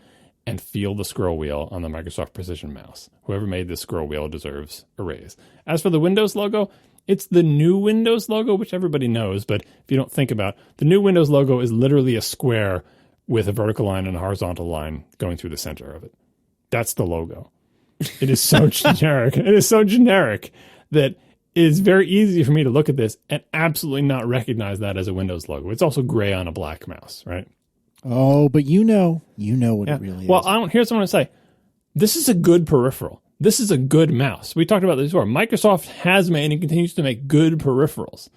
and feel the scroll wheel on the Microsoft Precision mouse. Whoever made this scroll wheel deserves a raise. As for the Windows logo, it's the new Windows logo, which everybody knows, but if you don't think about it, the new Windows logo is literally a square with a vertical line and a horizontal line going through the center of it. That's the logo. It is so generic. It is so generic that it is very easy for me to look at this and absolutely not recognize that as a Windows logo. It's also gray on a black mouse, right? Oh, but you know what it really is. Well, here's what I want to say. This is a good peripheral. This is a good mouse. We talked about this before. Microsoft has made and continues to make good peripherals.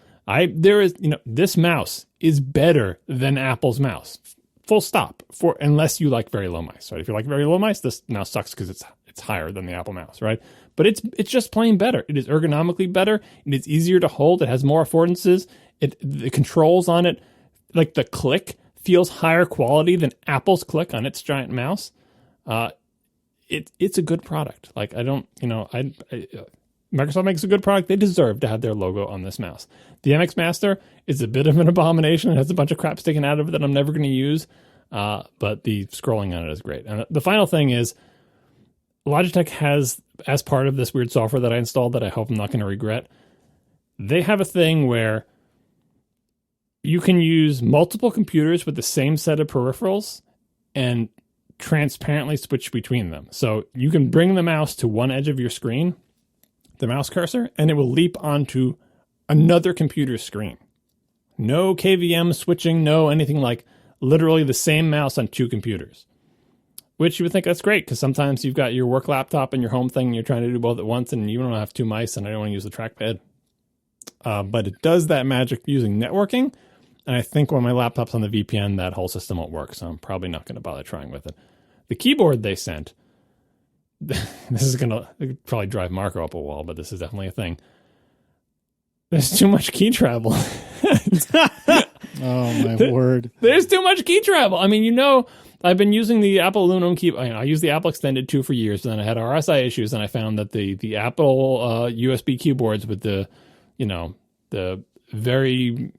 This mouse is better than Apple's mouse. Full stop. Unless you like very low mice, right? If you like very low mice, this mouse sucks because it's higher than the Apple mouse, right? But it's just plain better. It is ergonomically better. It is easier to hold. It has more affordances. The controls on it, like the click, feels higher quality than Apple's Click on its giant mouse, it's a good product. Like, I don't, Microsoft makes a good product. They deserve to have their logo on this mouse. The MX Master is a bit of an abomination. It has a bunch of crap sticking out of it that I'm never going to use. But the scrolling on it is great. And the final thing is Logitech has, as part of this weird software that I installed that I hope I'm not going to regret, they have a thing where you can use multiple computers with the same set of peripherals and transparently switch between them. So you can bring the mouse to one edge of your screen, the mouse cursor, and it will leap onto another computer's screen. No KVM switching, no anything, like literally the same mouse on two computers. Which you would think that's great, because sometimes you've got your work laptop and your home thing and you're trying to do both at once and you don't have two mice and I don't want to use the trackpad. But it does that magic using networking. And I think when my laptop's on the VPN, that whole system won't work. So I'm probably not going to bother trying with it. The keyboard they sent, this is going to probably drive Marco up a wall, but this is definitely a thing. There's too much key travel. Oh, my word. There's too much key travel. I mean, I've been using the Apple Linode key. I used the Apple Extended 2 for years, and then I had RSI issues, and I found that the Apple USB keyboards with the very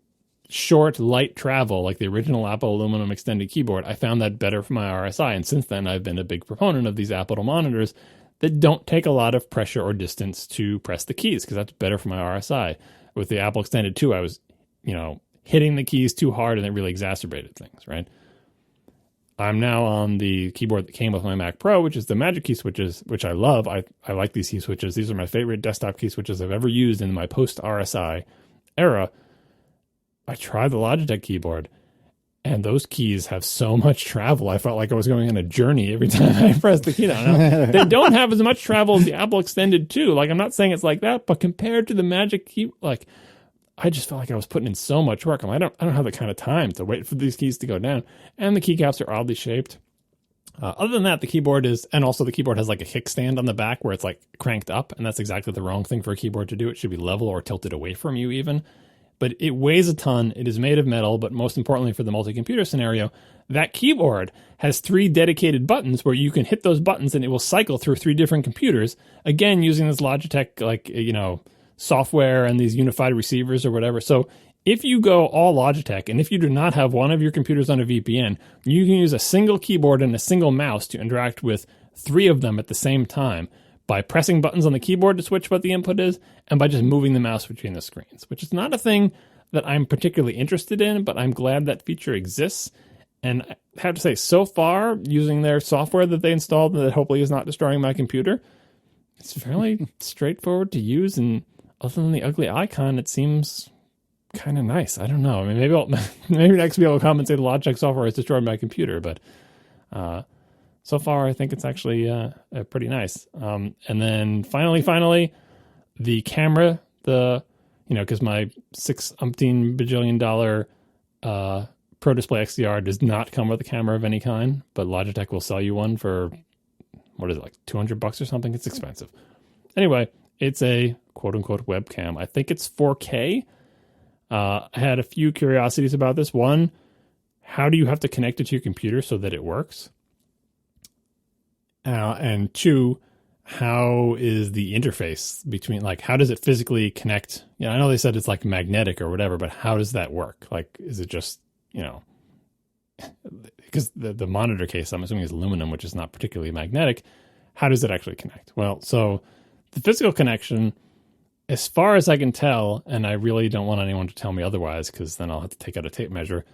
short, light travel, like the original Apple aluminum extended keyboard, I found that better for my RSI. And since then, I've been a big proponent of these Apple monitors that don't take a lot of pressure or distance to press the keys, because that's better for my RSI. With the Apple Extended 2, I was, hitting the keys too hard, and it really exacerbated things, right? I'm now on the keyboard that came with my Mac Pro, which is the Magic key switches, which I love. I like these key switches. These are my favorite desktop key switches I've ever used in my post-RSI era. I tried the Logitech keyboard, and those keys have so much travel. I felt like I was going on a journey every time I pressed the key down. Now, they don't have as much travel as the Apple Extended 2. Like, I'm not saying it's like that, but compared to the Magic key, like, I just felt like I was putting in so much work. I don't have the kind of time to wait for these keys to go down. And the keycaps are oddly shaped. Other than that, the keyboard has like a kickstand on the back where it's like cranked up, and that's exactly the wrong thing for a keyboard to do. It should be level or tilted away from you even. But it weighs a ton. It is made of metal, but most importantly for the multi-computer scenario, that keyboard has 3 dedicated buttons where you can hit those buttons and it will cycle through 3 different computers. Again, using this Logitech, software and these unified receivers or whatever. So if you go all Logitech, and if you do not have one of your computers on a VPN, you can use a single keyboard and a single mouse to interact with 3 of them at the same time, by pressing buttons on the keyboard to switch what the input is, and by just moving the mouse between the screens, which is not a thing that I'm particularly interested in, but I'm glad that feature exists. And I have to say, so far, using their software that they installed that hopefully is not destroying my computer, it's fairly straightforward to use, and other than the ugly icon, it seems kind of nice. I don't know. I mean, maybe next week I'll come and say the Logitech software has destroyed my computer, but so far, I think it's actually pretty nice. And then finally, the camera, because my $6 bajillion Pro Display XDR does not come with a camera of any kind, but Logitech will sell you one for, what is it, like $200 or something? It's expensive. Anyway, it's a quote-unquote webcam. I think it's 4K. I had a few curiosities about this. One, how do you have to connect it to your computer so that it works? And 2, how is the interface between, like, how does it physically connect? I know they said it's like magnetic or whatever, but how does that work? Like, is it just, because the monitor case, I'm assuming, is aluminum, which is not particularly magnetic. How does it actually connect? Well, so the physical connection, as far as I can tell, and I really don't want anyone to tell me otherwise, because then I'll have to take out a tape measure.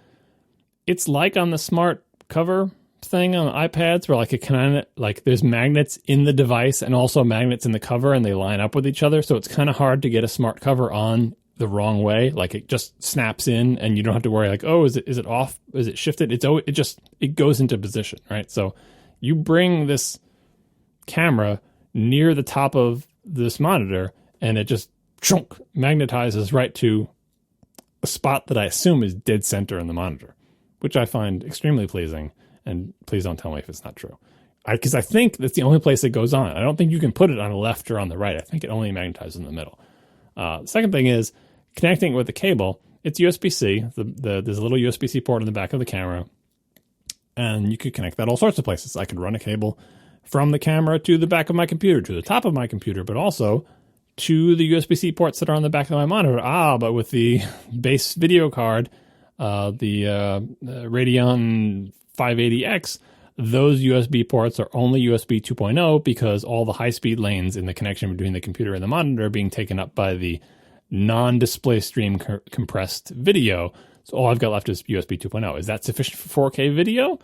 It's like on the smart cover thing on iPads, where there's magnets in the device and also magnets in the cover, and they line up with each other. So it's kind of hard to get a smart cover on the wrong way. Like, it just snaps in, and you don't have to worry like, oh, is it off? Is it shifted? It goes into position, right? So you bring this camera near the top of this monitor, and it just magnetizes right to a spot that I assume is dead center in the monitor, which I find extremely pleasing. And please don't tell me if it's not true. Because I think that's the only place it goes on. I don't think you can put it on the left or on the right. I think it only magnetizes in the middle. The second thing is connecting it with the cable. it's USB-C. There's a little USB-C port in the back of the camera, and you could connect that all sorts of places. I could run a cable from the camera to the back of my computer, to the top of my computer, but also to the USB-C ports that are on the back of my monitor. But with the base video card, the Radeon 580X, those USB ports are only USB 2.0 because all the high-speed lanes in the connection between the computer and the monitor are being taken up by the non-display stream compressed video. So all I've got left is USB 2.0. Is that sufficient for 4K video?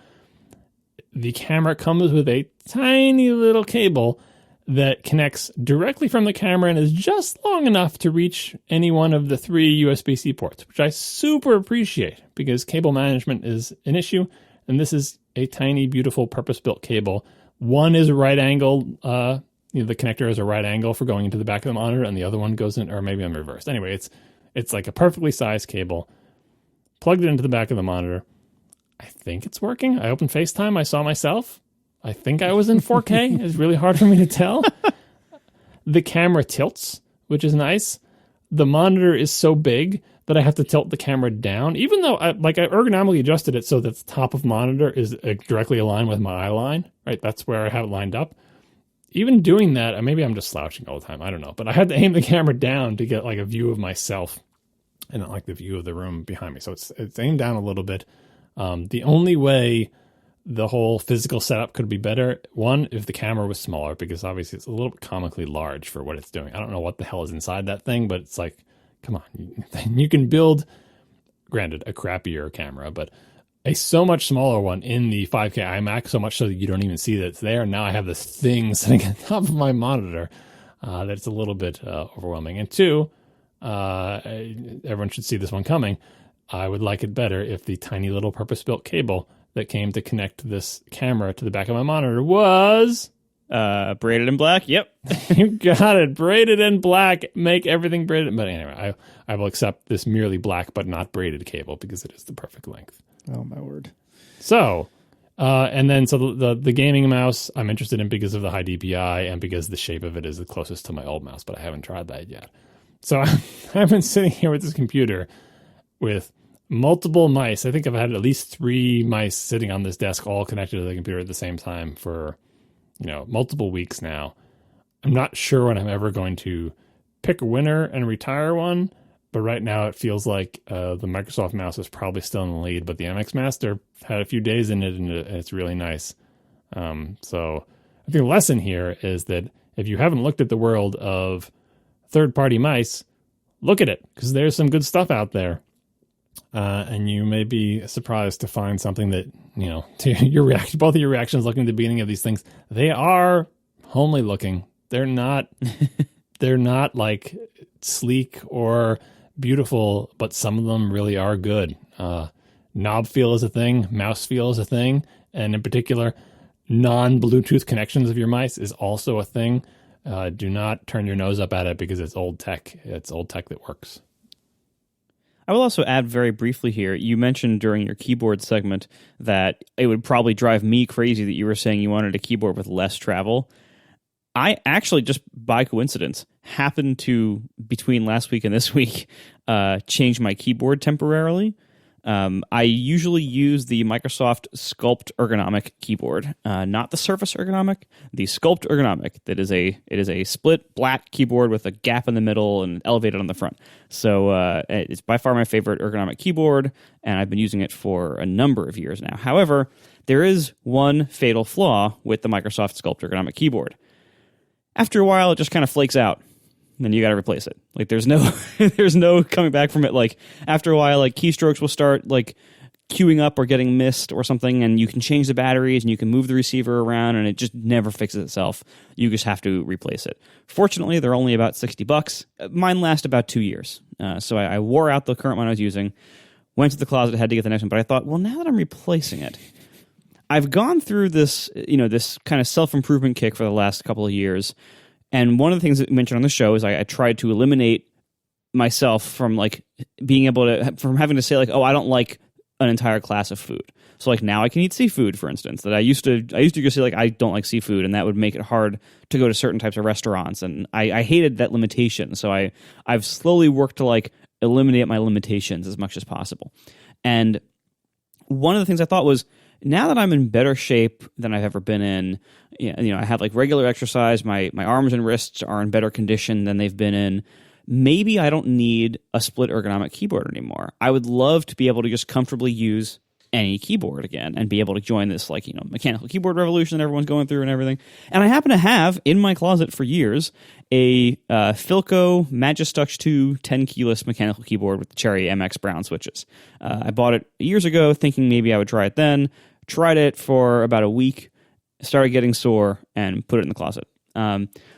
The camera comes with a tiny little cable that connects directly from the camera and is just long enough to reach any one of the 3 USB-C ports, which I super appreciate because cable management is an issue. And this is a tiny, beautiful, purpose-built cable. One is a right angle. The connector is a right angle for going into the back of the monitor, and the other one goes in, or maybe I'm reversed. Anyway, it's like a perfectly sized cable. Plugged it into the back of the monitor. I think it's working. I opened FaceTime. I saw myself. I think I was in 4K. It's really hard for me to tell. The camera tilts, which is nice. The monitor is so big that I have to tilt the camera down, even though I ergonomically adjusted it so that the top of monitor is directly aligned with my eye line, right? That's where I have it lined up. Even doing that, maybe I'm just slouching all the time. I don't know. But I had to aim the camera down to get like a view of myself and not like the view of the room behind me. So it's aimed down a little bit. The only way the whole physical setup could be better, one, if the camera was smaller, because obviously it's a little bit comically large for what it's doing. I don't know what the hell is inside that thing, but it's like, come on, you can build, granted, a crappier camera, but a so much smaller one in the 5K iMac, so much so that you don't even see that it's there. Now I have this thing sitting on top of my monitor that's a little bit overwhelming. And two, everyone should see this one coming. I would like it better if the tiny little purpose-built cable that came to connect this camera to the back of my monitor was... braided in black. Yep. You got it. Braided in black. Make everything braided. But anyway, I will accept this merely black but not braided cable because it is the perfect length. Oh, my word. So, the gaming mouse I'm interested in because of the high DPI and because the shape of it is the closest to my old mouse, but I haven't tried that yet. So I've been sitting here with this computer with multiple mice. I think I've had at least 3 mice sitting on this desk all connected to the computer at the same time for multiple weeks now. I'm not sure when I'm ever going to pick a winner and retire one, but right now it feels like the Microsoft mouse is probably still in the lead, but the MX Master had a few days in it, and it's really nice. So I think the lesson here is that if you haven't looked at the world of third-party mice, look at it, because there's some good stuff out there. And you may be surprised to find something that, to your reaction, both of your reactions looking at the beginning of these things, they are homely looking. They're not like sleek or beautiful, but some of them really are good. Knob feel is a thing. Mouse feel is a thing. And in particular, non-Bluetooth connections of your mice is also a thing. Do not turn your nose up at it because it's old tech. It's old tech that works. I will also add very briefly here, you mentioned during your keyboard segment that it would probably drive me crazy that you were saying you wanted a keyboard with less travel. I actually, just by coincidence, happened to, between last week and this week, change my keyboard temporarily. I usually use the Microsoft Sculpt ergonomic keyboard, not the Surface ergonomic, the Sculpt ergonomic. It is a split black keyboard with a gap in the middle and elevated on the front. So it's by far my favorite ergonomic keyboard, and I've been using it for a number of years now. However, there is one fatal flaw with the Microsoft Sculpt ergonomic keyboard. After a while, it just kind of flakes out. Then you got to replace it. Like there's no coming back from it. Like after a while, like keystrokes will start like queuing up or getting missed or something, and you can change the batteries and you can move the receiver around, and it just never fixes itself. You just have to replace it. Fortunately, they're only about $60. Mine last about 2 years. So I wore out the current one I was using, went to the closet, had to get the next one, but I thought, well, now that I'm replacing it, I've gone through this, this kind of self-improvement kick for the last couple of years. And one of the things that we mentioned on the show is I tried to eliminate myself from like being able to, from having to say like, oh, I don't like an entire class of food. So like now I can eat seafood, for instance, that I used to just say like, I don't like seafood, and that would make it hard to go to certain types of restaurants. And I hated that limitation. So I've slowly worked to like eliminate my limitations as much as possible. And one of the things I thought was, now that I'm in better shape than I've ever been in, I have like regular exercise, my arms and wrists are in better condition than they've been in, maybe I don't need a split ergonomic keyboard anymore. I would love to be able to just comfortably use any keyboard again and be able to join this mechanical keyboard revolution that everyone's going through and everything. And I happen to have in my closet for years a Philco Magistux 2 10 keyless mechanical keyboard with the Cherry MX Brown switches. I bought it years ago thinking maybe I would try it then. Tried it for about a week, started getting sore, and put it in the closet.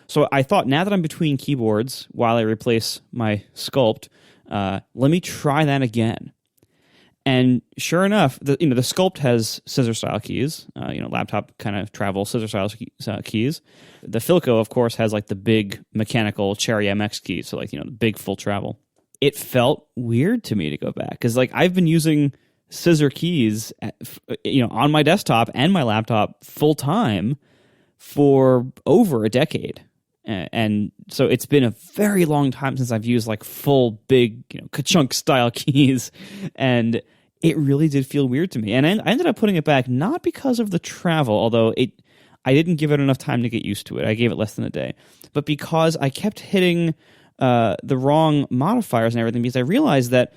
So I thought, now that I'm between keyboards while I replace my Sculpt, let me try that again. And sure enough, the Sculpt has scissor-style keys, laptop kind of travel scissor-style keys. The Philco, of course, has like the big mechanical Cherry MX keys, so the big full travel. It felt weird to me to go back because I've been using scissor keys, on my desktop and my laptop full time for over a decade. And so it's been a very long time since I've used full big, ka-chunk style keys. And it really did feel weird to me. And I ended up putting it back, not because of the travel, although I didn't give it enough time to get used to it. I gave it less than a day. But because I kept hitting the wrong modifiers and everything, because I realized that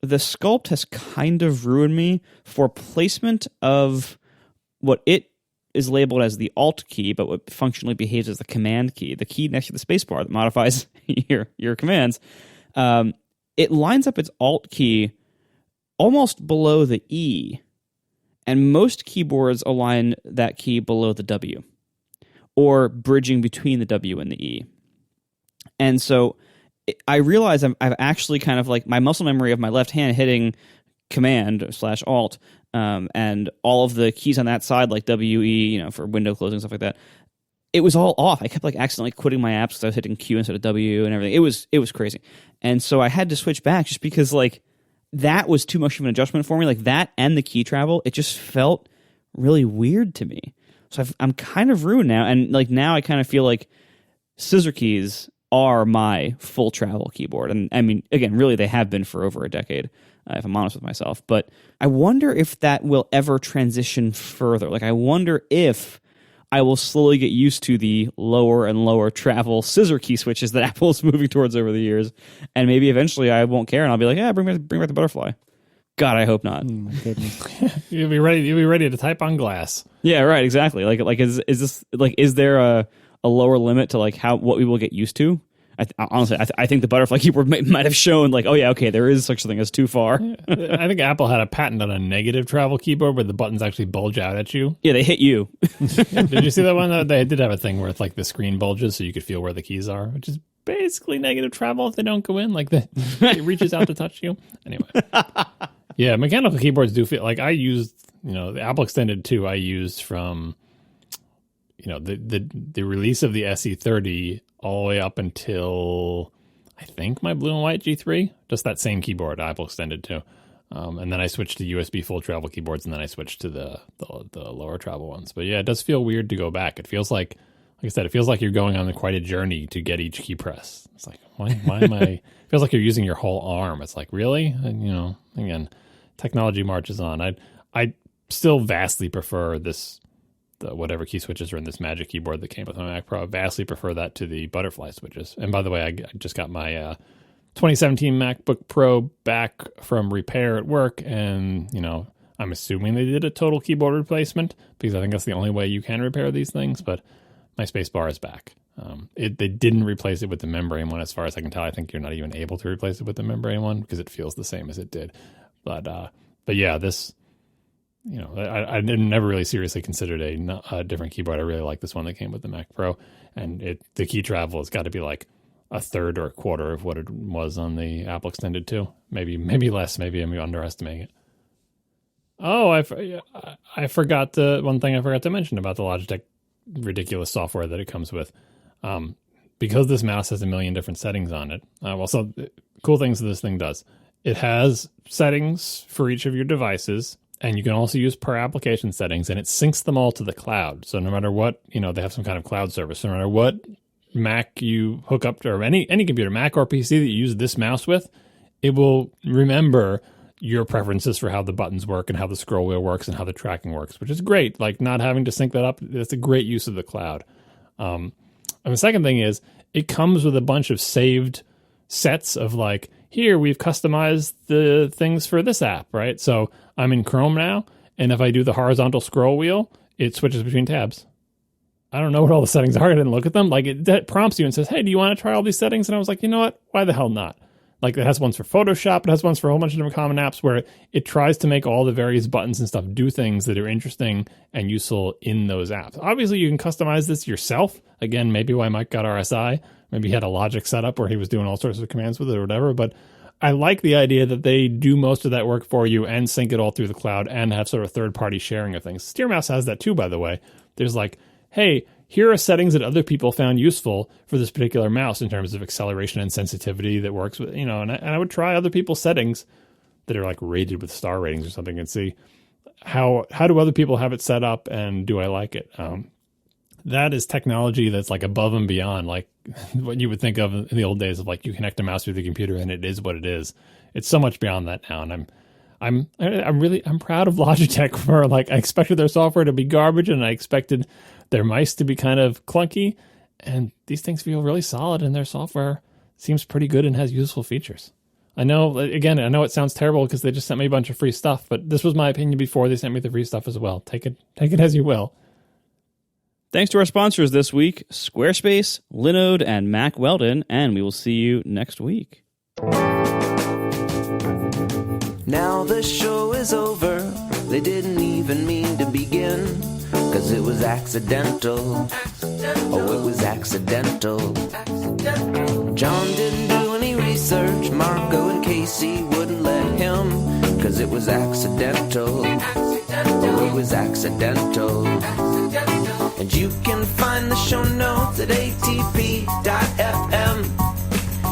the Sculpt has kind of ruined me for placement of what it is labeled as the Alt key, but what functionally behaves as the Command key, the key next to the spacebar that modifies your commands. It lines up its Alt key almost below the E, and most keyboards align that key below the W, or bridging between the W and the E. And so I realize I've actually kind of my muscle memory of my left hand hitting Command/Alt, and all of the keys on that side, like WE, for window closing, stuff like that. It was all off. I kept accidentally quitting my apps because I was hitting Q instead of W and everything. It was crazy. And so I had to switch back just because that was too much of an adjustment for me. That and the key travel, it just felt really weird to me. So I'm kind of ruined now. And now I kind of feel like scissor keys are my full travel keyboard. And I mean, again, really they have been for over a decade, if I'm honest with myself. But I wonder if that will ever transition further. I wonder if I will slowly get used to the lower and lower travel scissor key switches that Apple is moving towards over the years. And maybe eventually I won't care and I'll be like, yeah, bring back the butterfly. God, I hope not. Oh my goodness. You'll be ready to type on glass. Yeah, right, exactly. Is this is there a lower limit to what we will get used to? Honestly, I think the butterfly keyboard might have shown oh yeah, okay, there is such a thing as too far. I think Apple had a patent on a negative travel keyboard where the buttons actually bulge out at you. Yeah, they hit you. Did you see that one? They did have a thing where the screen bulges so you could feel where the keys are, which is basically negative travel if they don't go in. It reaches out to touch you. Anyway. Yeah, mechanical keyboards do feel I used, the Apple Extended 2 I used from, the release of the SE30 all the way up until I think my blue and white G3, just that same keyboard Apple Extended 2. And then I switched to USB full travel keyboards, and then I switched to the lower travel ones. But yeah, it does feel weird to go back. It feels like I said, it feels like you're going on quite a journey to get each key press. It's why am I? It feels like you're using your whole arm. It's really? And, again, technology marches on. I still vastly prefer whatever key switches are in this Magic keyboard that came with my Mac Pro. I vastly prefer that to the butterfly switches. And by the way, I just got my 2017 MacBook Pro back from repair at work, and I'm assuming they did a total keyboard replacement because I think that's the only way you can repair these things. But my space bar is back. They didn't replace it with the membrane one, as far as I can tell. I think you're not even able to replace it with the membrane one because it feels the same as it did. But yeah, this. I never really seriously considered a different keyboard. I really like this one that came with the Mac Pro, and the key travel has got to be a third or a quarter of what it was on the Apple Extended 2. Maybe less. Maybe I'm underestimating it. Oh, I forgot one thing I forgot to mention about the Logitech ridiculous software that it comes with. Because this mouse has a million different settings on it. So cool things that this thing does. It has settings for each of your devices. And you can also use per application settings, and it syncs them all to the cloud. So no matter what, they have some kind of cloud service. No matter what Mac you hook up to, or any computer, Mac or PC that you use this mouse with, it will remember your preferences for how the buttons work and how the scroll wheel works and how the tracking works, which is great. Like not having to sync that up, that's a great use of the cloud. And the second thing is it comes with a bunch of saved sets of like, here we've customized the things for this app, right? So I'm in Chrome now, and if I do the horizontal scroll wheel, it switches between tabs. I don't know what all the settings are. I didn't look at them. Like that prompts you and says, hey, do you want to try all these settings? And I was like, you know what? Why the hell not? Like it has ones for Photoshop. It has ones for a whole bunch of different common apps where it tries to make all the various buttons and stuff do things that are interesting and useful in those apps. Obviously, you can customize this yourself. Again, maybe why Mike got RSI. Maybe he had a Logic setup where he was doing all sorts of commands with it or whatever. But I like the idea that they do most of that work for you and sync it all through the cloud and have sort of third-party sharing of things. Steer Mouse has that too, by the way. There's like, hey, here are settings that other people found useful for this particular mouse in terms of acceleration and sensitivity that works with, and I would try other people's settings that are like rated with star ratings or something and see how do other people have it set up and do I like it? That is technology that's like above and beyond like what you would think of in the old days of like you connect a mouse to the computer and it is what it is. It's so much beyond that now, and I'm proud of Logitech for like I expected their software to be garbage and I expected their mice to be kind of clunky, and these things feel really solid and their software seems pretty good and has useful features. I know it sounds terrible because they just sent me a bunch of free stuff, but this was my opinion before they sent me the free stuff as well. Take it as you will. Thanks to our sponsors this week, Squarespace, Linode, and Mack Weldon, and we will see you next week. Now the show is over. They didn't even mean to begin, 'cause it was accidental. Oh, it was accidental. John didn't do any research. Marco and Casey wouldn't let him, 'cause it was accidental. Oh, it was accidental. And you can find the show notes at atp.fm.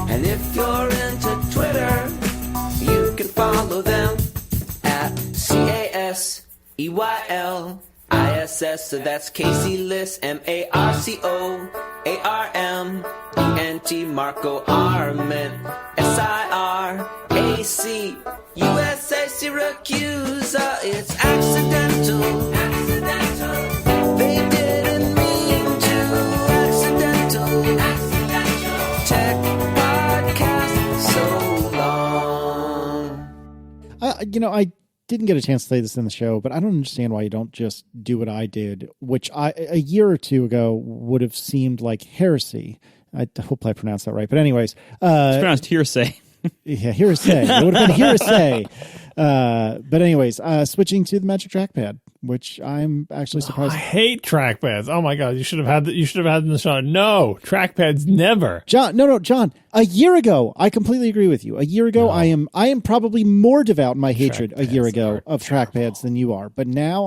And if you're into Twitter, you can follow them at CASEYLISS. So that's Casey Liss, MARCOARMENT, Marco Arment, SIRAC, USA Syracuse. It's accidental. They didn't mean to. Accidental. Tech podcast so long. I didn't get a chance to say this in the show, but I don't understand why you don't just do what I did, which a year or two ago would have seemed like heresy. I hope I pronounced that right. But anyways. It's pronounced hearsay. Yeah, hearsay. It would have been hearsay. But anyways, switching to the Magic Trackpad, which I'm actually surprised. I hate trackpads. Oh my god, you should have had in the show. No, trackpads never. John. A year ago, I completely agree with you. A year ago, no. I am probably more devout in my hatred a year ago of trackpads than you are. But now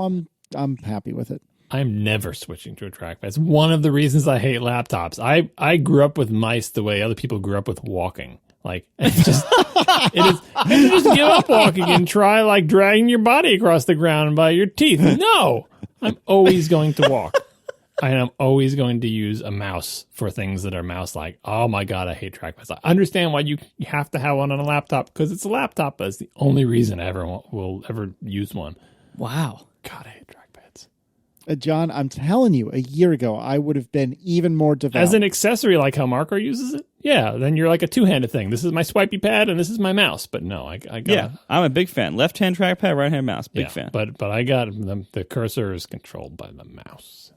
I'm happy with it. I'm never switching to a trackpad. It's one of the reasons I hate laptops. I grew up with mice the way other people grew up with walking. Like it's just just give up walking and try like dragging your body across the ground by your teeth. No, I'm always going to walk. I am always going to use a mouse for things that are mouse-like. Oh my god, I hate trackpads. I understand why you have to have one on a laptop because it's a laptop, but it's the only reason I will ever use one. Wow, God, I hate trackpads. John, I'm telling you, a year ago, I would have been even more devout. As an accessory, like how Marco uses it? Yeah, then you're like a two-handed thing. This is my swipey pad and this is my mouse. But no, I got... Yeah, I'm a big fan. Left-hand trackpad, right-hand mouse. Big fan. But I got... The cursor is controlled by the mouse.